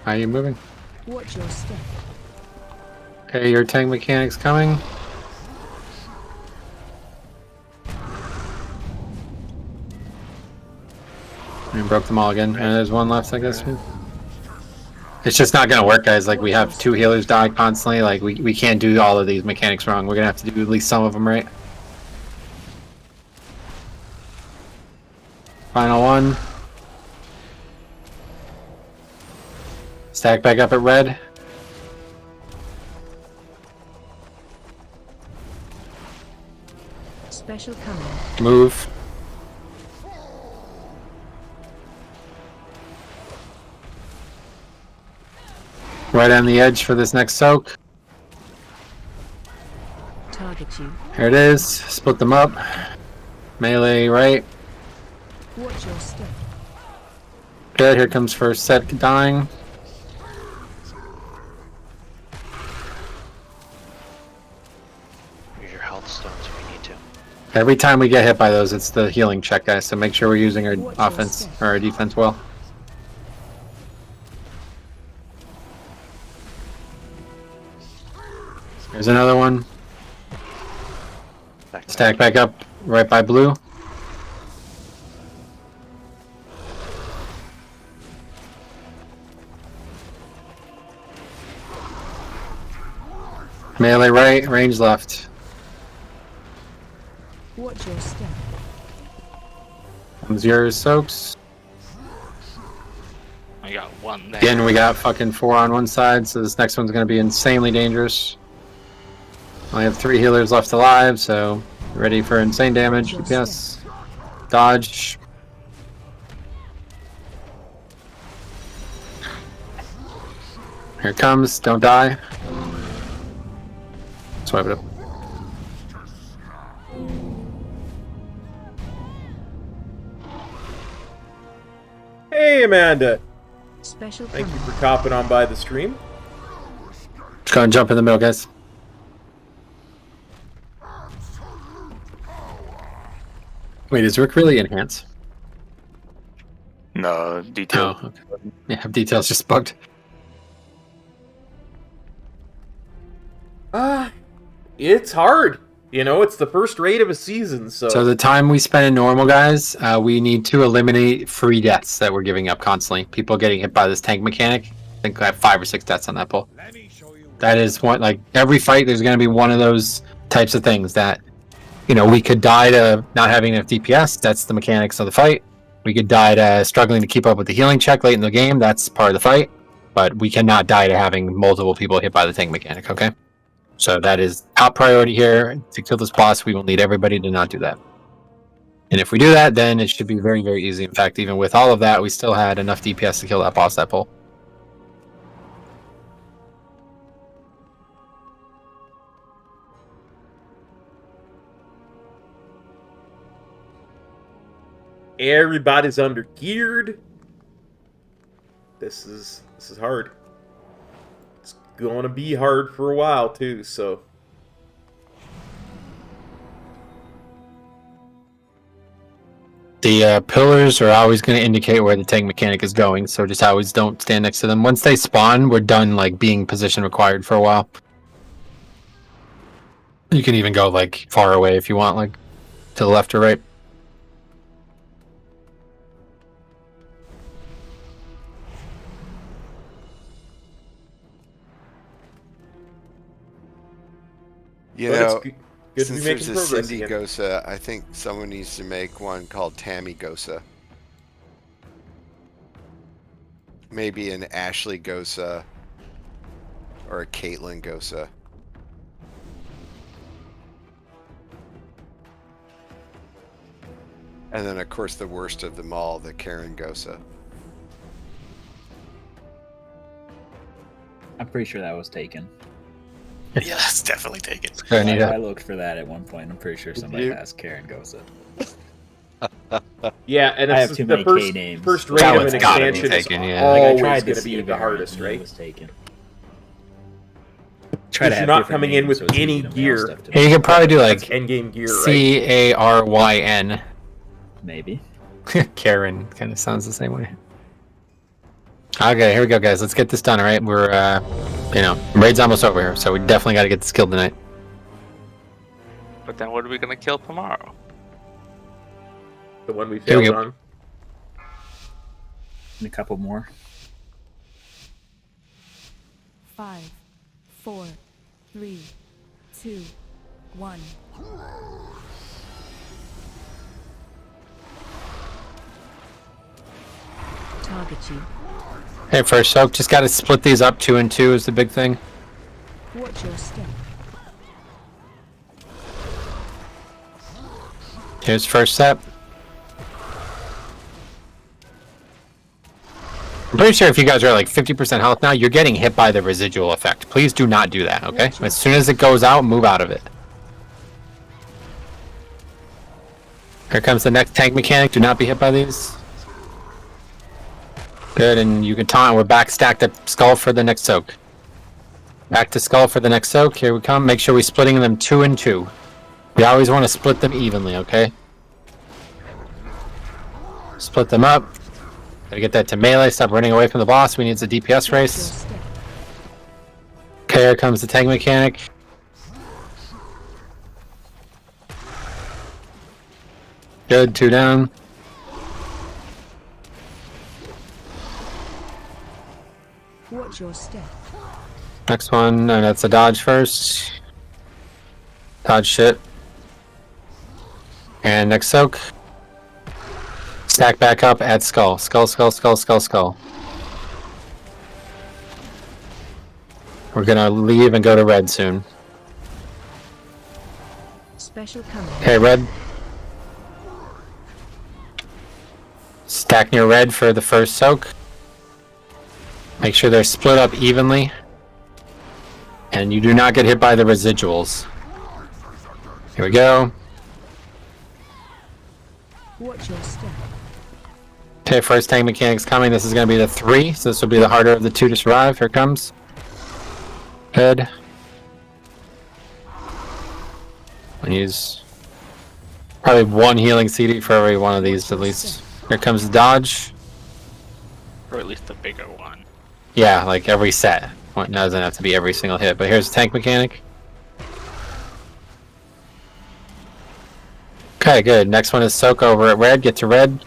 How are you moving?
Watch your step.
Okay, your tank mechanic's coming. And broke them all again. And there's one left, I guess. It's just not gonna work, guys. Like, we have 2 healers die constantly. Like, we can't do all of these mechanics wrong. We're gonna have to do at least some of them right. Final one. Stack back up at red.
Special coming.
Move. Right on the edge for this next soak.
Target you.
Here it is. Split them up. Melee right.
Watch your step.
Good. Here comes first set dying.
Use your health stones if you need to.
Every time we get hit by those, it's the healing check, guys. So make sure we're using our offense or our defense well. There's another one. Stack back up right by blue. Melee right, range left.
Watch your step.
Comes yours, soaks.
I got one there.
Again, we got fucking 4 on one side, so this next one's gonna be insanely dangerous. I have 3 healers left alive, so ready for insane damage. DPS. Dodge. Here it comes, don't die. Swipe it up.
Hey, Amanda.
Special
Thank you
coming.
for copping on by the stream.
Let's go and jump in the middle, guys. Wait, is Rick really enhance?
No, detail.
Oh, okay. Yeah, details just bugged.
It's hard. You know, it's the first raid of a season, so...
So the time we spend in normal, guys, we need to eliminate free deaths that we're giving up constantly. People getting hit by this tank mechanic. I think I have 5 or 6 deaths on that pull. That is one, like, every fight there's going to be one of those types of things that, you know, we could die to not having enough DPS. That's the mechanics of the fight. We could die to struggling to keep up with the healing check late in the game. That's part of the fight. But we cannot die to having multiple people hit by the tank mechanic, okay? So that is top priority here. To kill this boss, we will need everybody to not do that. And if we do that, then it should be very, very easy. In fact, even with all of that, we still had enough DPS to kill that boss that pull.
Everybody's under geared. This is hard. It's gonna be hard for a while too, so.
The pillars are always going to indicate where the tank mechanic is going, so just always don't stand next to them. Once they spawn, we're done like being position required for a while. You can even go like far away if you want, like to the left or right.
You
But
know,
it's good to be
since
making
there's a
progress
Cindy
again.
Gosa, I think someone needs to make one called Tammy Gosa. Maybe an Ashley Gosa or a Caitlyn Gosa. And then, of course, the worst of them all, the Karen Gosa.
I'm pretty sure that was taken.
Yeah, that's definitely taken.
I looked for that at one point. I'm pretty sure somebody
you?
has Karen Gosa.
Yeah, and
I
it's
have too
the
many
first,
K names.
first raid
That
of
one's
an
gotta be
expansion is
taken, yeah.
Like, I
always
tried to
going to
see
be
if
the
everyone
hardest,
knew
right?
it was taken.
Because
Try to
you're
have
not
different
coming in
names
with
so it's
any
easy to mail
gear.
stuff to
Yeah, you could probably do like
That's endgame gear, right?
Caryn.
Maybe.
Karen kind of sounds the same way. Okay, here we go, guys. Let's get this done, all right? We're, raid's almost over here, so we definitely got to get this killed tonight.
But then what are we gonna kill tomorrow?
The one we
Here we
failed
go.
on.
And a couple more.
5, 4, 3, 2, 1. Target you.
Hey, first soak, just got to split these up 2 and 2 is the big thing.
Watch your step.
Here's first step. I'm pretty sure if you guys are like 50% health now, you're getting hit by the residual effect. Please do not do that, okay? As soon as it goes out, move out of it. Here comes the next tank mechanic. Do not be hit by these. Good, and you can taunt. We're back stacked up skull for the next soak. Back to skull for the next soak. Here we come. Make sure we're splitting them 2 and 2. We always want to split them evenly, okay? Split them up. Gotta get that to melee. Stop running away from the boss. We need the DPS race. Okay, here comes the tank mechanic. Good, 2 down.
Watch your step.
Next one, no, that's a dodge first. Dodge shit. And next soak. Stack back up at skull. Skull, skull, skull, skull, skull. We're gonna leave and go to red soon.
Special coming.
Okay, red. Stack near red for the first soak. Make sure they're split up evenly. And you do not get hit by the residuals. Here we go.
Watch your step.
Okay, first tank mechanic's coming. This is going to be the 3, so this will be the harder of the 2 to survive. Here it comes. Good. And use probably 1 healing CD for every one of these at least. Here comes the dodge.
Or at least the bigger one.
Yeah, like every set. Well, it doesn't have to be every single hit, but here's the tank mechanic. Okay, good. Next one is soak over at red. Get to red.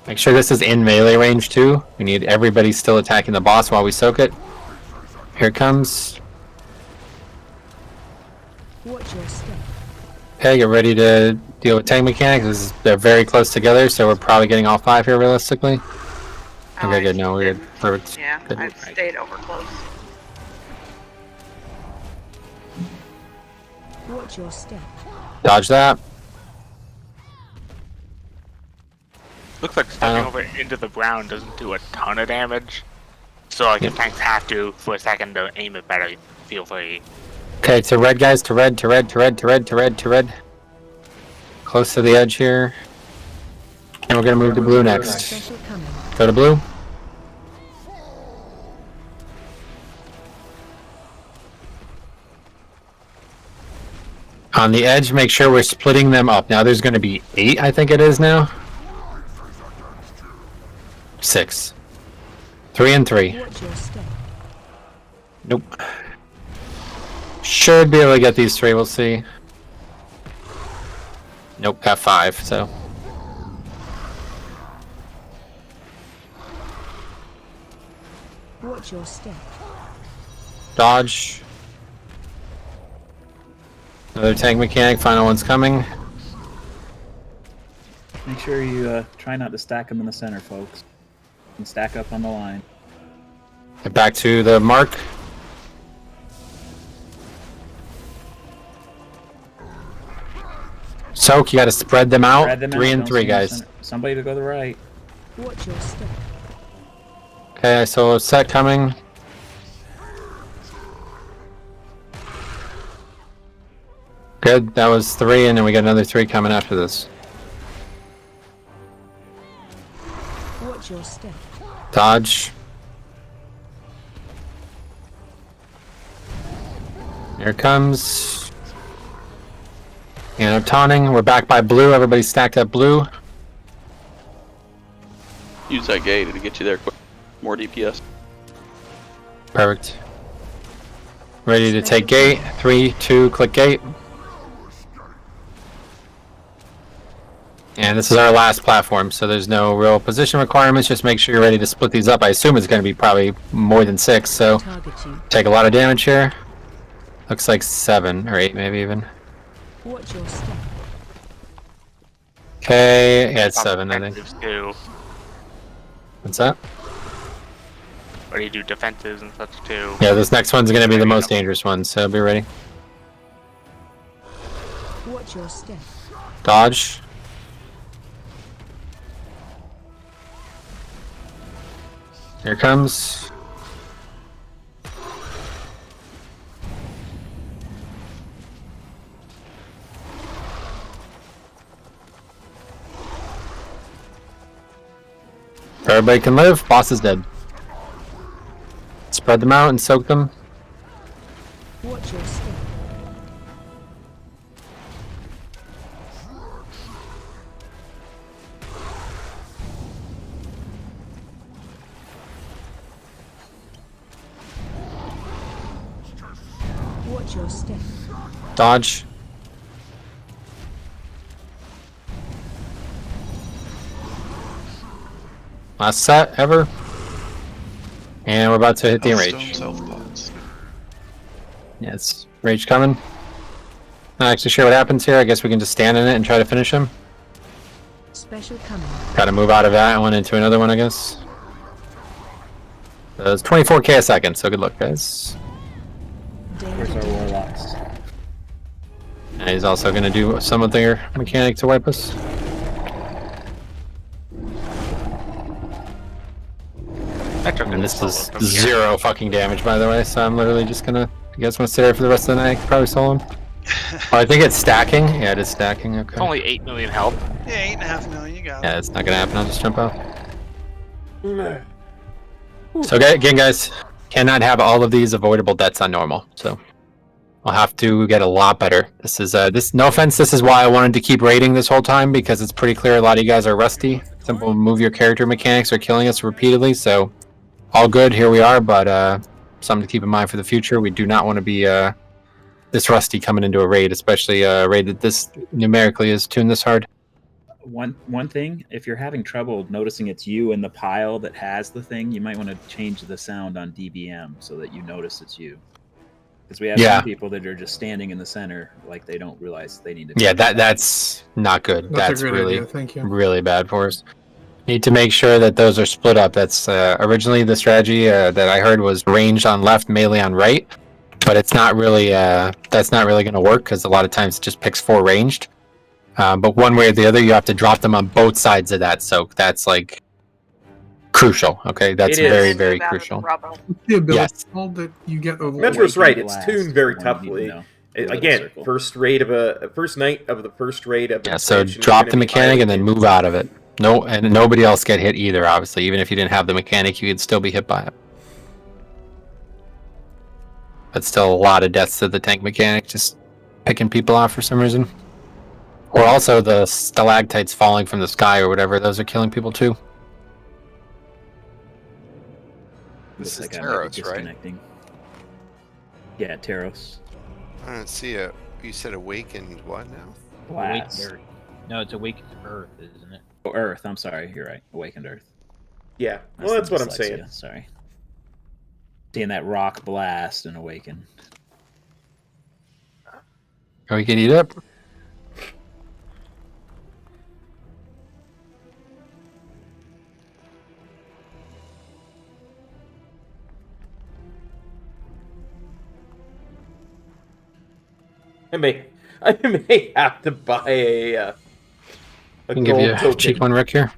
Make sure this is in melee range too. We need everybody still attacking the boss while we soak it. Here it comes.
Watch your step.
Okay, get ready to deal with tank mechanics. They're very close together, so we're probably getting all 5 here realistically. Okay, good. No, we're good. Perfect.
Yeah,
Good.
I've stayed over close.
Watch your step.
Dodge that.
Looks like stepping over into the ground doesn't do a ton of damage. So like if tanks have to for a second to aim it better, feel free.
Okay, to red guys, to red, to red, to red, to red, to red, to red. Close to the edge here. And we're gonna move to blue next. Go to blue. On the edge, make sure we're splitting them up. Now there's gonna be 8, I think it is now. 6. 3 and 3. Nope. Should be able to get these 3, we'll see. Nope, got 5, so.
Watch your step.
Dodge. Another tank mechanic, final one's coming.
Make sure you try not to stack them in the center, folks. And stack up on the line.
Get back to the mark. Soak, you gotta spread them out.
Spread them
3
out,
and
don't
3,
stand in the
guys.
center. Somebody to go to the right.
Watch your step.
Okay, I saw a set coming. Good, that was 3, and then we got another 3 coming after this.
Watch your step.
Dodge. Here it comes. And I'm taunting. We're back by blue. Everybody stacked up blue.
Use that gate to get you there quick. More DPS.
Perfect. Ready to take gate. 3, 2, click gate. And this is our last platform, so there's no real position requirements. Just make sure you're ready to split these up. I assume it's going to be probably more than 6, so take a lot of damage here. Looks like 7 or 8 maybe even.
Watch your step.
Okay, yeah, it's 7 I think.
Too.
What's that?
Or you do defenses and such too.
Yeah, this next one's going to be the most dangerous one, so be ready.
Watch your step.
Dodge. Here it comes. Everybody can live. Boss is dead. Spread them out and soak them.
Watch your step. Watch your step.
Dodge. Last set ever. And we're about to hit the enrage. Yeah, it's rage coming. Not actually sure what happens here. I guess we can just stand in it and try to finish him.
Special coming.
Gotta move out of that one into another one, I guess. It's 24k a second, so good luck, guys.
Where's our warlocks?
And he's also gonna do some of their mechanic to wipe us. And this is 0 fucking damage, by the way, so I'm literally just gonna... You guys want to stay there for the rest of the night? I could probably solo him. Oh, I think it's stacking. Yeah, it is stacking, okay.
It's only 8 million health.
Yeah, 8.5 million, you got it.
Yeah, it's not gonna happen, I'll just jump out. So again, guys, cannot have all of these avoidable deaths on normal, so... I'll have to get a lot better. This is, no offense, this is why I wanted to keep raiding this whole time, because it's pretty clear a lot of you guys are rusty. Simple move your character mechanics are killing us repeatedly, so... All good, here we are, but something to keep in mind for the future. We do not want to be this rusty coming into a raid, especially a raid that this numerically is tuned this hard.
One thing, if you're having trouble noticing it's you in the pile that has the thing, you might want to change the sound on DBM so that you notice it's you. Because we have some people that are just standing in the center, like they don't realize they need to.
Yeah, that's not good. That's really,
Thank you.
really bad for us. Need to make sure that those are split up. That's originally the strategy that I heard was ranged on left, melee on right, but it's not really. That's not really going to work because a lot of times it just picks 4 ranged. But one way or the other, you have to drop them on both sides of that soak. That's like crucial. Okay, that's very, very crucial.
The ability
Yes.
that you get over
Metro's right. It's tuned very toughly. Again, first night of the first raid of.
Yeah. So drop the mechanic and then move out of it. No, and nobody else get hit either. Obviously, even if you didn't have the mechanic, you could still be hit by it. But still, a lot of deaths to the tank mechanic, just picking people off for some reason. Or also the stalactites falling from the sky or whatever; those are killing people too.
This is
Like
Taros, right?
disconnecting. Yeah, Taros.
I don't see a. You said awakened what now?
Blast.
No, it's Awakened Earth, isn't it?
Oh, Earth. I'm sorry. You're right. Awakened Earth.
Yeah. Well, that's what I'm
dyslexia,
saying.
Sorry. Seeing that rock blast and awaken.
Or we can eat up.
I may have to buy a
can give you a cheap one, Rick, here.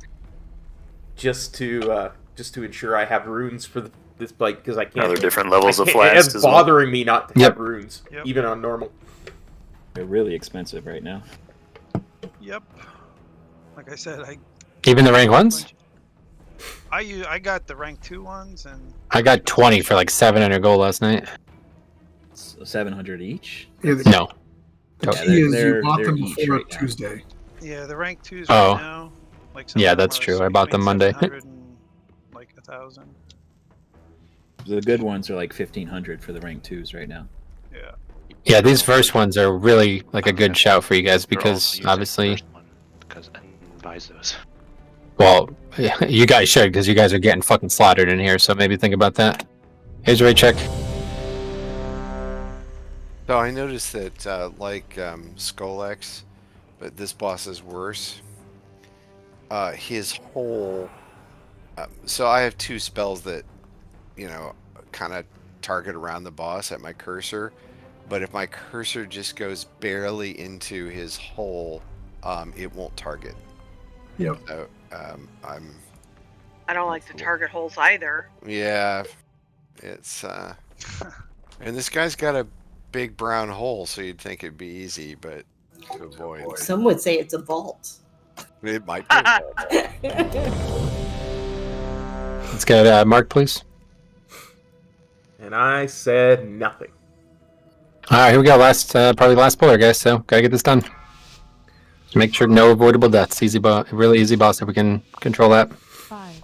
Just to ensure I have runes for this bike because I can't.
Are there different levels of
It's
flask as well?
bothering me not to have runes, even on normal.
They're really expensive right now.
Yep. Like I said,
Even the rank ones?
I got the rank 2 ones and
I got 20 for like 700 gold last night.
700 each?
No.
The
Oh.
key is you
they're-
bought
they're
them
each
before
right now.
Tuesday.
Yeah, the rank 2s
Oh.
right now. Like some
Yeah,
of them
that's
are
true. I bought them
between
Monday.
700 and like 1,000.
The good ones are like 1,500 for the rank 2s right now.
Yeah.
Yeah, these first ones are really like a good shout for you guys
They're
because
also using
obviously,
the first one because and buys those.
well, you guys should because you guys are getting fucking slaughtered in here. So maybe think about that. Here's your rate check.
So I noticed that, like Skull-X, but this boss is worse. His whole... so I have 2 spells that, you know, kind of target around the boss at my cursor. But if my cursor just goes barely into his hole, it won't target.
Yep.
So,
I don't like the target holes either.
Yeah, it's and this guy's got a big brown hole, so you'd think it'd be easy, but to avoid.
Some would say it's a vault.
It might be.
Let's get Mark, please.
And I said nothing.
All right, here we go. Last, probably last puller, guys. So gotta get this done. Just make sure no avoidable deaths. Easy, really easy boss if we can control that.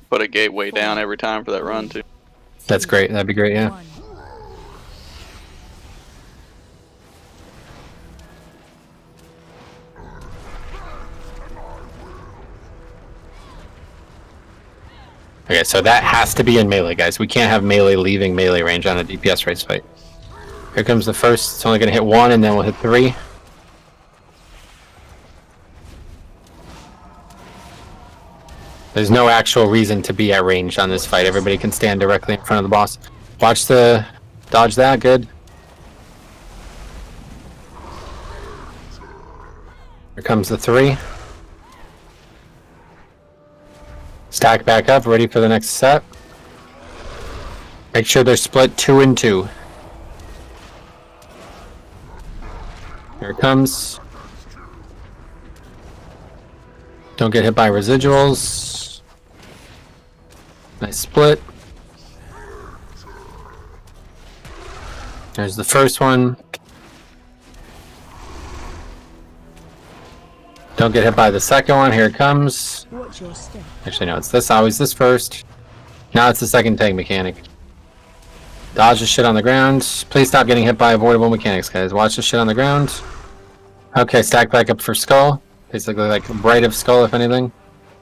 Put a gateway down every time for that run too.
That's great. That'd be great. Yeah. Okay, so that has to be in melee, guys. We can't have melee leaving melee range on a DPS race fight. Here comes the first. It's only going to hit 1, and then we'll hit 3. There's no actual reason to be at range on this fight. Everybody can stand directly in front of the boss. Watch the... Dodge that. Good. Here comes the 3. Stack back up, ready for the next set. Make sure they're split 2 and 2. Here it comes. Don't get hit by residuals. Nice split. There's the first one. Don't get hit by the second one. Here it comes.
Watch your step.
Actually, no, it's this. Always this first. Now it's the second tank mechanic. Dodge the shit on the ground. Please stop getting hit by avoidable mechanics, guys. Watch the shit on the ground. Okay, stack back up for skull. Basically, like right of skull, if anything.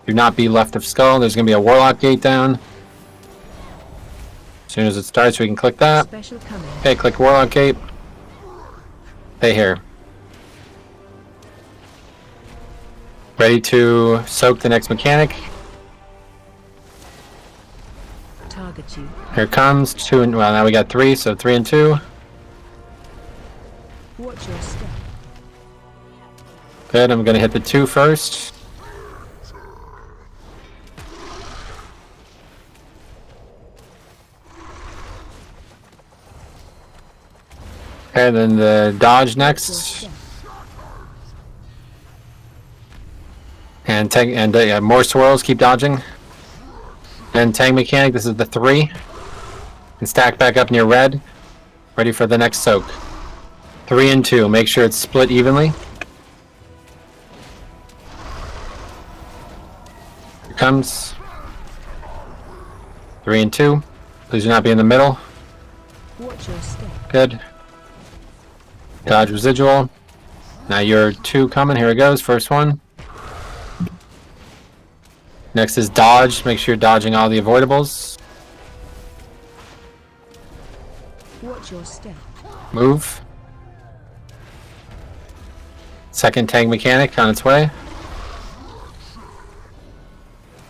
Do not be left of skull. There's going to be a warlock gate down. As soon as it starts, we can click that.
Special coming.
Okay, click warlock gate. Stay here. Ready to soak the next mechanic.
Target you.
Here it comes. 2 and well, now we got 3, so 3 and 2.
Watch your step.
Good. I'm gonna hit the 2 first. And then the dodge next. And tank and more swirls. Keep dodging. And tank mechanic. This is the 3. And stack back up near red. Ready for the next soak. 3 and 2. Make sure it's split evenly. Here comes. 3 and 2. Please do not be in the middle.
Watch your step.
Good. Dodge residual. Now your 2 coming. Here it goes. First one. Next is dodge. Make sure you're dodging all the avoidables.
Watch your step.
Move. Second tank mechanic on its way.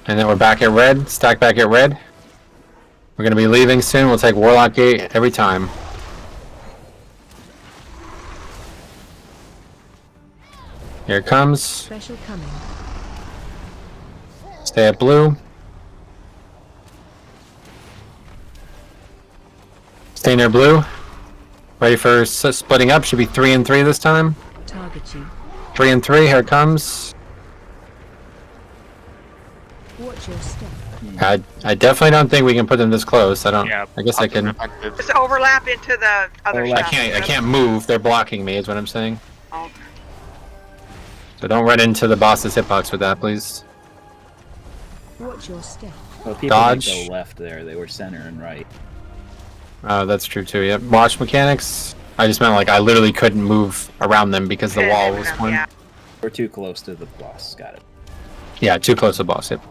And then we're back at red. Stack back at red. We're going to be leaving soon. We'll take warlock gate every time. Here it comes.
Special coming.
Stay at blue. Stay near blue. Ready for splitting up. Should be 3 and 3 this time.
Target you.
3 and 3. Here it comes.
Watch your step.
I definitely don't think we can put them this close. I don't.
Yeah,
I guess I can.
Just overlap into the other
I
stuff.
can't. I can't move. They're blocking me. Is what I'm saying. So don't run into the boss's hitbox with that, please.
Watch your step.
Well, people
Dodge.
didn't go left there. They were center and right.
That's true too, yep. Watch mechanics. I just meant like I literally couldn't move around them because the wall was one.
Yeah.
We're too close to the boss. Got it.
Yeah, too close to the boss, yep.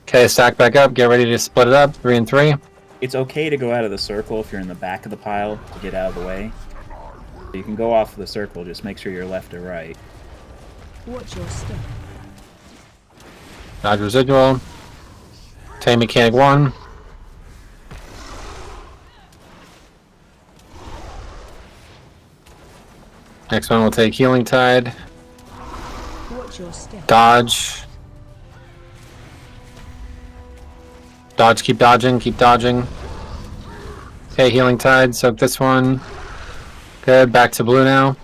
Okay, stack back up. Get ready to split it up. 3 and 3.
It's okay to go out of the circle if you're in the back of the pile to get out of the way. So you can go off the circle. Just make sure you're left or right.
Watch your step.
Dodge residual. Tame mechanic 1. Next one will take healing tide.
Watch your step.
Dodge. Dodge, keep dodging, keep dodging. Okay, healing tide, soak this one. Good, back to blue now.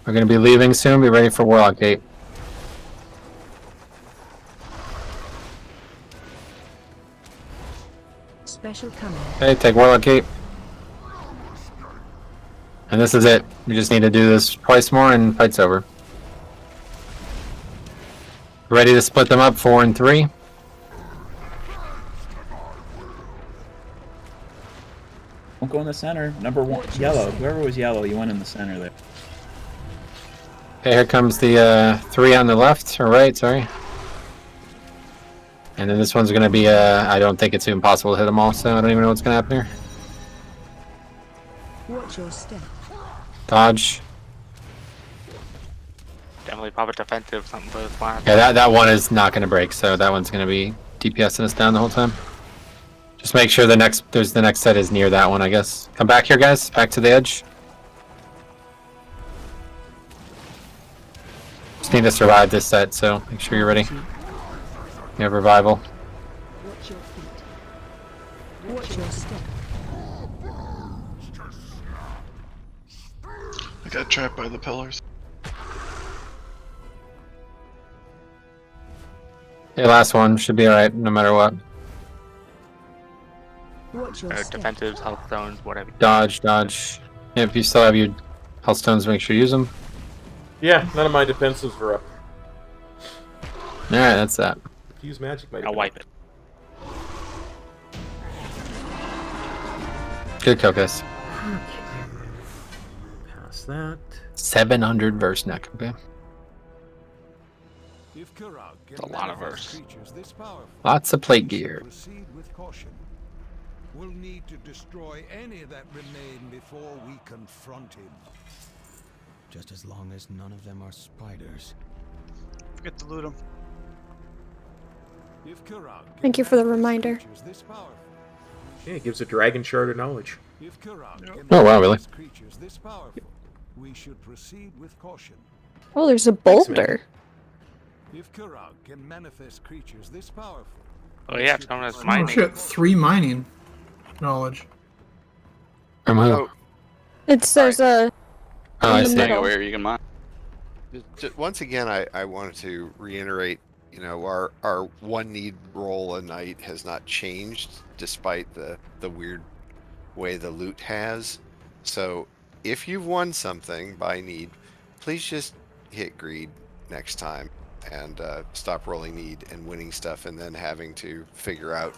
We're going to be leaving soon, be ready for Warlock Gate.
Special coming.
Okay, take Warlock Gate. And this is it. We just need to do this twice more and fight's over. Ready to split them up, 4 and 3.
Don't go in the center. Number 1, yellow. Whoever was yellow, you went in the center there.
Okay, here comes the 3 on the left, or right, sorry. And then this one's going to be, I don't think it's impossible to hit them all, so I don't even know what's going to happen here.
Watch your step.
Dodge.
Definitely pop a defensive, something for this one.
Yeah, that one is not going to break, so that one's going to be DPSing us down the whole time. Just make sure the next set is near that one, I guess. Come back here, guys. Back to the edge. Just need to survive this set, so make sure you're ready. You have revival.
Watch your feet. Watch your step.
I got trapped by the pillars.
Okay, last one. Should be alright, no matter what.
Watch your step.
Defensives, health zones, whatever.
Dodge, dodge. Yeah, if you still have your health stones, make sure you use them.
Yeah, none of my defenses were up.
Alright, that's that.
Use magic, might
I'll wipe it.
Good kill, guys.
Pass that.
700 verse neck, okay?
It's a lot of verse.
Lots of plate gear.
Proceed with caution. We'll need to destroy any that remain before we confront him.
Just as long as none of them are spiders.
Forget to loot them.
Thank you for the reminder.
Yeah, it gives a dragon shard of knowledge.
Oh wow, really?
We should proceed with caution.
Oh, there's a boulder.
If Kurag can manifest creatures this powerful.
Oh yeah, someone has
Oh
mining.
shit, 3 mining knowledge.
From who?
It says
Oh, I
in the
see.
middle.
Where you can mine.
Once again, I wanted to reiterate, you know, our 1 need roll a night has not changed despite the weird way the loot has. So if you've won something by need, please just hit greed next time and stop rolling need and winning stuff and then having to figure out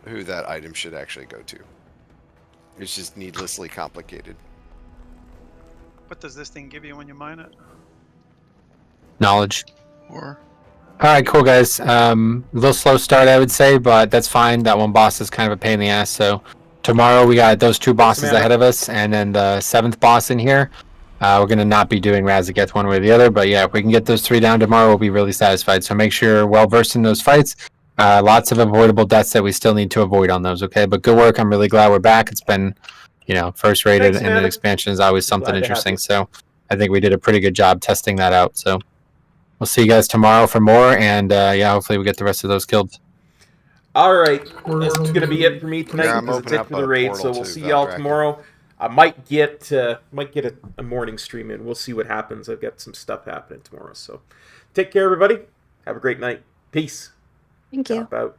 who that item should actually go to. It's just needlessly complicated.
What does this thing give you when you mine it?
Knowledge.
Or
Alright, cool guys. A little slow start I would say, but that's fine. That one boss is kind of a pain in the ass, so tomorrow we got those 2 bosses ahead of us, and then the 7th boss in here. We're going to not be doing Razageth one way or the other, but yeah, if we can get those 3 down tomorrow, we'll be really satisfied. So make sure you're well versed in those fights. Lots of avoidable deaths that we still need to avoid on those, okay? But good work. I'm really glad we're back. It's been, you know, first rated, and an expansion is always something interesting. So I think we did a pretty good job testing that out. So we'll see you guys tomorrow for more, and yeah, hopefully we get the rest of those killed.
All right, this is gonna be it for me tonight.
Yeah, I'm
because it's
opening
it
up
for the
a
raid.
portal
So we'll
to
see y'all
Dragon.
tomorrow. I might get a morning stream in. We'll see what happens. I've got some stuff happening tomorrow. So take care, everybody. Have a great night. Peace.
Thank you.
Cop out.